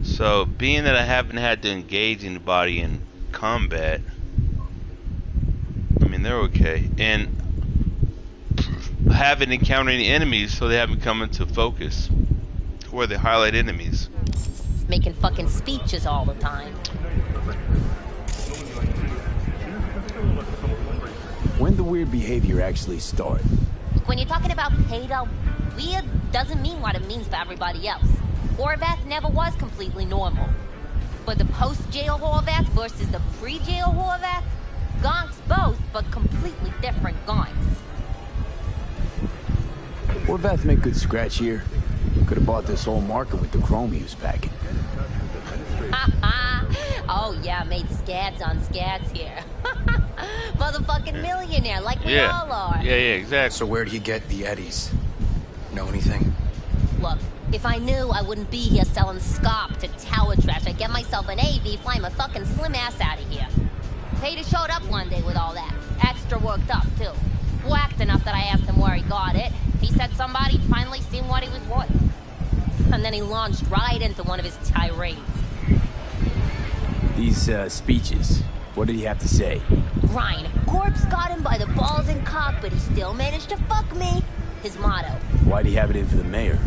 So, being that I haven't had to engage anybody in combat, I mean, they're okay, and haven't encountered any enemies, so they haven't come into focus where they highlight enemies. Making fucking speeches all the time. When the weird behavior actually start? When you're talking about Peter, weird doesn't mean what it means for everybody else. Horvath never was completely normal. But the post-jail Horvath versus the pre-jail Horvath, gonks both, but completely different gonks. Horvath make good scratch here. Could have bought this whole market with the chrome he was packing. Oh yeah, made scads on scads here. Motherfucking millionaire, like we all are. Yeah, exactly. So where'd he get the eddies? Know anything? Look, if I knew, I wouldn't be here selling scop to tower trash. I'd get myself an AV, fly my fucking slim ass out of here. Peter showed up one day with all that. Extra worked up, too. Whacked enough that I asked him where he got it. He said somebody finally seen what he was worth. And then he launched right into one of his tirades. These, speeches, what did he have to say? Ryan, Corpse got him by the balls and cock, but he still managed to fuck me. His motto. Why'd he have it in for the mayor?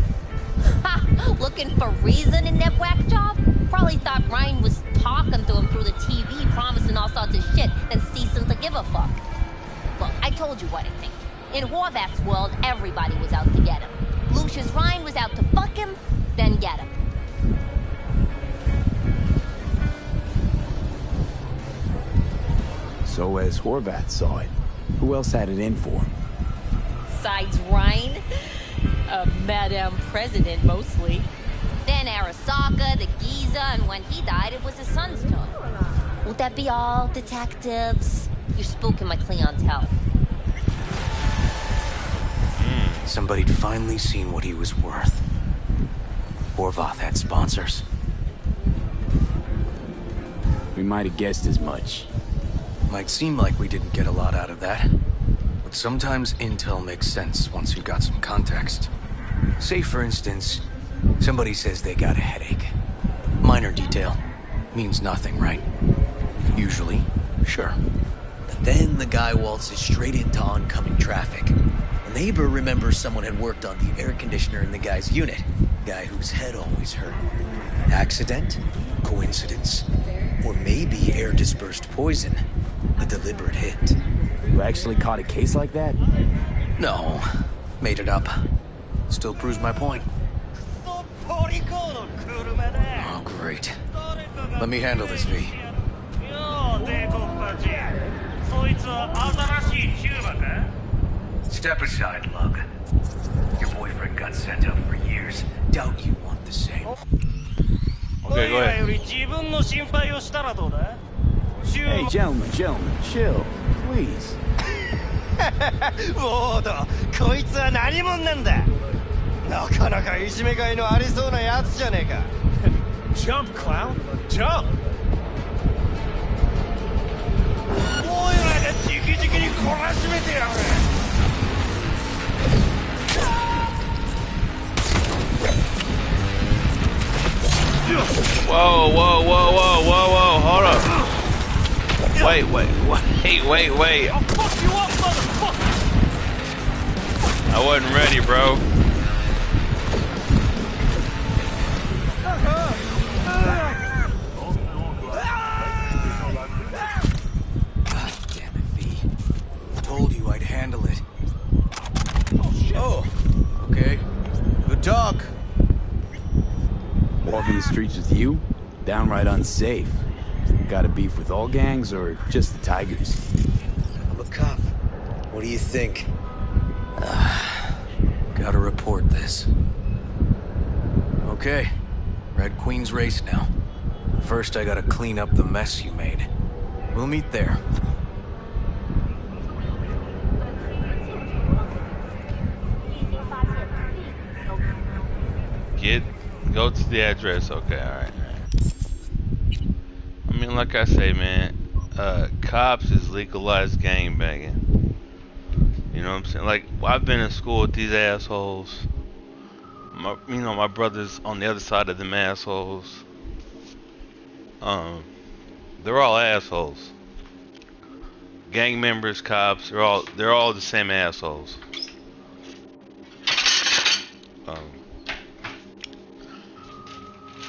Ha! Looking for reason in that whack job? Probably thought Ryan was talking to him through the TV, promising all sorts of shit, then ceasing to give a fuck. Look, I told you what I think. In Horvath's world, everybody was out to get him. Lucius Ryan was out to fuck him, then get him. So as Horvath saw it, who else had it in for him? Besides Ryan? Madame President, mostly. Then Arasaka, the Giza, and when he died, it was his son's turn. Would that be all, detectives? You're spooking my clientele. Somebody'd finally seen what he was worth. Horvath had sponsors. We might have guessed as much. Might seem like we didn't get a lot out of that. But sometimes intel makes sense once you've got some context. Say, for instance, somebody says they got a headache. Minor detail. Means nothing, right? Usually, sure. But then the guy waltzes straight into oncoming traffic. A neighbor remembers someone had worked on the air conditioner in the guy's unit. Guy whose head always hurt. Accident? Coincidence? Or maybe air-dispersed poison. A deliberate hit. You actually caught a case like that? No. Made it up. Still proves my point. Oh, great. Let me handle this, V. Step aside, Lug. Your boyfriend got sent up for years. Doubt you want the same. Okay, go ahead. Hey, gentlemen, chill, please. ウォード、こいつは何者なんだ。なかなかいじめがいのありそうなやつじゃねえか。Jump, clown, jump! おいらが直々に懲らしめてやる。Whoa, whoa, whoa, whoa, whoa, whoa, hold up. Wait. I'll fuck you up, motherfucker! I wasn't ready, bro. the streets with you? Downright unsafe. Got a beef with all gangs or just the Tigers? I'm a cop. What do you think? Gotta report this. Okay, Red Queen's race now. First, I gotta clean up the mess you made. We'll meet there. Go to the address. Okay, alright. I mean, like I say, man, cops is legalized gangbanging. You know what I'm saying? Like, I've been in school with these assholes. My brothers on the other side of them assholes. They're all assholes. Gang members, cops, they're all the same assholes.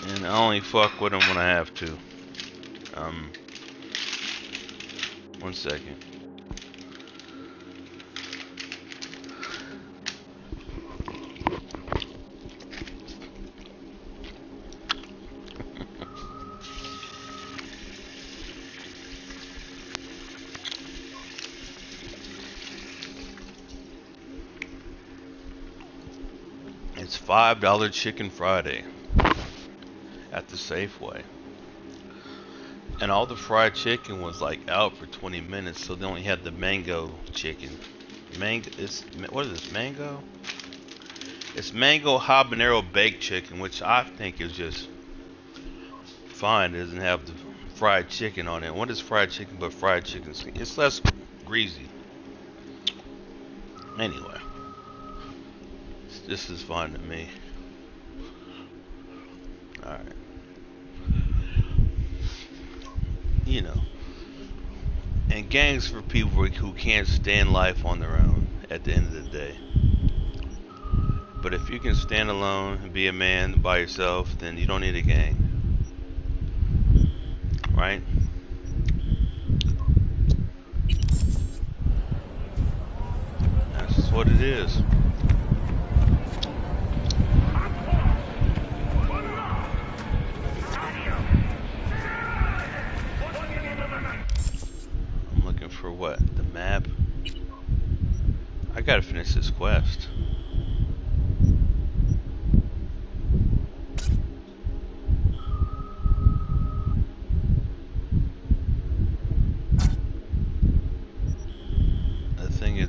And I only fuck with them when I have to. 1 second. It's $5 Chicken Friday at the Safeway. And all the fried chicken was like out for 20 minutes, so they only had the mango chicken. What is this, mango? It's mango habanero baked chicken, which I think is just fine. It doesn't have the fried chicken on it. What is fried chicken but fried chicken? It's less greasy. Anyway, this is fine to me. Alright. You know. And gangs for people who can't stand life on their own at the end of the day. But if you can stand alone and be a man by yourself, then you don't need a gang. Right? That's just what it is. I'm looking for what? The map? I gotta finish this quest.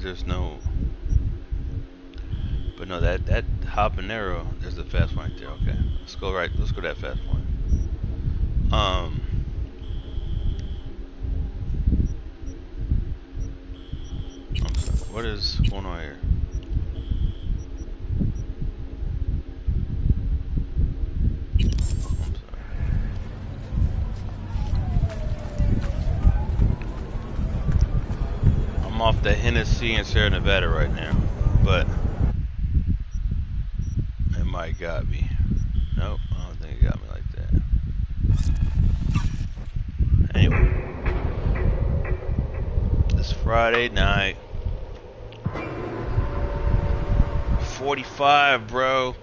There's no, but no, that habanero, there's the fast one right there. Okay, let's go that fast one. I'm sorry, what is going on here? Off the Hennessy in Sierra Nevada right now, but it might got me. Nope, I don't think it got me like that. Anyway, it's Friday night. 45, bro.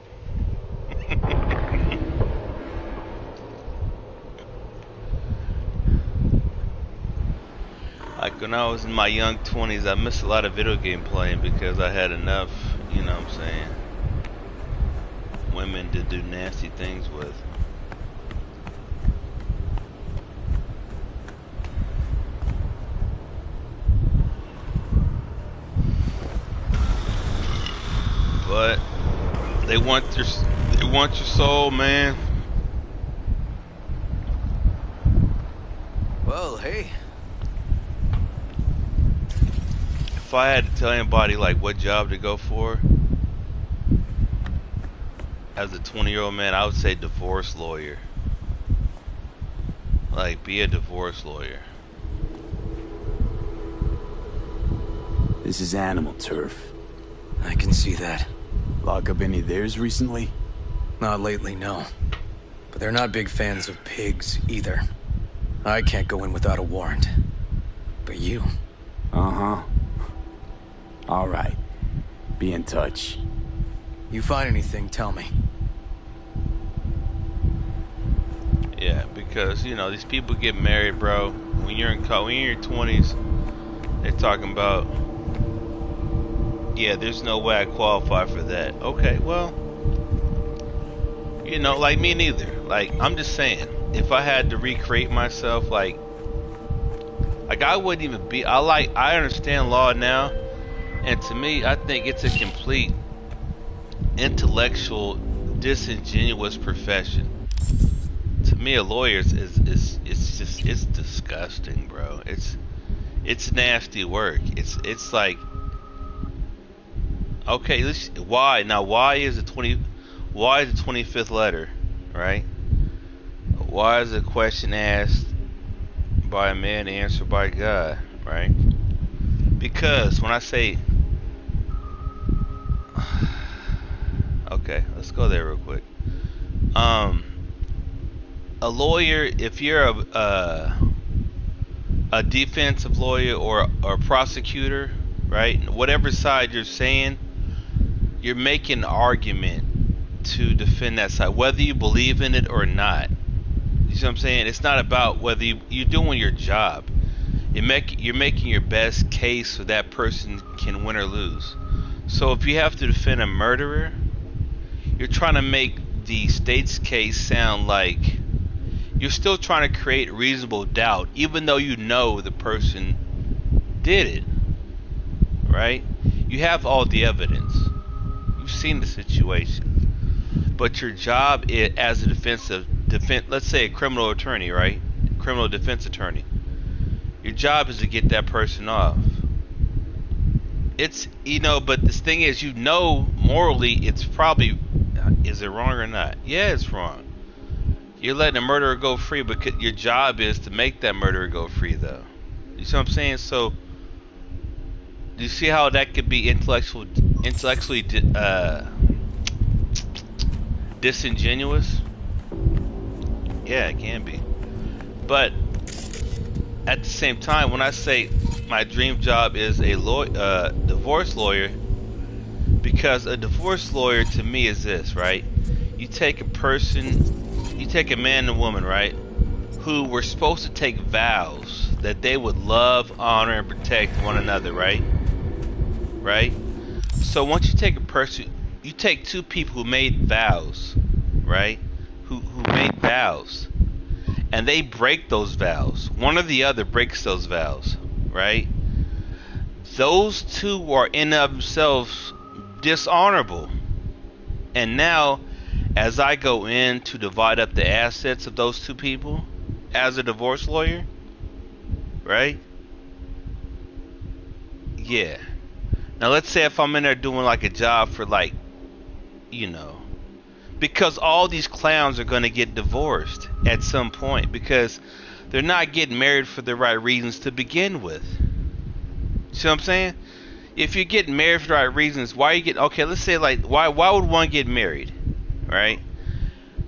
Like when I was in my young 20s, I missed a lot of video game playing because I had enough, you know what I'm saying, women to do nasty things with. But they want your soul, man. Well, hey. If I had to tell anybody like what job to go for as a 20-year-old man, I would say divorce lawyer. Like, be a divorce lawyer. This is animal turf. I can see that. Lock up any of theirs recently? Not lately, no. But they're not big fans of pigs either. I can't go in without a warrant. But you? Uh-huh. All right. Be in touch. You find anything, tell me. Yeah, because you know these people get married, bro. When you're in 20s, they're talking about, yeah, there's no way I qualify for that. Okay, well, you know, like me neither. Like I'm just saying, if I had to recreate myself, like I wouldn't even be. I understand law now, and to me, I think it's a complete intellectual, disingenuous profession. To me, a lawyer is it's just it's disgusting, bro. It's nasty work. It's like, okay, why now? Why is the 25th letter, right? Why is a question asked by a man answered by God, right? Because when I say, okay, let's go there real quick. A lawyer, if you're a defensive lawyer or a prosecutor, right? Whatever side you're saying, you're making an argument to defend that side, whether you believe in it or not. You see what I'm saying? It's not about whether you're doing your job. You're making your best case so that person can win or lose. So if you have to defend a murderer, you're trying to make the state's case sound like you're still trying to create reasonable doubt, even though you know the person did it, right? You have all the evidence. You've seen the situation. But your job is, as a defense, let's say a criminal attorney, right? Criminal defense attorney. Your job is to get that person off. It's, you know, but this thing is, you know, morally, it's probably, is it wrong or not? Yeah, it's wrong. You're letting a murderer go free, but your job is to make that murderer go free, though. You see what I'm saying? So, do you see how that could be intellectually disingenuous? Yeah, it can be. But at the same time, when I say my dream job is a divorce lawyer, because a divorce lawyer to me is this, right? You take a man and a woman, right, who were supposed to take vows that they would love, honor, and protect one another, right? Right? So once you take a person, you take two people who made vows, right? Who made vows, and they break those vows. One or the other breaks those vows, right? Those two are in of themselves dishonorable. And now, as I go in to divide up the assets of those two people as a divorce lawyer, right? Yeah. Now let's say if I'm in there doing like a job for, like, you know, because all these clowns are going to get divorced at some point because they're not getting married for the right reasons to begin with. See what I'm saying? If you're getting married for the right reasons, why are you getting, okay, let's say, like, why would one get married, right?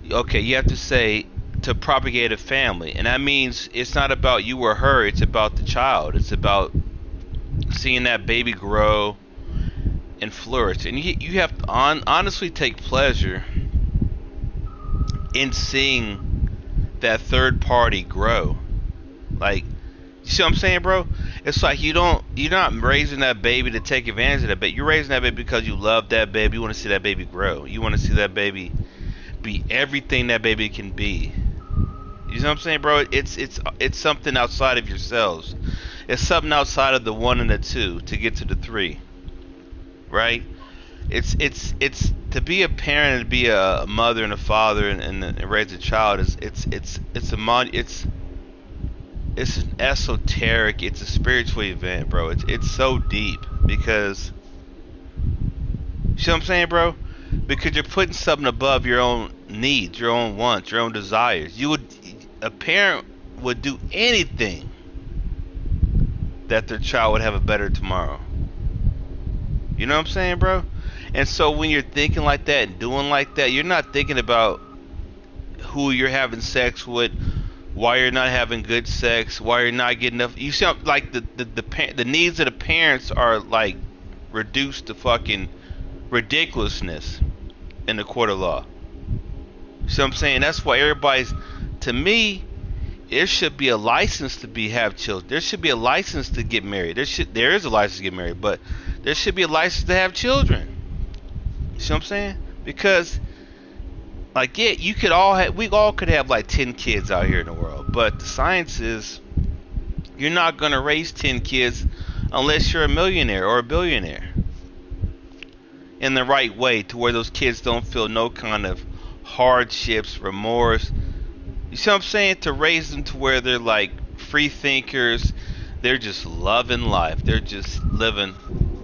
Okay, you have to say to propagate a family, and that means it's not about you or her, it's about the child. It's about seeing that baby grow and flourish, and you have to honestly take pleasure in seeing that third party grow. Like, you see what I'm saying, bro? It's like you're not raising that baby to take advantage of that baby. You're raising that baby because you love that baby. You want to see that baby grow. You want to see that baby be everything that baby can be. You know what I'm saying, bro? It's something outside of yourselves. It's something outside of the one and the two to get to the three, right? It's to be a parent and to be a mother and a father and raise a child is it's an esoteric, it's a spiritual event, bro. It's so deep because, you see what I'm saying, bro? Because you're putting something above your own needs, your own wants, your own desires. A parent would do anything that their child would have a better tomorrow. You know what I'm saying, bro? And so when you're thinking like that and doing like that, you're not thinking about who you're having sex with, why you're not having good sex, why you're not getting enough. You see, like the needs of the parents are like reduced to fucking ridiculousness in the court of law. See what I'm saying? That's why everybody's to me, there should be a license to have children. There should be a license to get married. There is a license to get married, but there should be a license to have children. You see what I'm saying? Because, like, yeah, we all could have like 10 kids out here in the world, but the science is you're not gonna raise 10 kids unless you're a millionaire or a billionaire in the right way, to where those kids don't feel no kind of hardships, remorse. You see what I'm saying? To raise them to where they're like free thinkers. They're just loving life. They're just living.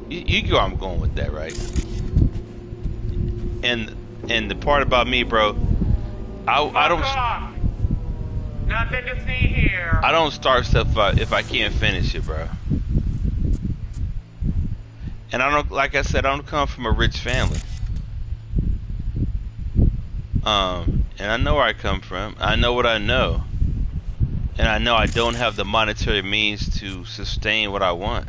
You get where I'm going with that, right? And the part about me, bro, I don't. Nothing to see here. I don't start stuff if I can't finish it, bro. And I don't, like I said, I don't come from a rich family. And I know where I come from. I know what I know. And I know I don't have the monetary means to sustain what I want.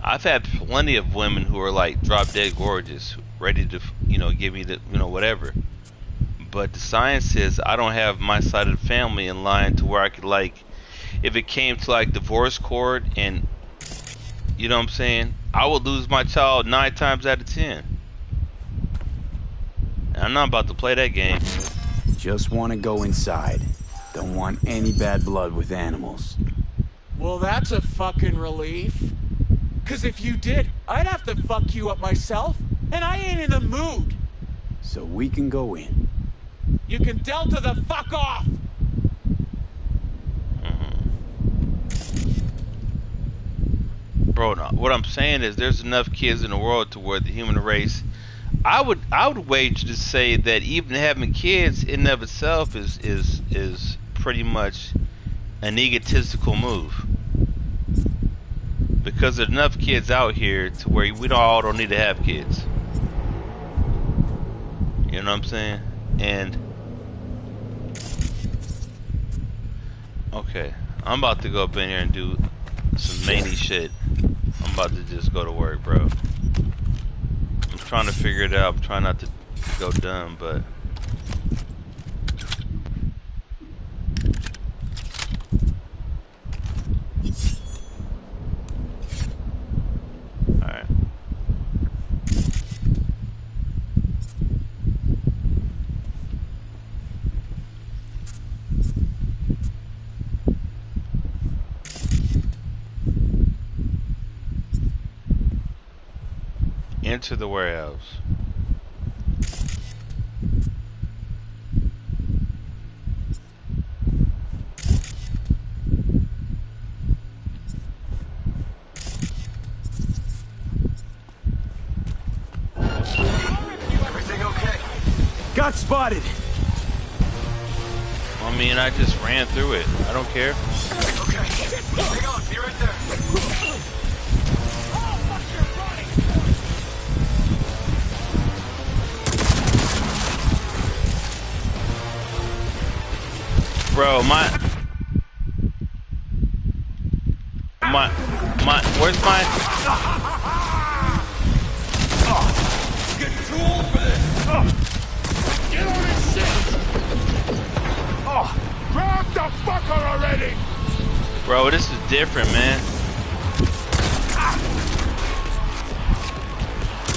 I've had plenty of women who are like drop dead gorgeous, ready to, give me the, whatever. But the science says I don't have my side of the family in line to where I could, like, if it came to like divorce court, and you know what I'm saying, I would lose my child 9 times out of 10. And I'm not about to play that game. Just want to go inside. Don't want any bad blood with animals. Well, that's a fucking relief. 'Cause if you did, I'd have to fuck you up myself, and I ain't in the mood. So we can go in. You can Delta the fuck off! Bro, no, what I'm saying is there's enough kids in the world to where the human race, I would wager to say that even having kids in and of itself is pretty much an egotistical move. Because there's enough kids out here to where we all don't need to have kids. You know what I'm saying? And okay, I'm about to go up in here and do some many shit. I'm about to just go to work, bro. I'm trying to figure it out. I'm trying not to go dumb, but alright. Enter the warehouse. Everything okay? Got spotted. I mean, I just ran through it. I don't care. Okay. Hang on, be right there. Bro, where's my? Getting too old for this. Get on his shit. Grab the fucker already. Bro, this is different, man.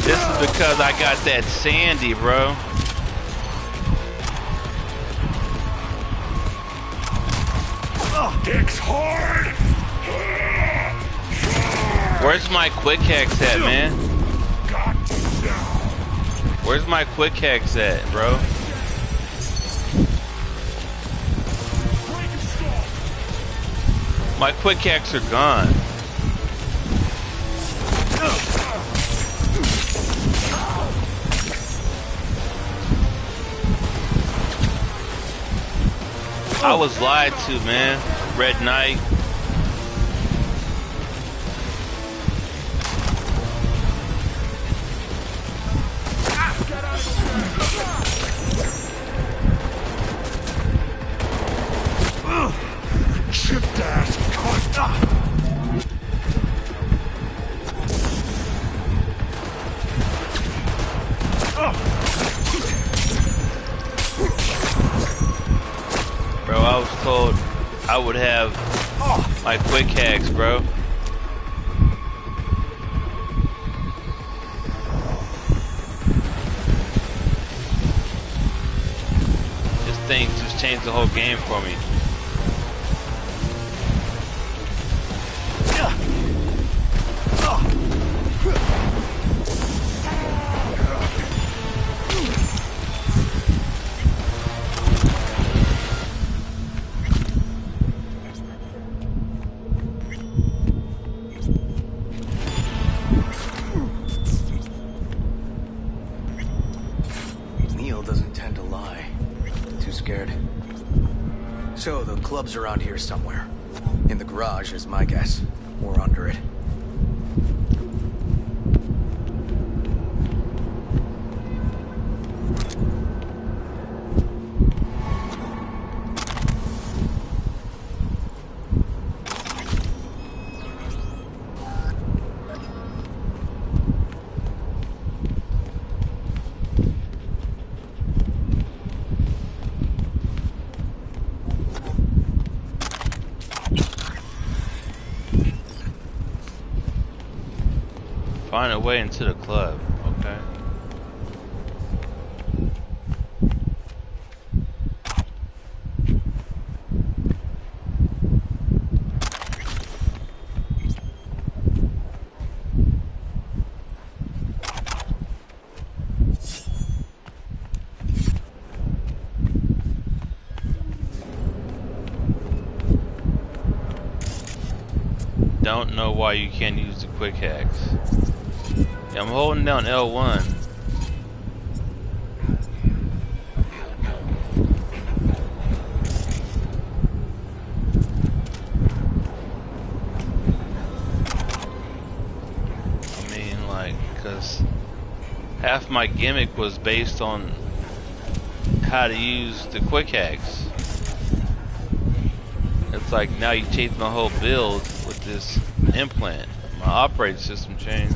This is because I got that Sandy, bro. Kicks hard. Where's my quick hacks at, man? Where's my quick hacks at, bro? My quick hacks are gone. I was lied to, man. Red Knight. Chipped ass cunt. My quick hacks, bro. This thing just changed the whole game for me. Neil doesn't tend to lie. Too scared. So, the club's around here somewhere. In the garage is my guess. Or under it. Find a way into the club, okay. Don't know why you can't use the quick hacks. I'm holding down L1. I mean, like, because half my gimmick was based on how to use the quick hacks. It's like now you change my whole build with this implant. My operating system changed.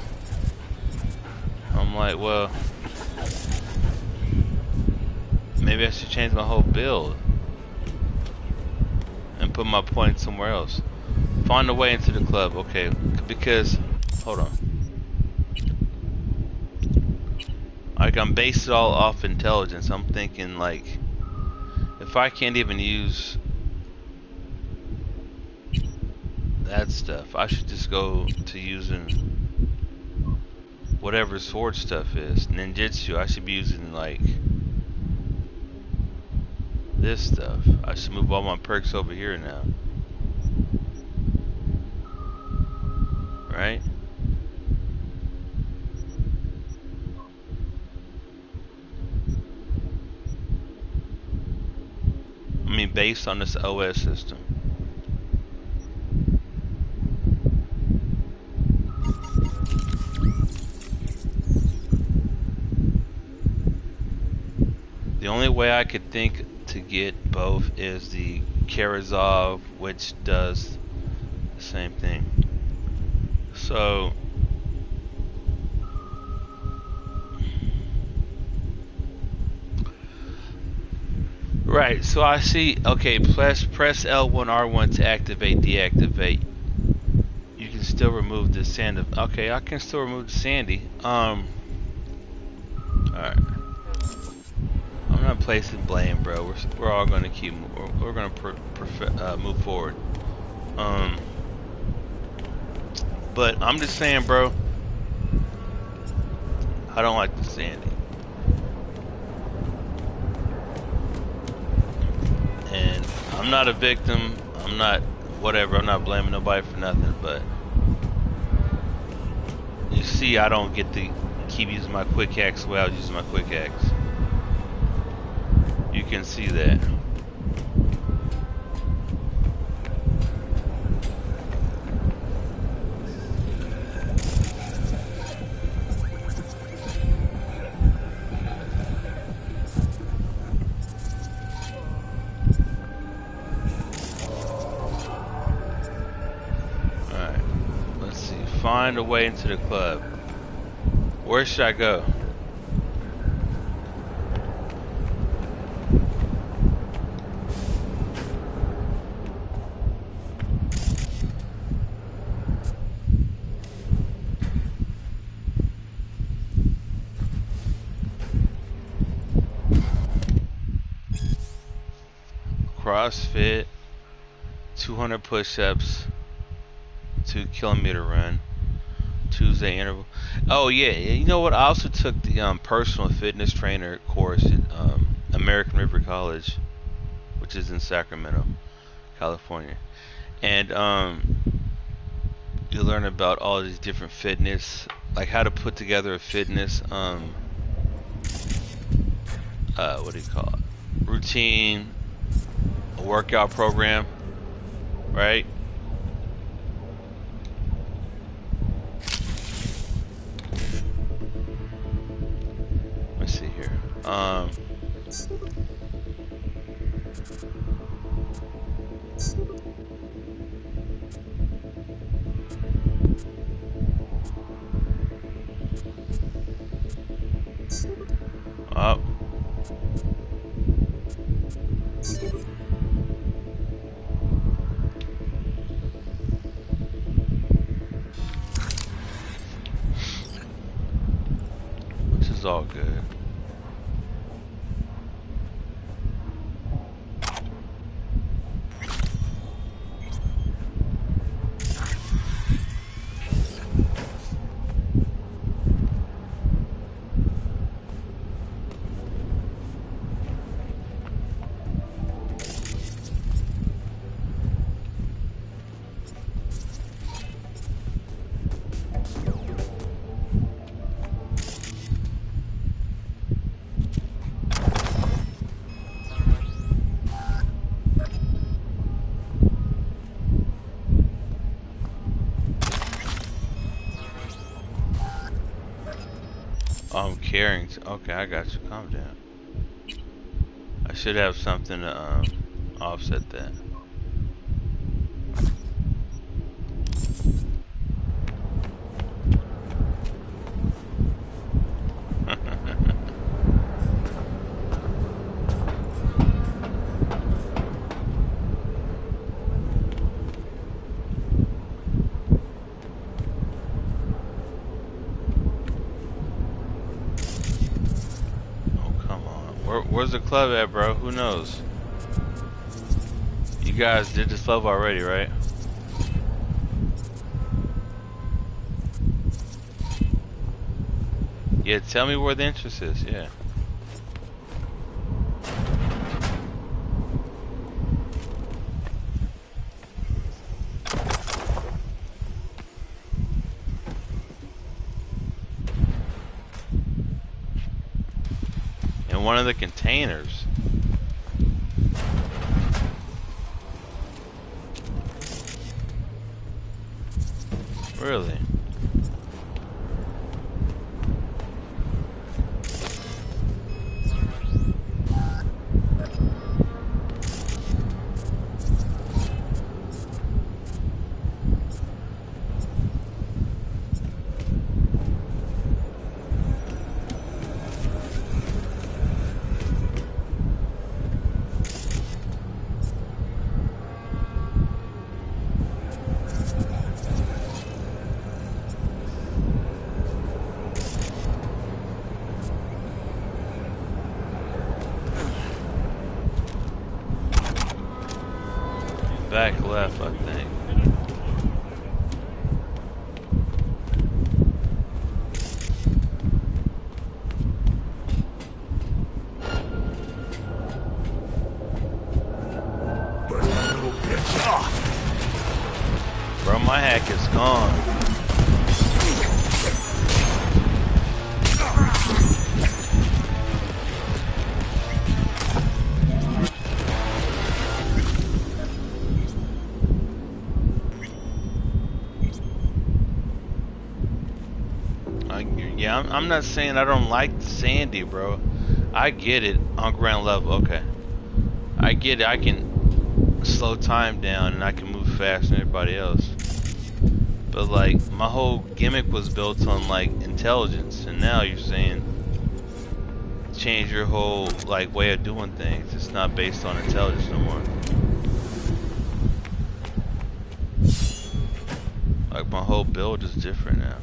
I'm like, well, maybe I should change my whole build and put my point somewhere else. Find a way into the club, okay? Because, hold on. Like, I'm based it all off intelligence. I'm thinking, like, if I can't even use that stuff, I should just go to using whatever sword stuff is. Ninjutsu, I should be using like this stuff. I should move all my perks over here now. Right? I mean, based on this OS system. The only way I could think to get both is the Karazov, which does the same thing. So right, so I see, okay, press L1 R1 to activate, deactivate. You can still remove the sand. Okay, I can still remove the sandy. Alright. I'm not placing blame, bro. We're all gonna keep. We're gonna move forward. But I'm just saying, bro. I don't like the sandy, and I'm not a victim. I'm not whatever. I'm not blaming nobody for nothing. But you see, I don't get to keep using my quick hacks the way I was using my quick hacks. You can see that. Alright, let's see. Find a way into the club. Where should I go? CrossFit, 200 push-ups, 2-kilometer run, Tuesday interval. Oh yeah, you know what? I also took the personal fitness trainer course at American River College, which is in Sacramento, California, and you learn about all these different fitness, like how to put together a fitness what do you call it? Routine, a workout program, right? Let's see here. Oh. This is all good. Caring. Okay, I got you. Calm down. I should have something to offset that. Where's the club at, bro? Who knows? You guys did this club already, right? Yeah, tell me where the entrance is, yeah. In one of the containers. Really? Back left, I think. Bro, my hack is gone. Yeah, I'm not saying I don't like Sandy, bro. I get it on ground level. Okay, I get it. I can slow time down and I can move faster than everybody else. But like, my whole gimmick was built on like intelligence, and now you're saying change your whole like way of doing things. It's not based on intelligence no more. Like, my whole build is different now.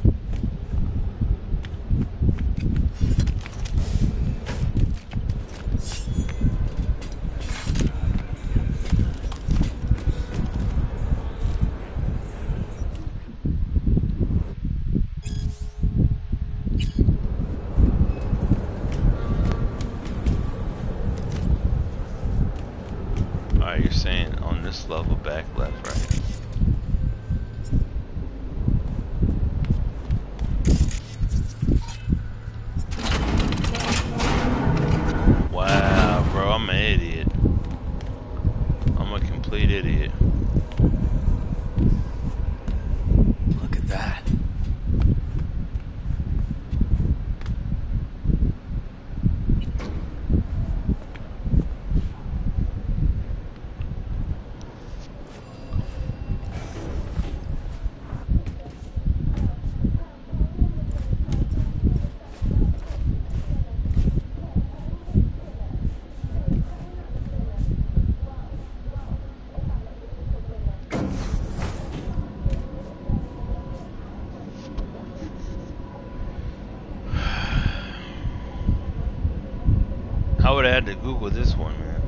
I would have had to Google this one, man.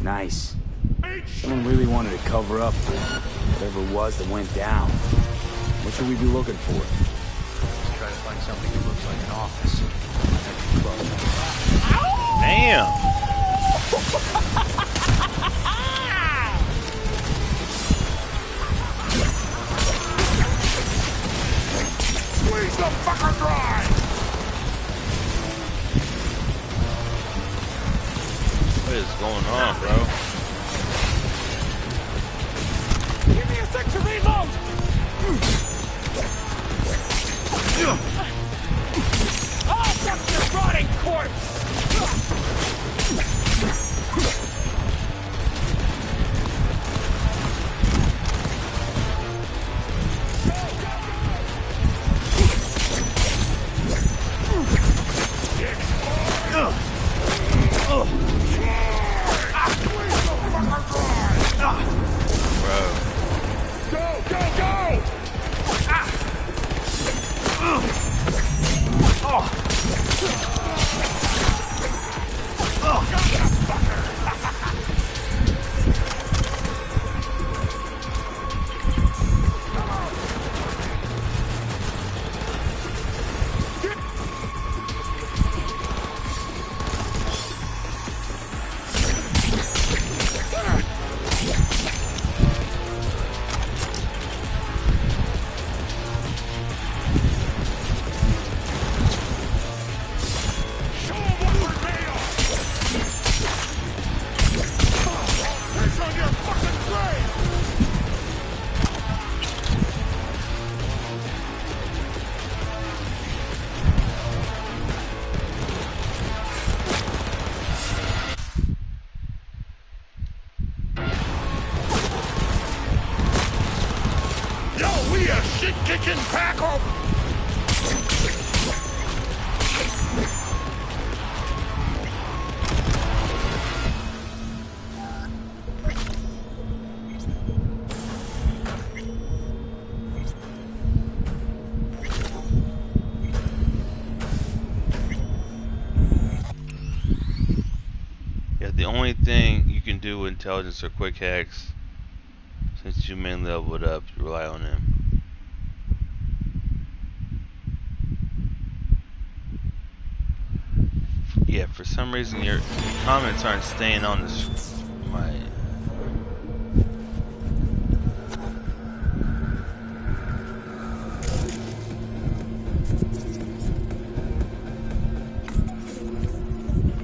Nice. Someone really wanted to cover up whatever it was that went down. What should we be looking for? Let's try to find something that looks like an office. Damn! Squeeze the fucker dry! What is going on, bro? Give me a sec to reload! Oh, fuck your rotting corpse! Shit-kicking pack of... Yeah, the only thing you can do with intelligence or quick hacks, since you mainly leveled up, rely on them. Yeah, for some reason your comments aren't staying on this. My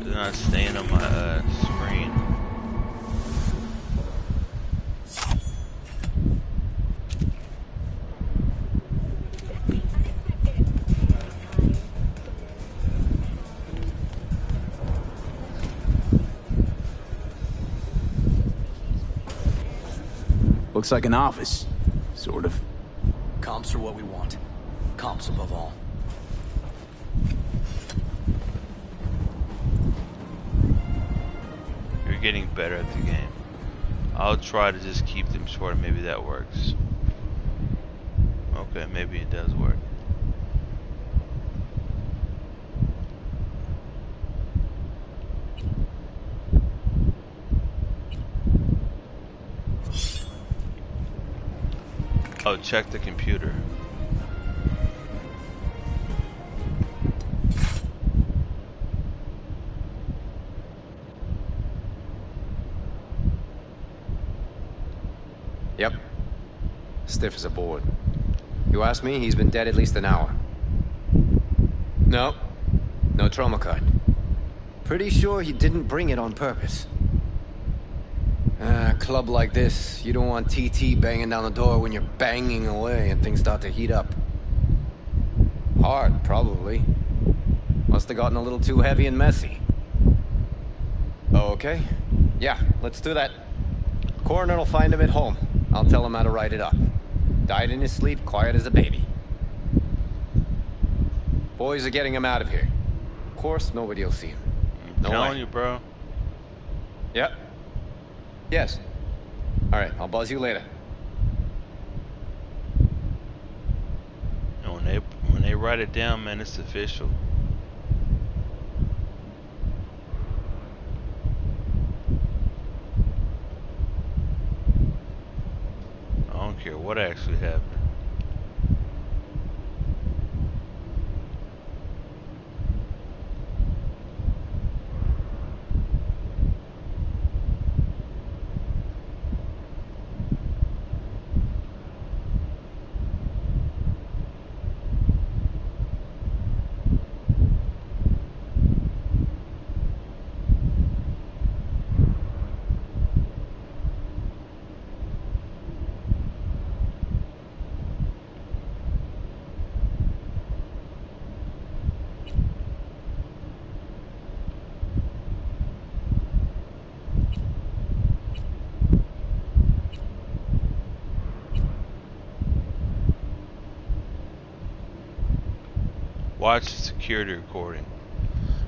they're not staying on my screen. Looks like an office. Sort of. Comps are what we want. Comps above all. You're getting better at the game. I'll try to just keep them short. Maybe that works. Okay, maybe it does work. Oh, check the computer. Yep. Stiff as a board. You ask me, he's been dead at least an hour. No. No trauma card. Pretty sure he didn't bring it on purpose. A club like this, you don't want TT banging down the door when you're banging away and things start to heat up. Hard, probably. Must have gotten a little too heavy and messy. Okay. Yeah, let's do that. Coroner will find him at home. I'll tell him how to write it up. Died in his sleep, quiet as a baby. Boys are getting him out of here. Of course, nobody will see him. No telling way. you, bro. Yep. Yes. All right, I'll buzz you later. And when they write it down, man. It's official. I don't care what actually happened. Watch the security recording.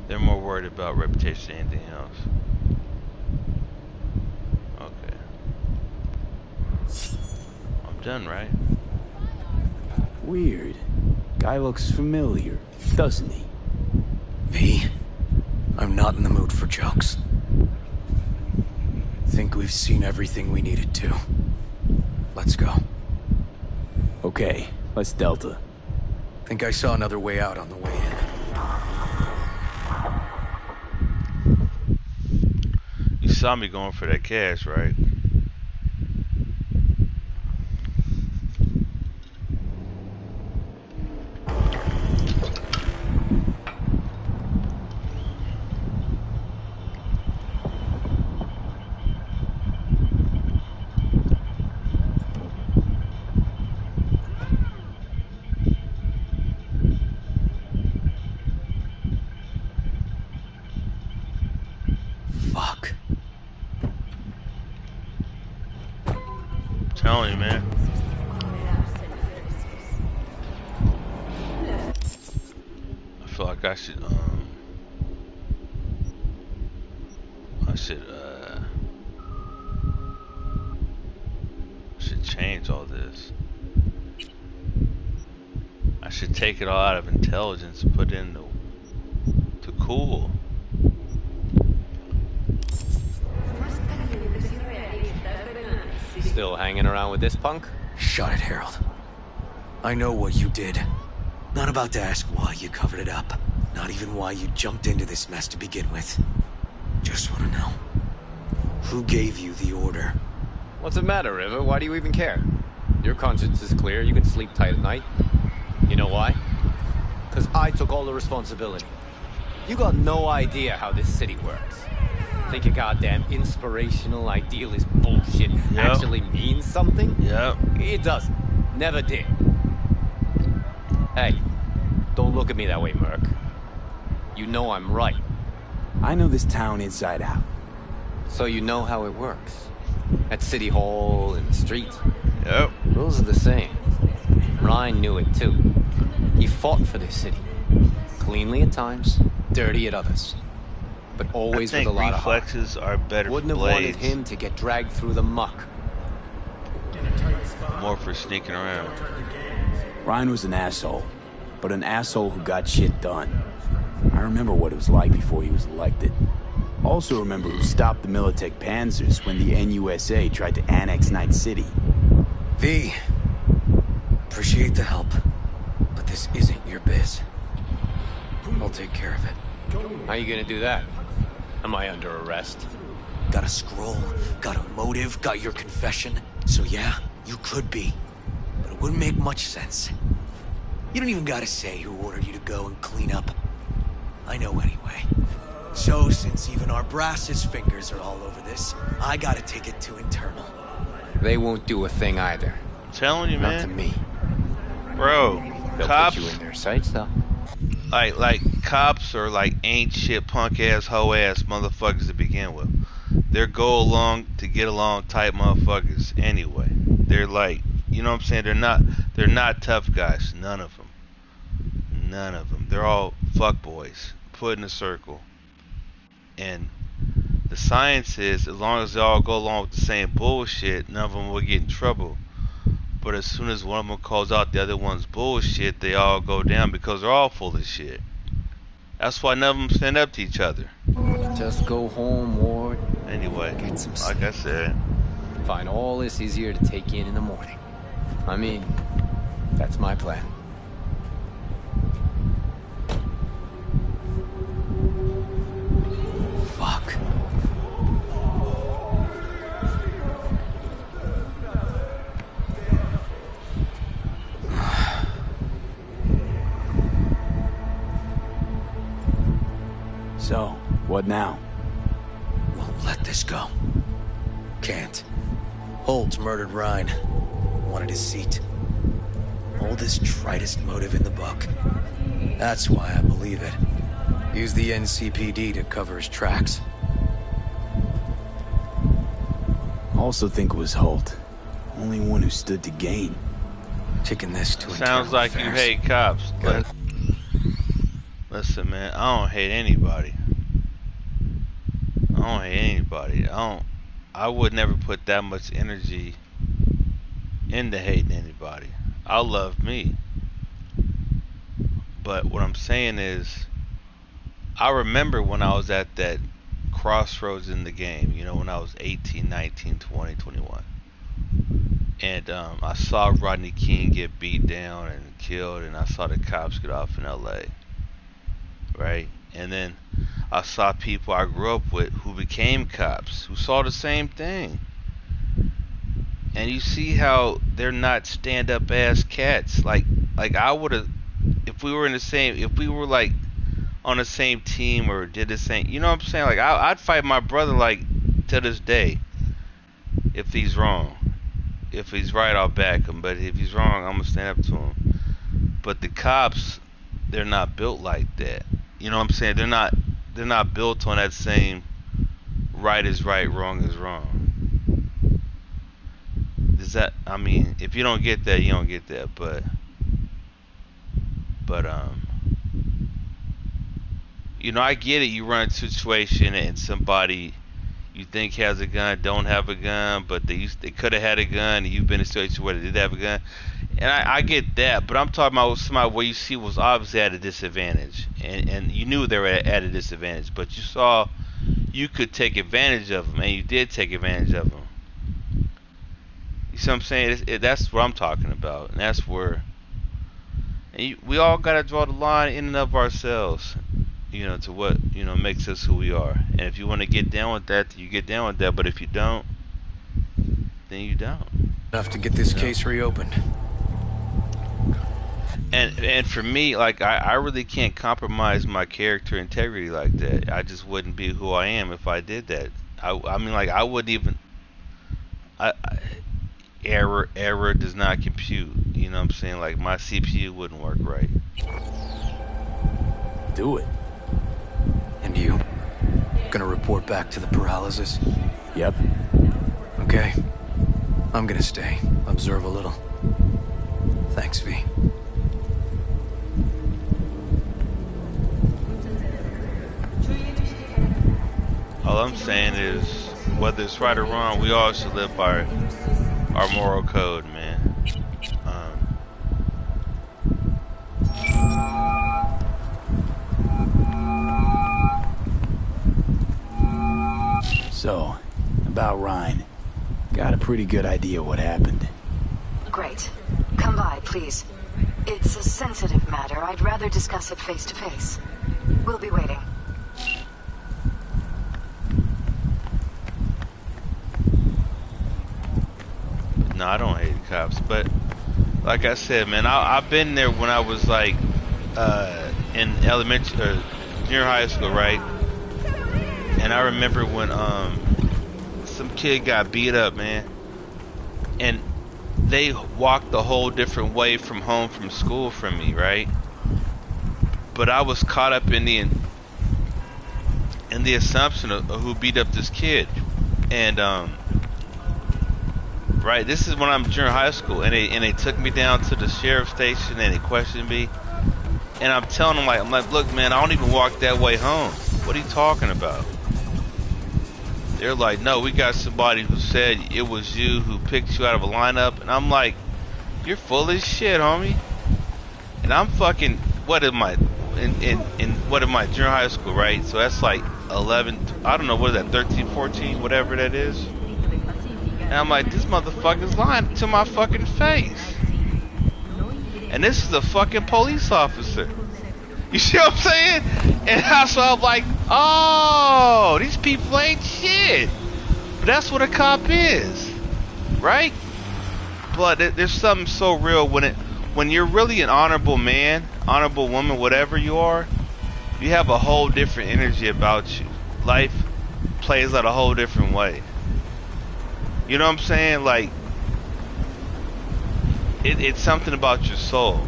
They're more worried about reputation than anything else. Okay. I'm done, right? Weird. Guy looks familiar, doesn't he? V, I'm not in the mood for jokes. Think we've seen everything we needed to. Let's go. Okay, let's Delta. Think I saw another way out on the way in. You saw me going for that cash, right? Fuck. Telling you, man. I feel like I should change all this. I should take it all out of intelligence and put it into cool. Still hanging around with this punk? Shut it, Harold. I know what you did. Not about to ask why you covered it up. Not even why you jumped into this mess to begin with. Just want to know. Who gave you the order? What's the matter, River? Why do you even care? Your conscience is clear. You can sleep tight at night. You know why? Because I took all the responsibility. You got no idea how this city works. Think your goddamn inspirational, idealist bullshit actually means something? Yep. It doesn't. Never did. Hey, don't look at me that way, Merc. You know I'm right. I know this town inside out. So you know how it works. At City Hall, in the street. Yep. Rules are the same. Ryan knew it too. He fought for this city. Cleanly at times, dirty at others. But always with a lot of heart. Reflexes are better Wouldn't for have wanted blades. him to get dragged through the muck. More for sneaking around. Ryan was an asshole, but an asshole who got shit done. I remember what it was like before he was elected. Also remember who stopped the Militech Panzers when the NUSA tried to annex Night City. V, appreciate the help, but this isn't your biz. I'll take care of it. How you gonna do that? Am I under arrest? Got a scroll, got a motive, got your confession. So yeah, you could be. But it wouldn't make much sense. You don't even gotta say who ordered you to go and clean up. I know anyway. So since even our brass's fingers are all over this, I gotta take it to internal. They won't do a thing either. I'm telling you, man. Not to me. Bro, They'll cops put you in their sights, though. like cops are like ain't shit punk ass hoe ass motherfuckers to begin with. They're go along to get along type motherfuckers anyway. They're like, you know what I'm saying? They're not tough guys. None of them. None of them. They're all fuck boys put in a circle. And the science is, as long as they all go along with the same bullshit, none of them will get in trouble. But as soon as one of them calls out the other one's bullshit, they all go down because they're all full of shit. That's why none of them stand up to each other. Just go home, Ward. Anyway, Get some like I said, find all this easier to take in the morning. I mean, that's my plan. Fuck. So, what now? Won't let this go. Can't. Holt's murdered Rhine. Wanted his seat. Oldest, tritest motive in the book. That's why I believe it. Use the NCPD to cover his tracks. Also think it was Holt. Only one who stood to gain. Taking this to sounds like you hate cops. Listen, man, I don't hate anybody. I would never put that much energy into hating anybody. I love me. But what I'm saying is, I remember when I was at that crossroads in the game, you know, when I was 18, 19, 20, 21. And I saw Rodney King get beat down and killed, and I saw the cops get off in LA. Right? And then I saw people I grew up with who became cops, who saw the same thing. And you see how they're not stand-up ass cats. Like I would have, if we were like on the same team or did the same, you know what I'm saying? Like I'd fight my brother like to this day if he's wrong. If he's right, I'll back him. But if he's wrong, I'm gonna stand up to him. But the cops, they're not built like that. You know what I'm saying? They're not built on that same right is right, wrong is wrong. Does that, I mean, if you don't get that, you don't get that. But you know, I get it. You run into a situation and somebody you think has a gun, don't have a gun, but they could have had a gun, and you've been in a situation where they did have a gun. And I get that, but I'm talking about somebody where you see was obviously at a disadvantage, and you knew they were at a disadvantage, but you saw you could take advantage of them, and you did take advantage of them. You see what I'm saying? That's what I'm talking about, and that's where we all got to draw the line in and of ourselves, you know, to what, you know, makes us who we are. And if you want to get down with that, you get down with that, but if you don't, then you don't. Enough to get this case reopened. And for me, like, I really can't compromise my character integrity like that. I just wouldn't be who I am if I did that. I mean, like, I wouldn't even... Error does not compute. You know what I'm saying? Like, my CPU wouldn't work right. Do it. And you? Gonna report back to the paralysis? Yep. Okay. I'm gonna stay. Observe a little. Thanks, V. All I'm saying is, whether it's right or wrong, we all should live by our moral code, man. So, about Rhine. Got a pretty good idea what happened. Great. Come by, please. It's a sensitive matter. I'd rather discuss it face to face. We'll be waiting. No, I don't hate cops, but like I said, man, I've been there when I was like in elementary or junior high school, right? And I remember when some kid got beat up, man, and they walked a whole different way from home from school from me, right? But I was caught up in the assumption of who beat up this kid, and right, this is when I'm junior high school, and they took me down to the sheriff's station and they questioned me, and I'm telling them, like, I'm like, look, man, I don't even walk that way home. What are you talking about? They're like, no, we got somebody who said it was you who picked you out of a lineup, and I'm like, You're full of shit, homie. And I'm fucking, what am I, in what am I, junior high school, right? So that's like 11, I don't know, what is that, 13, 14, whatever that is. And I'm like, this motherfucker's lying to my fucking face. And this is a fucking police officer. You see what I'm saying? And so I'm like, oh, these people ain't shit. But that's what a cop is, right? But there's something so real when you're really an honorable man, honorable woman, whatever you are, you have a whole different energy about you. Life plays out a whole different way. You know what I'm saying? Like, it's something about your soul.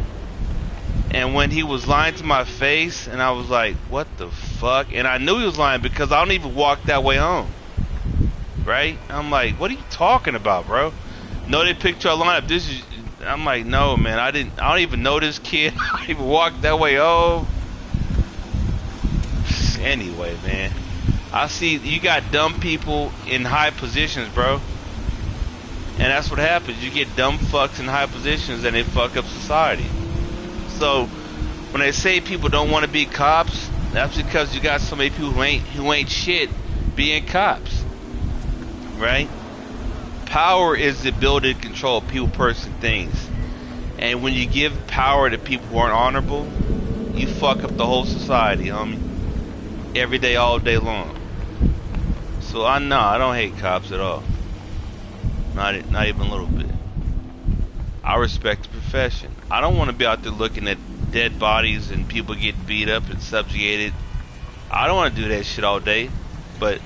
And when he was lying to my face, and I was like, what the fuck? And I knew he was lying because I don't even walk that way home. Right? I'm like, what are you talking about, bro? No, they picked your lineup. This is, I'm like, no, man, I don't even know this kid. I don't even walk that way home. Anyway, man, I see you got dumb people in high positions, bro. And that's what happens. You get dumb fucks in high positions and they fuck up society. So when they say people don't want to be cops, that's because you got so many people who ain't shit being cops. Right? Power is the ability to control people, person, things. And when you give power to people who aren't honorable, you fuck up the whole society, homie. Every day, all day long. So I don't hate cops at all. Not even a little bit. I respect the profession. I don't want to be out there looking at dead bodies and people getting beat up and subjugated. I don't want to do that shit all day. But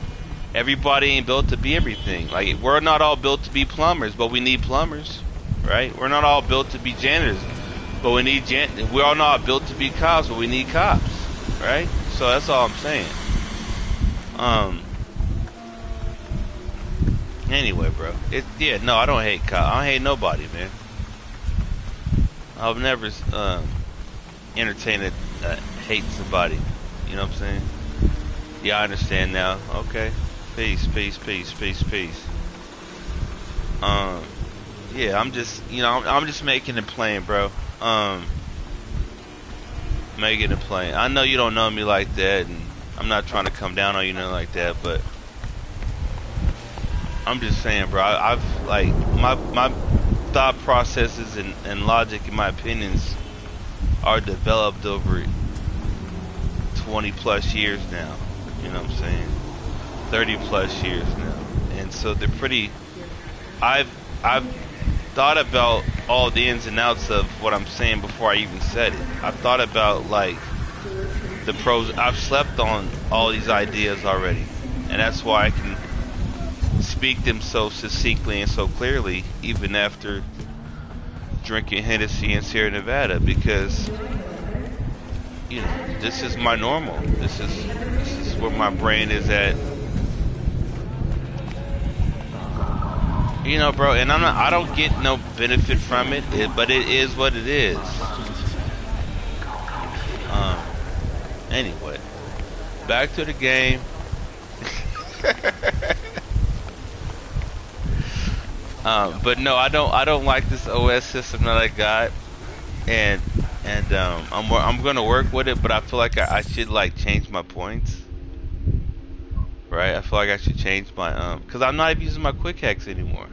everybody ain't built to be everything. Like, we're not all built to be plumbers, but we need plumbers, right? We're not all built to be janitors, but we need we're all not built to be cops, but we need cops, right? So that's all I'm saying. Anyway, bro. I don't hate cops. I don't hate nobody, man. I've never entertained hating somebody. You know what I'm saying? Yeah, I understand now. Okay. Peace. Yeah, I'm just making it plain, bro. Making it plain. I know you don't know me like that, and I'm not trying to come down on you nothing like that, but I'm just saying, bro. I've like my thought processes and logic and my opinions are developed over 20 plus years now. You know what I'm saying? 30 plus years now, and so they're pretty. I've thought about all the ins and outs of what I'm saying before I even said it. I've thought about like the pros. I've slept on all these ideas already, and that's why I can speak them so succinctly and so clearly, even after drinking Hennessy in Sierra Nevada, because you know this is my normal. This is where my brain is at. You know, bro, and I don't get no benefit from it, but it is what it is. Anyway, back to the game. But no, I don't like this OS system that I got, and I'm gonna work with it, but I feel like I should like change my points. Right, I feel like I should change my because I'm not even using my quick hacks anymore.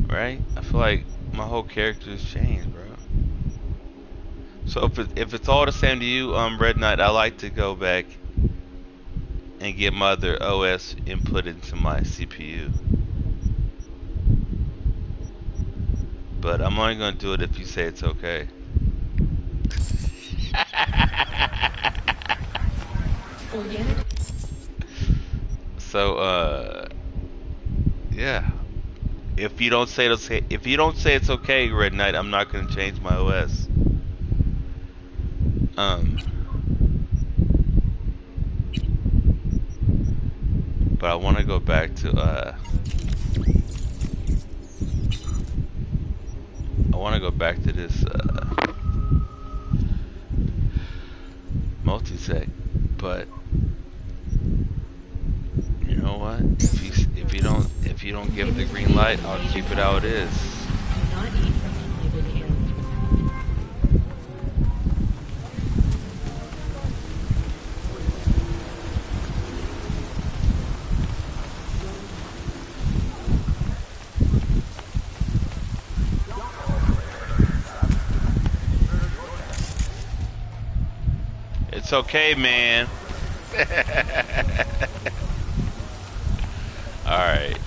Right, I feel like my whole character has changed, bro. So if it's all the same to you, Red Knight, I like to go back and get my other OS input into my CPU. But I'm only gonna do it if you say it's okay. So yeah. If you don't say it's okay, Red Knight, I'm not gonna change my OS. But I want to go back to this multi-sec, but you know what? If you don't give the green light, I'll keep it how it is. It's okay, man. Alright.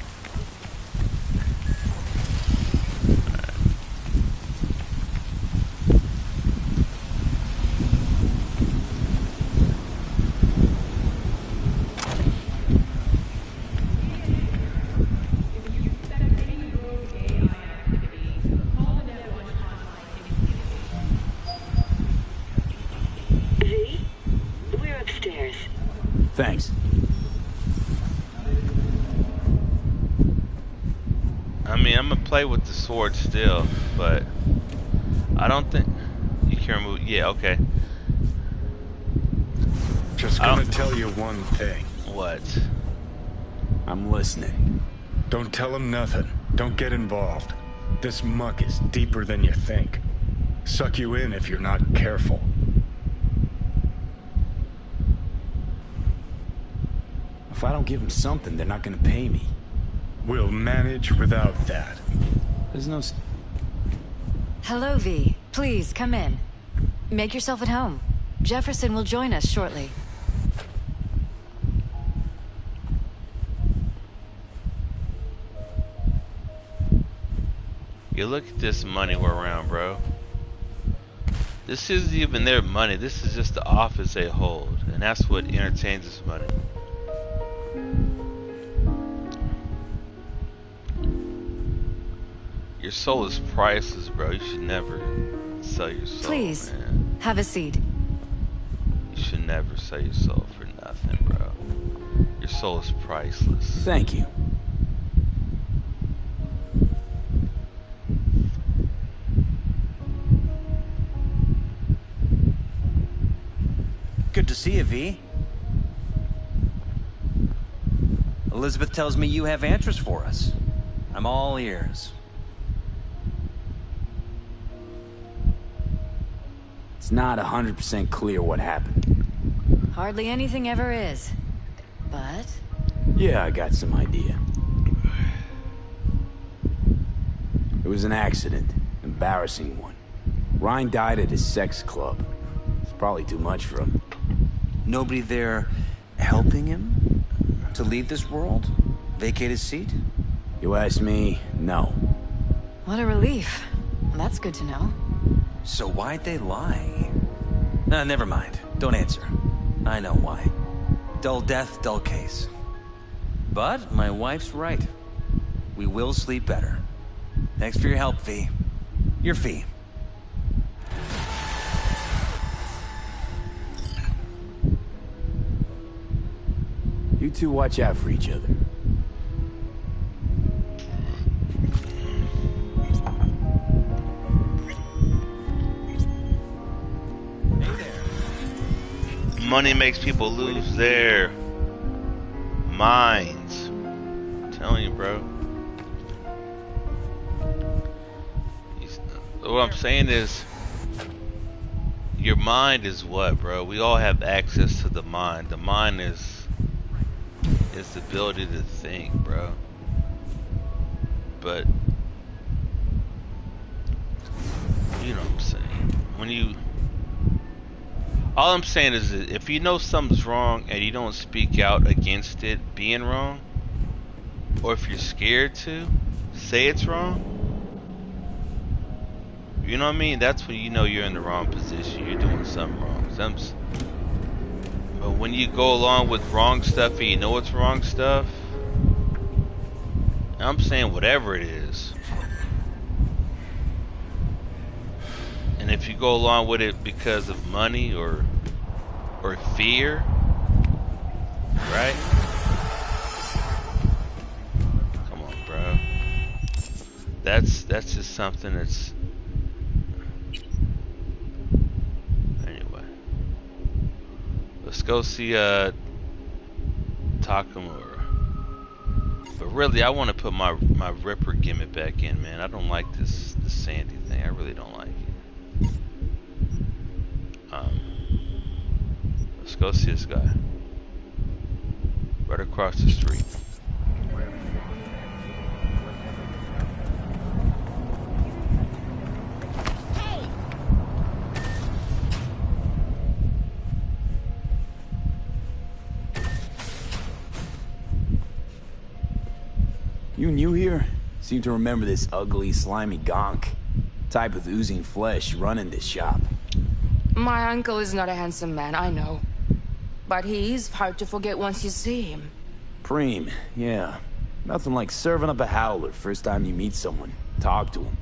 Thanks. I mean, I'm gonna play with the sword still, but I don't think you can remove. Yeah, okay. Just gonna tell you one thing. What? I'm listening. Don't tell him nothing. Don't get involved. This muck is deeper than you think. Suck you in if you're not careful. If I don't give them something, they're not gonna pay me. We'll manage without that. There's no... Hello, V. Please, come in. Make yourself at home. Jefferson will join us shortly. You look at this money we're around, bro. This isn't even their money. This is just the office they hold. And that's what entertains this money. Your soul is priceless, bro. You should never sell your soul. Please, man. have a seat. You should never sell your soul for nothing, bro. Your soul is priceless. Thank you. Good to see you, V. Elizabeth tells me you have answers for us. I'm all ears. It's not 100% clear what happened. Hardly anything ever is. But... Yeah, I got some idea. It was an accident. Embarrassing one. Ryan died at his sex club. It's probably too much for him. Nobody there helping him to leave this world? Vacate his seat? You ask me, no. what a relief. Well, that's good to know. So why'd they lie? Never mind. Don't answer. I know why. Dull death, dull case. But my wife's right. We will sleep better. Thanks for your help, V. Your fee. You two watch out for each other. Money makes people lose their minds. I'm telling you, bro. What I'm saying is, your mind is what, bro? We all have access to the mind. The mind is the ability to think, bro. But you know what I'm saying. When you, all I'm saying is that if you know something's wrong and you don't speak out against it being wrong, or if you're scared to say it's wrong, you know what I mean? That's when you know you're in the wrong position. You're doing something wrong. But when you go along with wrong stuff and you know it's wrong stuff, I'm saying whatever it is, and if you go along with it because of money or fear, right? Come on, bro. That's just something that's. Anyway, let's go see Takamura. But really, I want to put my Ripper gimmick back in, man. I don't like this Sandy thing. I really don't like it. Let's go see this guy. Right across the street. You new here? Seem to remember this ugly, slimy gonk. Type with oozing flesh running this shop. My uncle is not a handsome man, I know. But he is hard to forget once you see him. Preem, yeah. Nothing like serving up a howler first time you meet someone. Talk to him.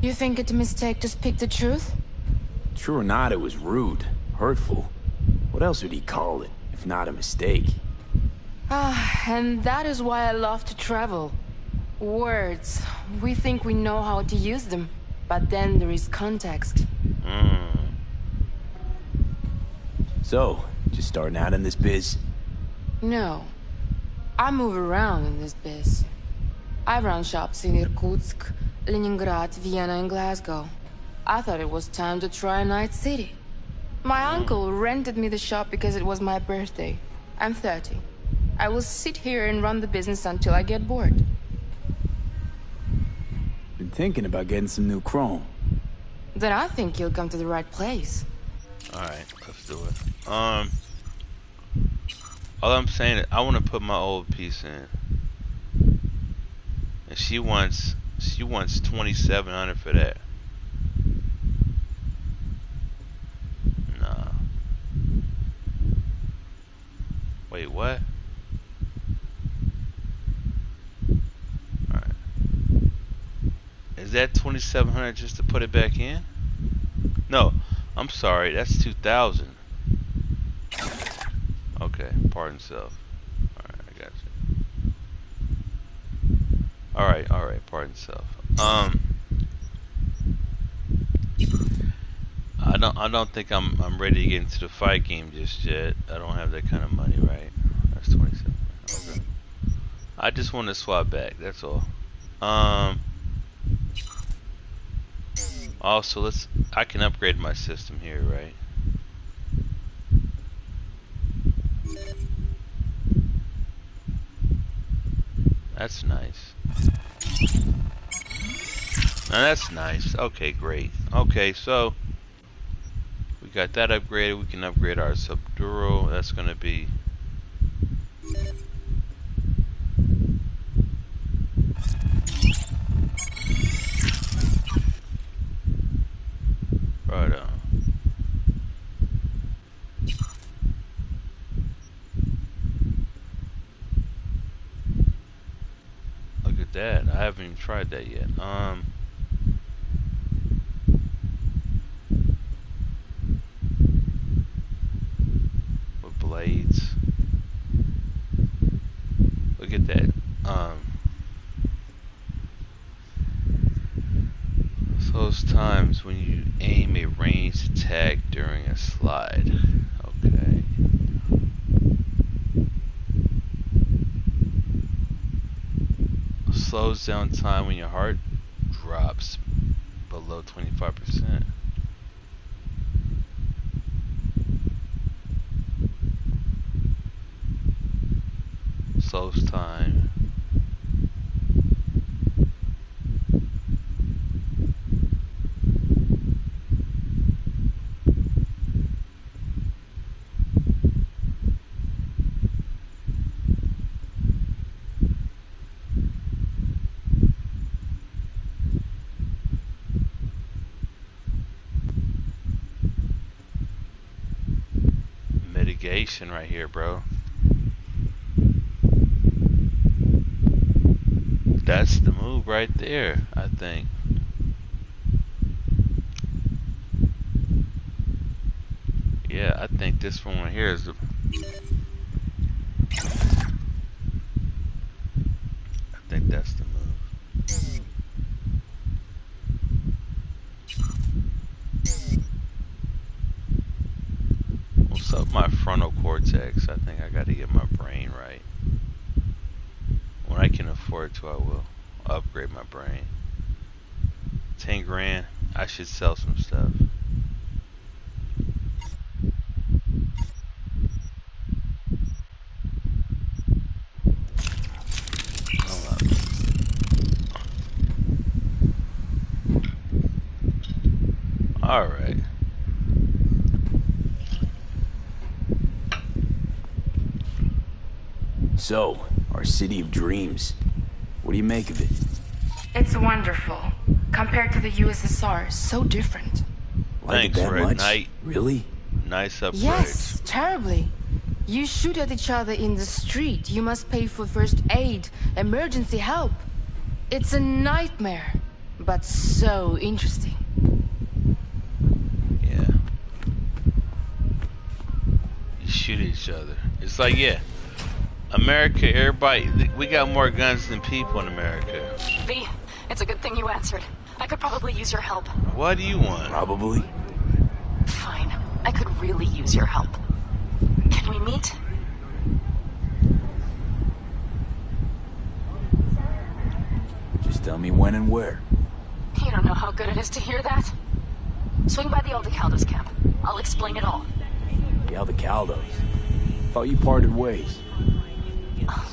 You think it's a mistake to speak the truth? True or not, it was rude. Hurtful. What else would he call it, if not a mistake? Ah, and that is why I love to travel. Words. We think we know how to use them. But then there is context. So, just starting out in this biz? No. I move around in this biz. I run shops in Irkutsk, Leningrad, Vienna, and Glasgow. I thought it was time to try a night city. My uncle rented me the shop because it was my birthday. I'm 30. I will sit here and run the business until I get bored. Been thinking about getting some new chrome. Then I think you'll come to the right place. Alright, let's do it. All I'm saying is I want to put my old piece in. And she wants 2,700 for that. Nah. Wait, what? Alright. Is that 2,700 just to put it back in? No, I'm sorry, that's 2,000. Okay, pardon self. Alright, I got you. Alright, pardon self. I don't think I'm ready to get into the fight game just yet. I don't have that kind of money, right? That's 27. Okay. I just want to swap back, that's all. Also, I can upgrade my system here, right? That's nice. Now that's nice. Okay, great. Okay, so we got that upgraded. We can upgrade our subdural. That's gonna be right on. Look at that. I haven't even tried that yet. With blades. Look at that. So those times when you aim a ranged attack during a slide. Okay. Slows down time when your heart drops below 25%. Slows time. Mitigation right here, bro. That's the move right there, I think. Yeah, I think this one right here is the... I think that's the move. What's up, my frontal cortex? I think I gotta get my brain right. When When I can afford to, I will upgrade my brain. 10 grand, I should sell some stuff. Alright. So, our city of dreams. What do you make of it? It's wonderful. Compared to the USSR, so different. Like it that much? Really? Nice upgrade. Yes, terribly. You shoot at each other in the street. You must pay for first aid, emergency help. It's a nightmare, but so interesting. Yeah. You shoot at each other. It's like, yeah. America, everybody, we got more guns than people in America. V, it's a good thing you answered. I could probably use your help. What do you want? Probably. Fine. I could really use your help. Can we meet? Just tell me when and where. You don't know how good it is to hear that. Swing by the Aldecaldos camp. I'll explain it all. The Aldecaldos? Thought you parted ways.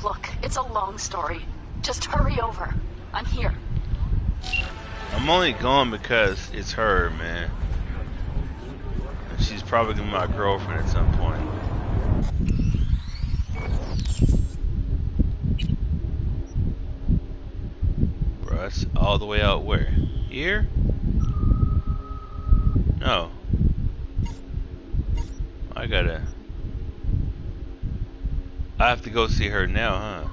Look, it's a long story. Just hurry over. I'm here. I'm only going because it's her, man. She's probably gonna be my girlfriend at some point. Bro, that's all the way out where? Here? No. I have to go see her now, huh?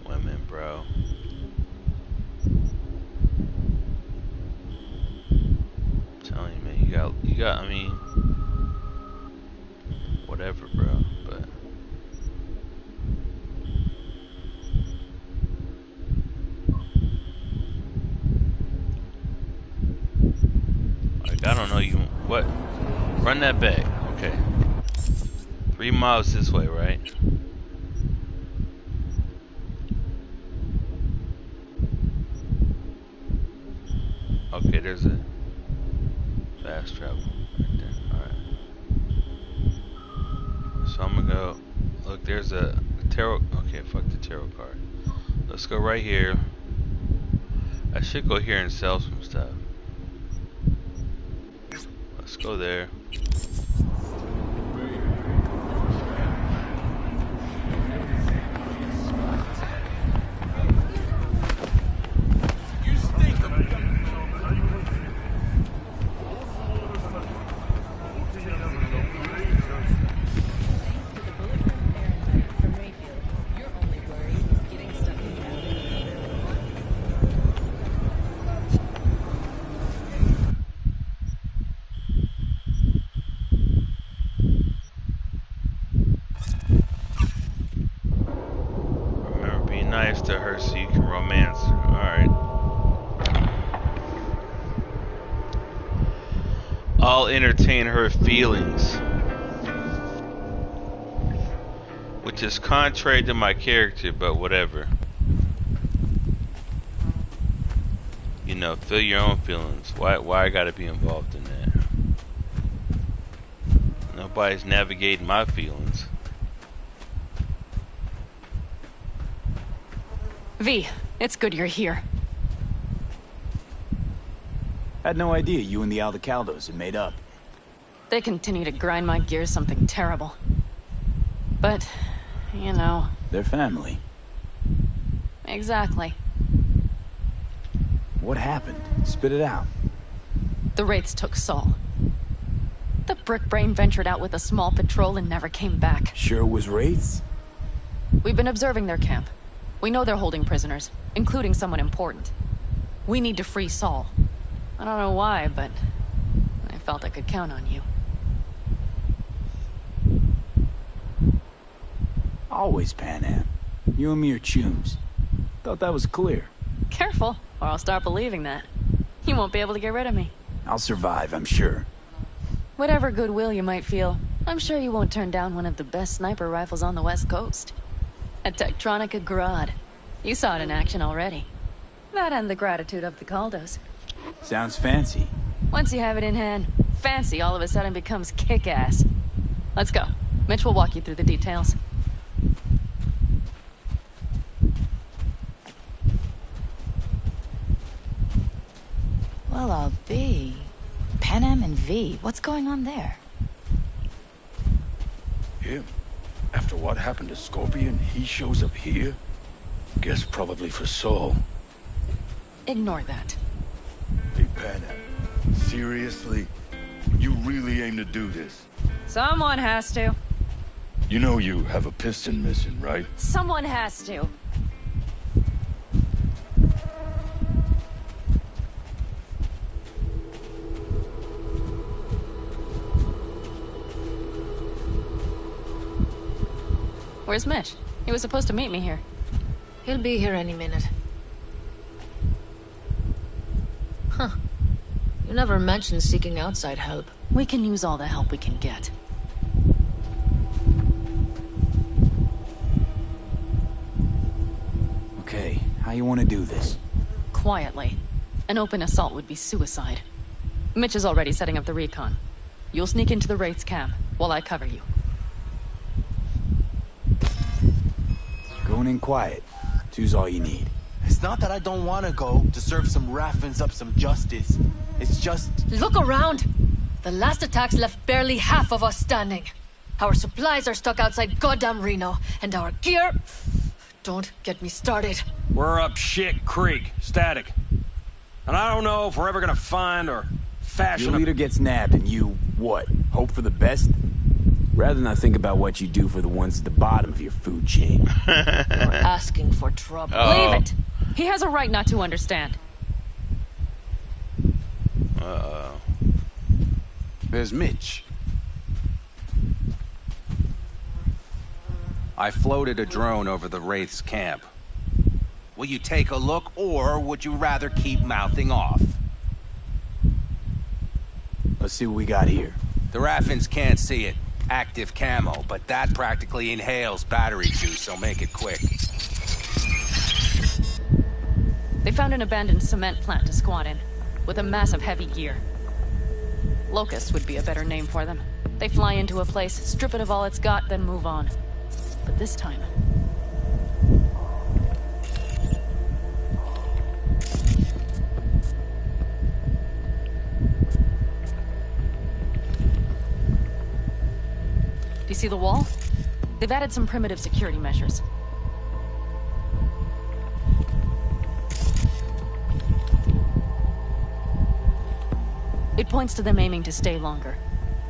Women, bro. I'm telling you, man, you got, I mean, whatever, bro, but. I don't know you. What? Run that back. Okay. 3 miles this way, right? Okay, there's a fast travel right there. Alright. So I'm gonna go. Look, there's a tarot. Okay, fuck the tarot card. Let's go right here. I should go here and sell some stuff. Let's go there. Nice to her so you can romance her. Alright. I'll entertain her feelings. Which is contrary to my character, but whatever. You know, feel your own feelings. Why I gotta be involved in that? Nobody's navigating my feelings. V, it's good you're here. Had no idea you and the Aldecaldos had made up. They continue to grind my gears something terrible. But, you know... They're family. Exactly. What happened? Spit it out. The Wraiths took Saul. The Brick Brain ventured out with a small patrol and never came back. Sure it was Wraiths? We've been observing their camp. We know they're holding prisoners, including someone important. We need to free Saul. I don't know why, but I felt I could count on you. Always, Pan Am. You and me are chums. Thought that was clear. Careful. Or I'll start believing that. You won't be able to get rid of me. I'll survive, I'm sure. Whatever goodwill you might feel, I'm sure you won't turn down one of the best sniper rifles on the West Coast. A Tektronica Grad. You saw it in action already. That and the gratitude of the Caldos. Sounds fancy. Once you have it in hand, fancy all of a sudden becomes kick-ass. Let's go. Mitch will walk you through the details. Well, I'll be. Panem and V, what's going on there? Him? After what happened to Scorpion, he shows up here? Guess probably for Saul. Ignore that. Hey, Panem. Seriously? You really aim to do this? Someone has to. You know you have a piston mission, right? Someone has to. Where's Mitch? He was supposed to meet me here. He'll be here any minute. Huh. You never mentioned seeking outside help. We can use all the help we can get. Okay, how you want to do this? Quietly. An open assault would be suicide. Mitch is already setting up the recon. You'll sneak into the Wraith's camp, while I cover you. Going in quiet. Two's all you need. It's not that I don't want to go to serve some Raffens up some justice. It's just... Look around! The last attacks left barely half of us standing. Our supplies are stuck outside goddamn Reno, and our gear... Don't get me started. We're up shit creek, static. And I don't know if we're ever gonna find or fashion Your leader gets nabbed and you, what, hope for the best? Rather not think about what you do for the ones at the bottom of your food chain. You're asking for trouble. Leave it! He has a right not to understand. There's Mitch. I floated a drone over the Wraith's camp. Will you take a look, or would you rather keep mouthing off? Let's see what we got here. The Raffens can't see it. Active camo, but that practically inhales battery juice, so make it quick. They found an abandoned cement plant to squat in, with a massive heavy gear. Locusts would be a better name for them. They fly into a place, strip it of all it's got, then move on. But this time... Do you see the wall? They've added some primitive security measures. It points to them aiming to stay longer.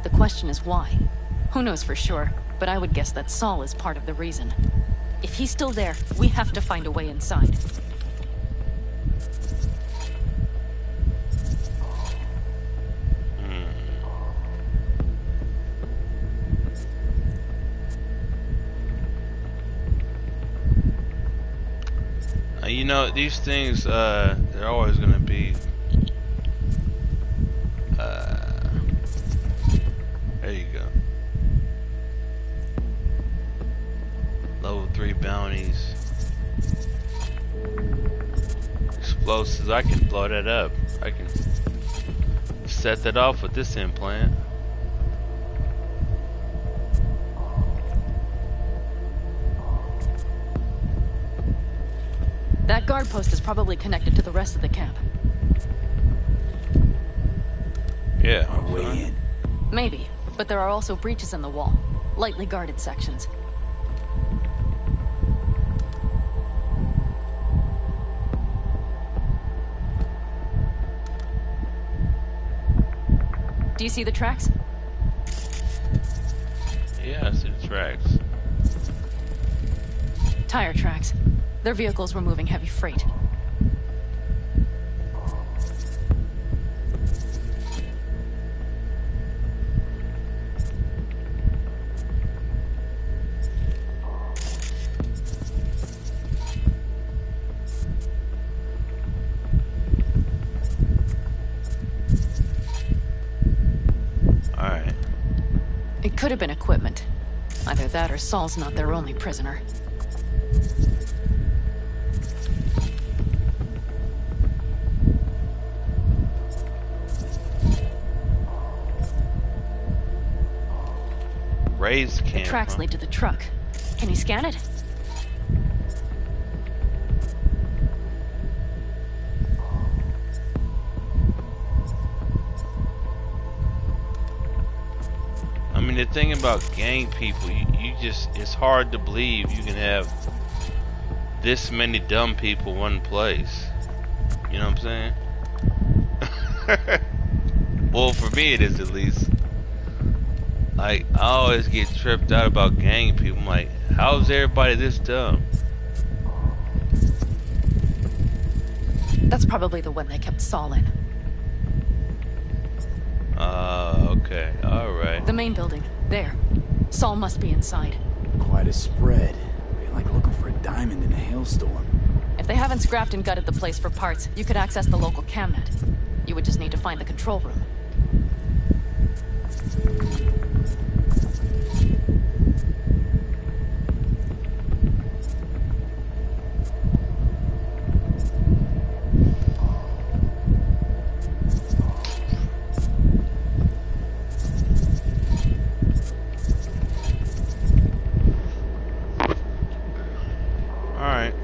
The question is why? Who knows for sure, but I would guess that Saul is part of the reason. If he's still there, we have to find a way inside. You know, these things, they're always gonna be, there you go. Level 3 bounties. Explosives, I can blow that up. I can set that off with this implant. That guard post is probably connected to the rest of the camp. Yeah. Our way in. Maybe, but there are also breaches in the wall. Lightly guarded sections. Do you see the tracks? Yeah, I see the tracks. Tire tracks. Their vehicles were moving heavy freight. could have been equipment. Either that or Saul's not their only prisoner. Raised camp. The tracks lead to the truck. Can you scan it? I mean, the thing about gang people, you just, it's hard to believe you can have this many dumb people one place. You know what I'm saying? Well, for me it is at least. Like, I always get tripped out about gang people. I'm like, how's everybody this dumb? That's probably the one they kept Saul in. Okay, alright. The main building. There. Saul must be inside. Quite a spread. You're like looking for a diamond in a hailstorm. If they haven't scrapped and gutted the place for parts, you could access the local camnet. You would just need to find the control room.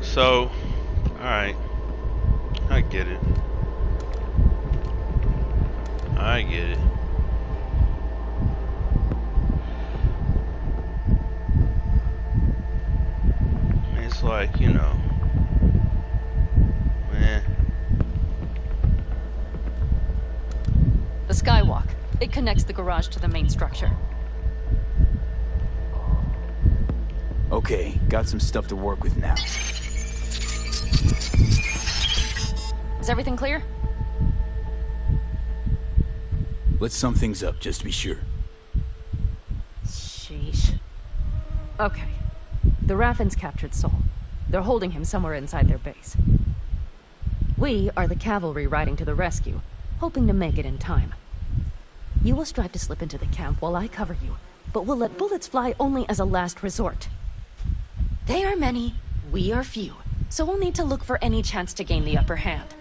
So, alright. I get it. I get it. It's like, you know, man. The skywalk. It connects the garage to the main structure. Okay, got some stuff to work with now. Is everything clear? Let's sum things up, just to be sure. Sheesh. Okay. The Raffins captured Saul. They're holding him somewhere inside their base. We are the cavalry riding to the rescue, hoping to make it in time. You will strive to slip into the camp while I cover you, but we'll let bullets fly only as a last resort. They are many, we are few, so we'll need to look for any chance to gain the upper hand.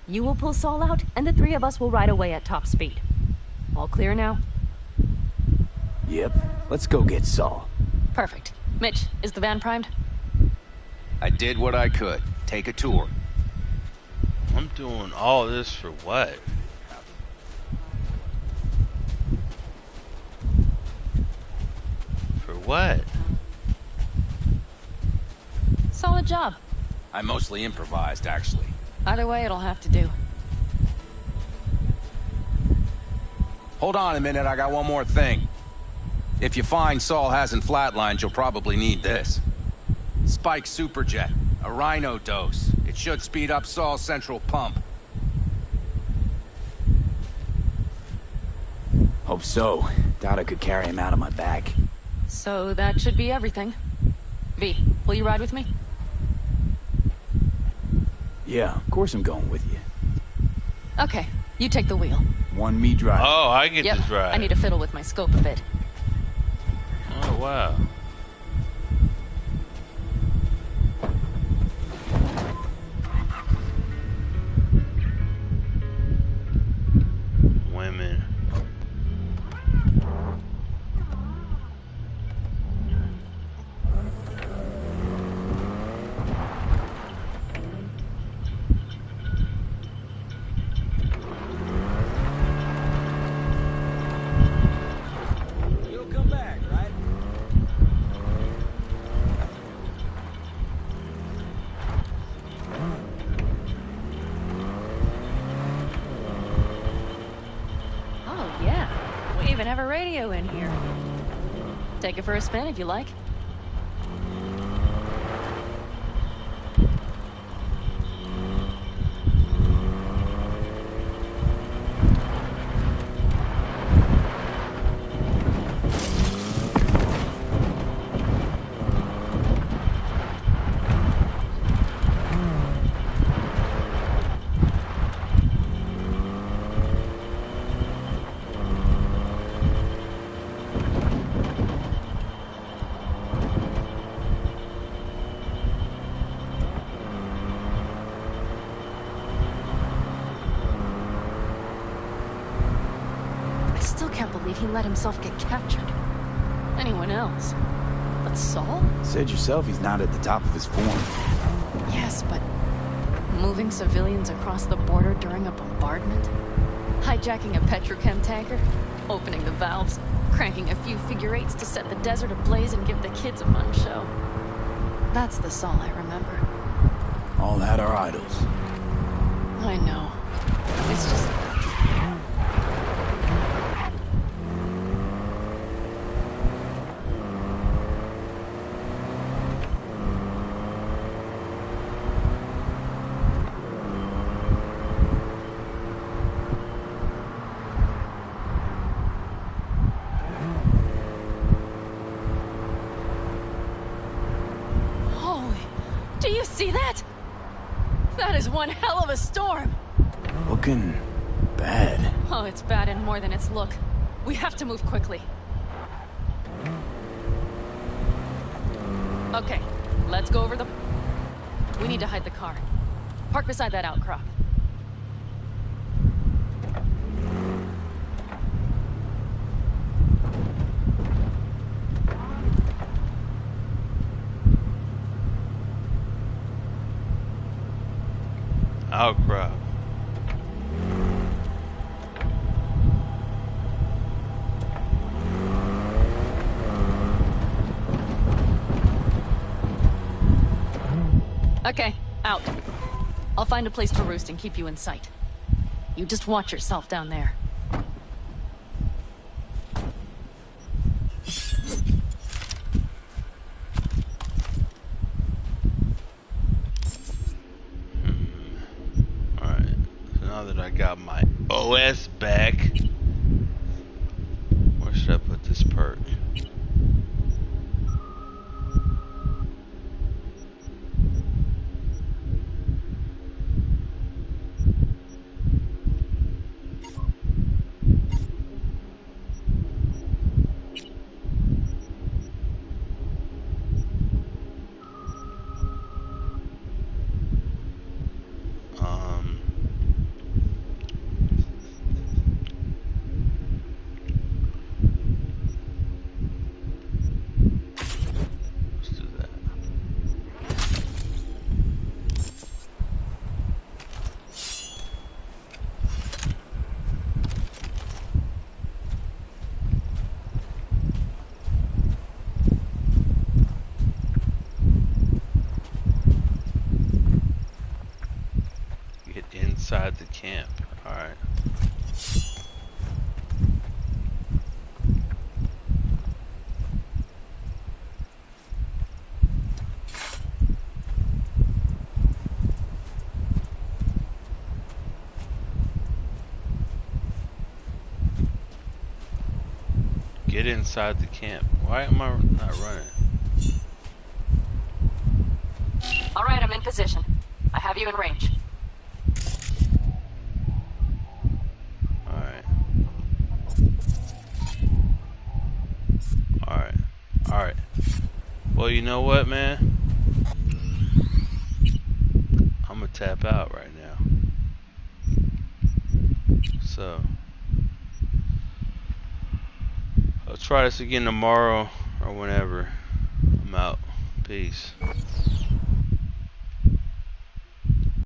You will pull Saul out, and the three of us will ride away at top speed. All clear now? Yep. Let's go get Saul. Perfect. Mitch, is the van primed? I did what I could. Take a tour. I'm doing all this for what? For what? Solid job. I mostly improvised, actually. Either way, it'll have to do. Hold on a minute, I got one more thing. If you find Saul hasn't flatlined, you'll probably need this. Spike Superjet, a Rhino dose. It should speed up Saul's central pump. Hope so. Doubt I could carry him out on my back. So that should be everything. V, will you ride with me? Yeah, of course I'm going with you. Okay, you take the wheel. One me drive. Oh, I get Yep, this ride. I need to fiddle with my scope a bit. Oh, wow. Women. You'll come back, right? Oh, yeah. We even have a radio in here. Take it for a spin if you like. can't believe he let himself get captured. Anyone else? But Saul? Said yourself he's not at the top of his form. Yes, but moving civilians across the border during a bombardment? Hijacking a petrochem tanker? Opening the valves? Cranking a few figure eights to set the desert ablaze and give the kids a fun show? That's the Saul I remember. All that are idols. I know. It's just... Holy... Do you see that? That is one hell of a storm! Looking bad. Oh, it's bad in more than its look. We have to move quickly. Okay, let's go over the... We need to hide the car. Park beside that outcrop. Outcrop. Okay, out. I'll find a place to roost and keep you in sight. You just watch yourself down there. Alright, so now that I got my OS back, where should I put this perk? Inside the camp. Alright. Get inside the camp. Why am I not running? Alright, I'm in position. I have you in range. Alright. Well, you know what, man? I'm gonna tap out right now. So, I'll try this again tomorrow or whenever. I'm out. Peace.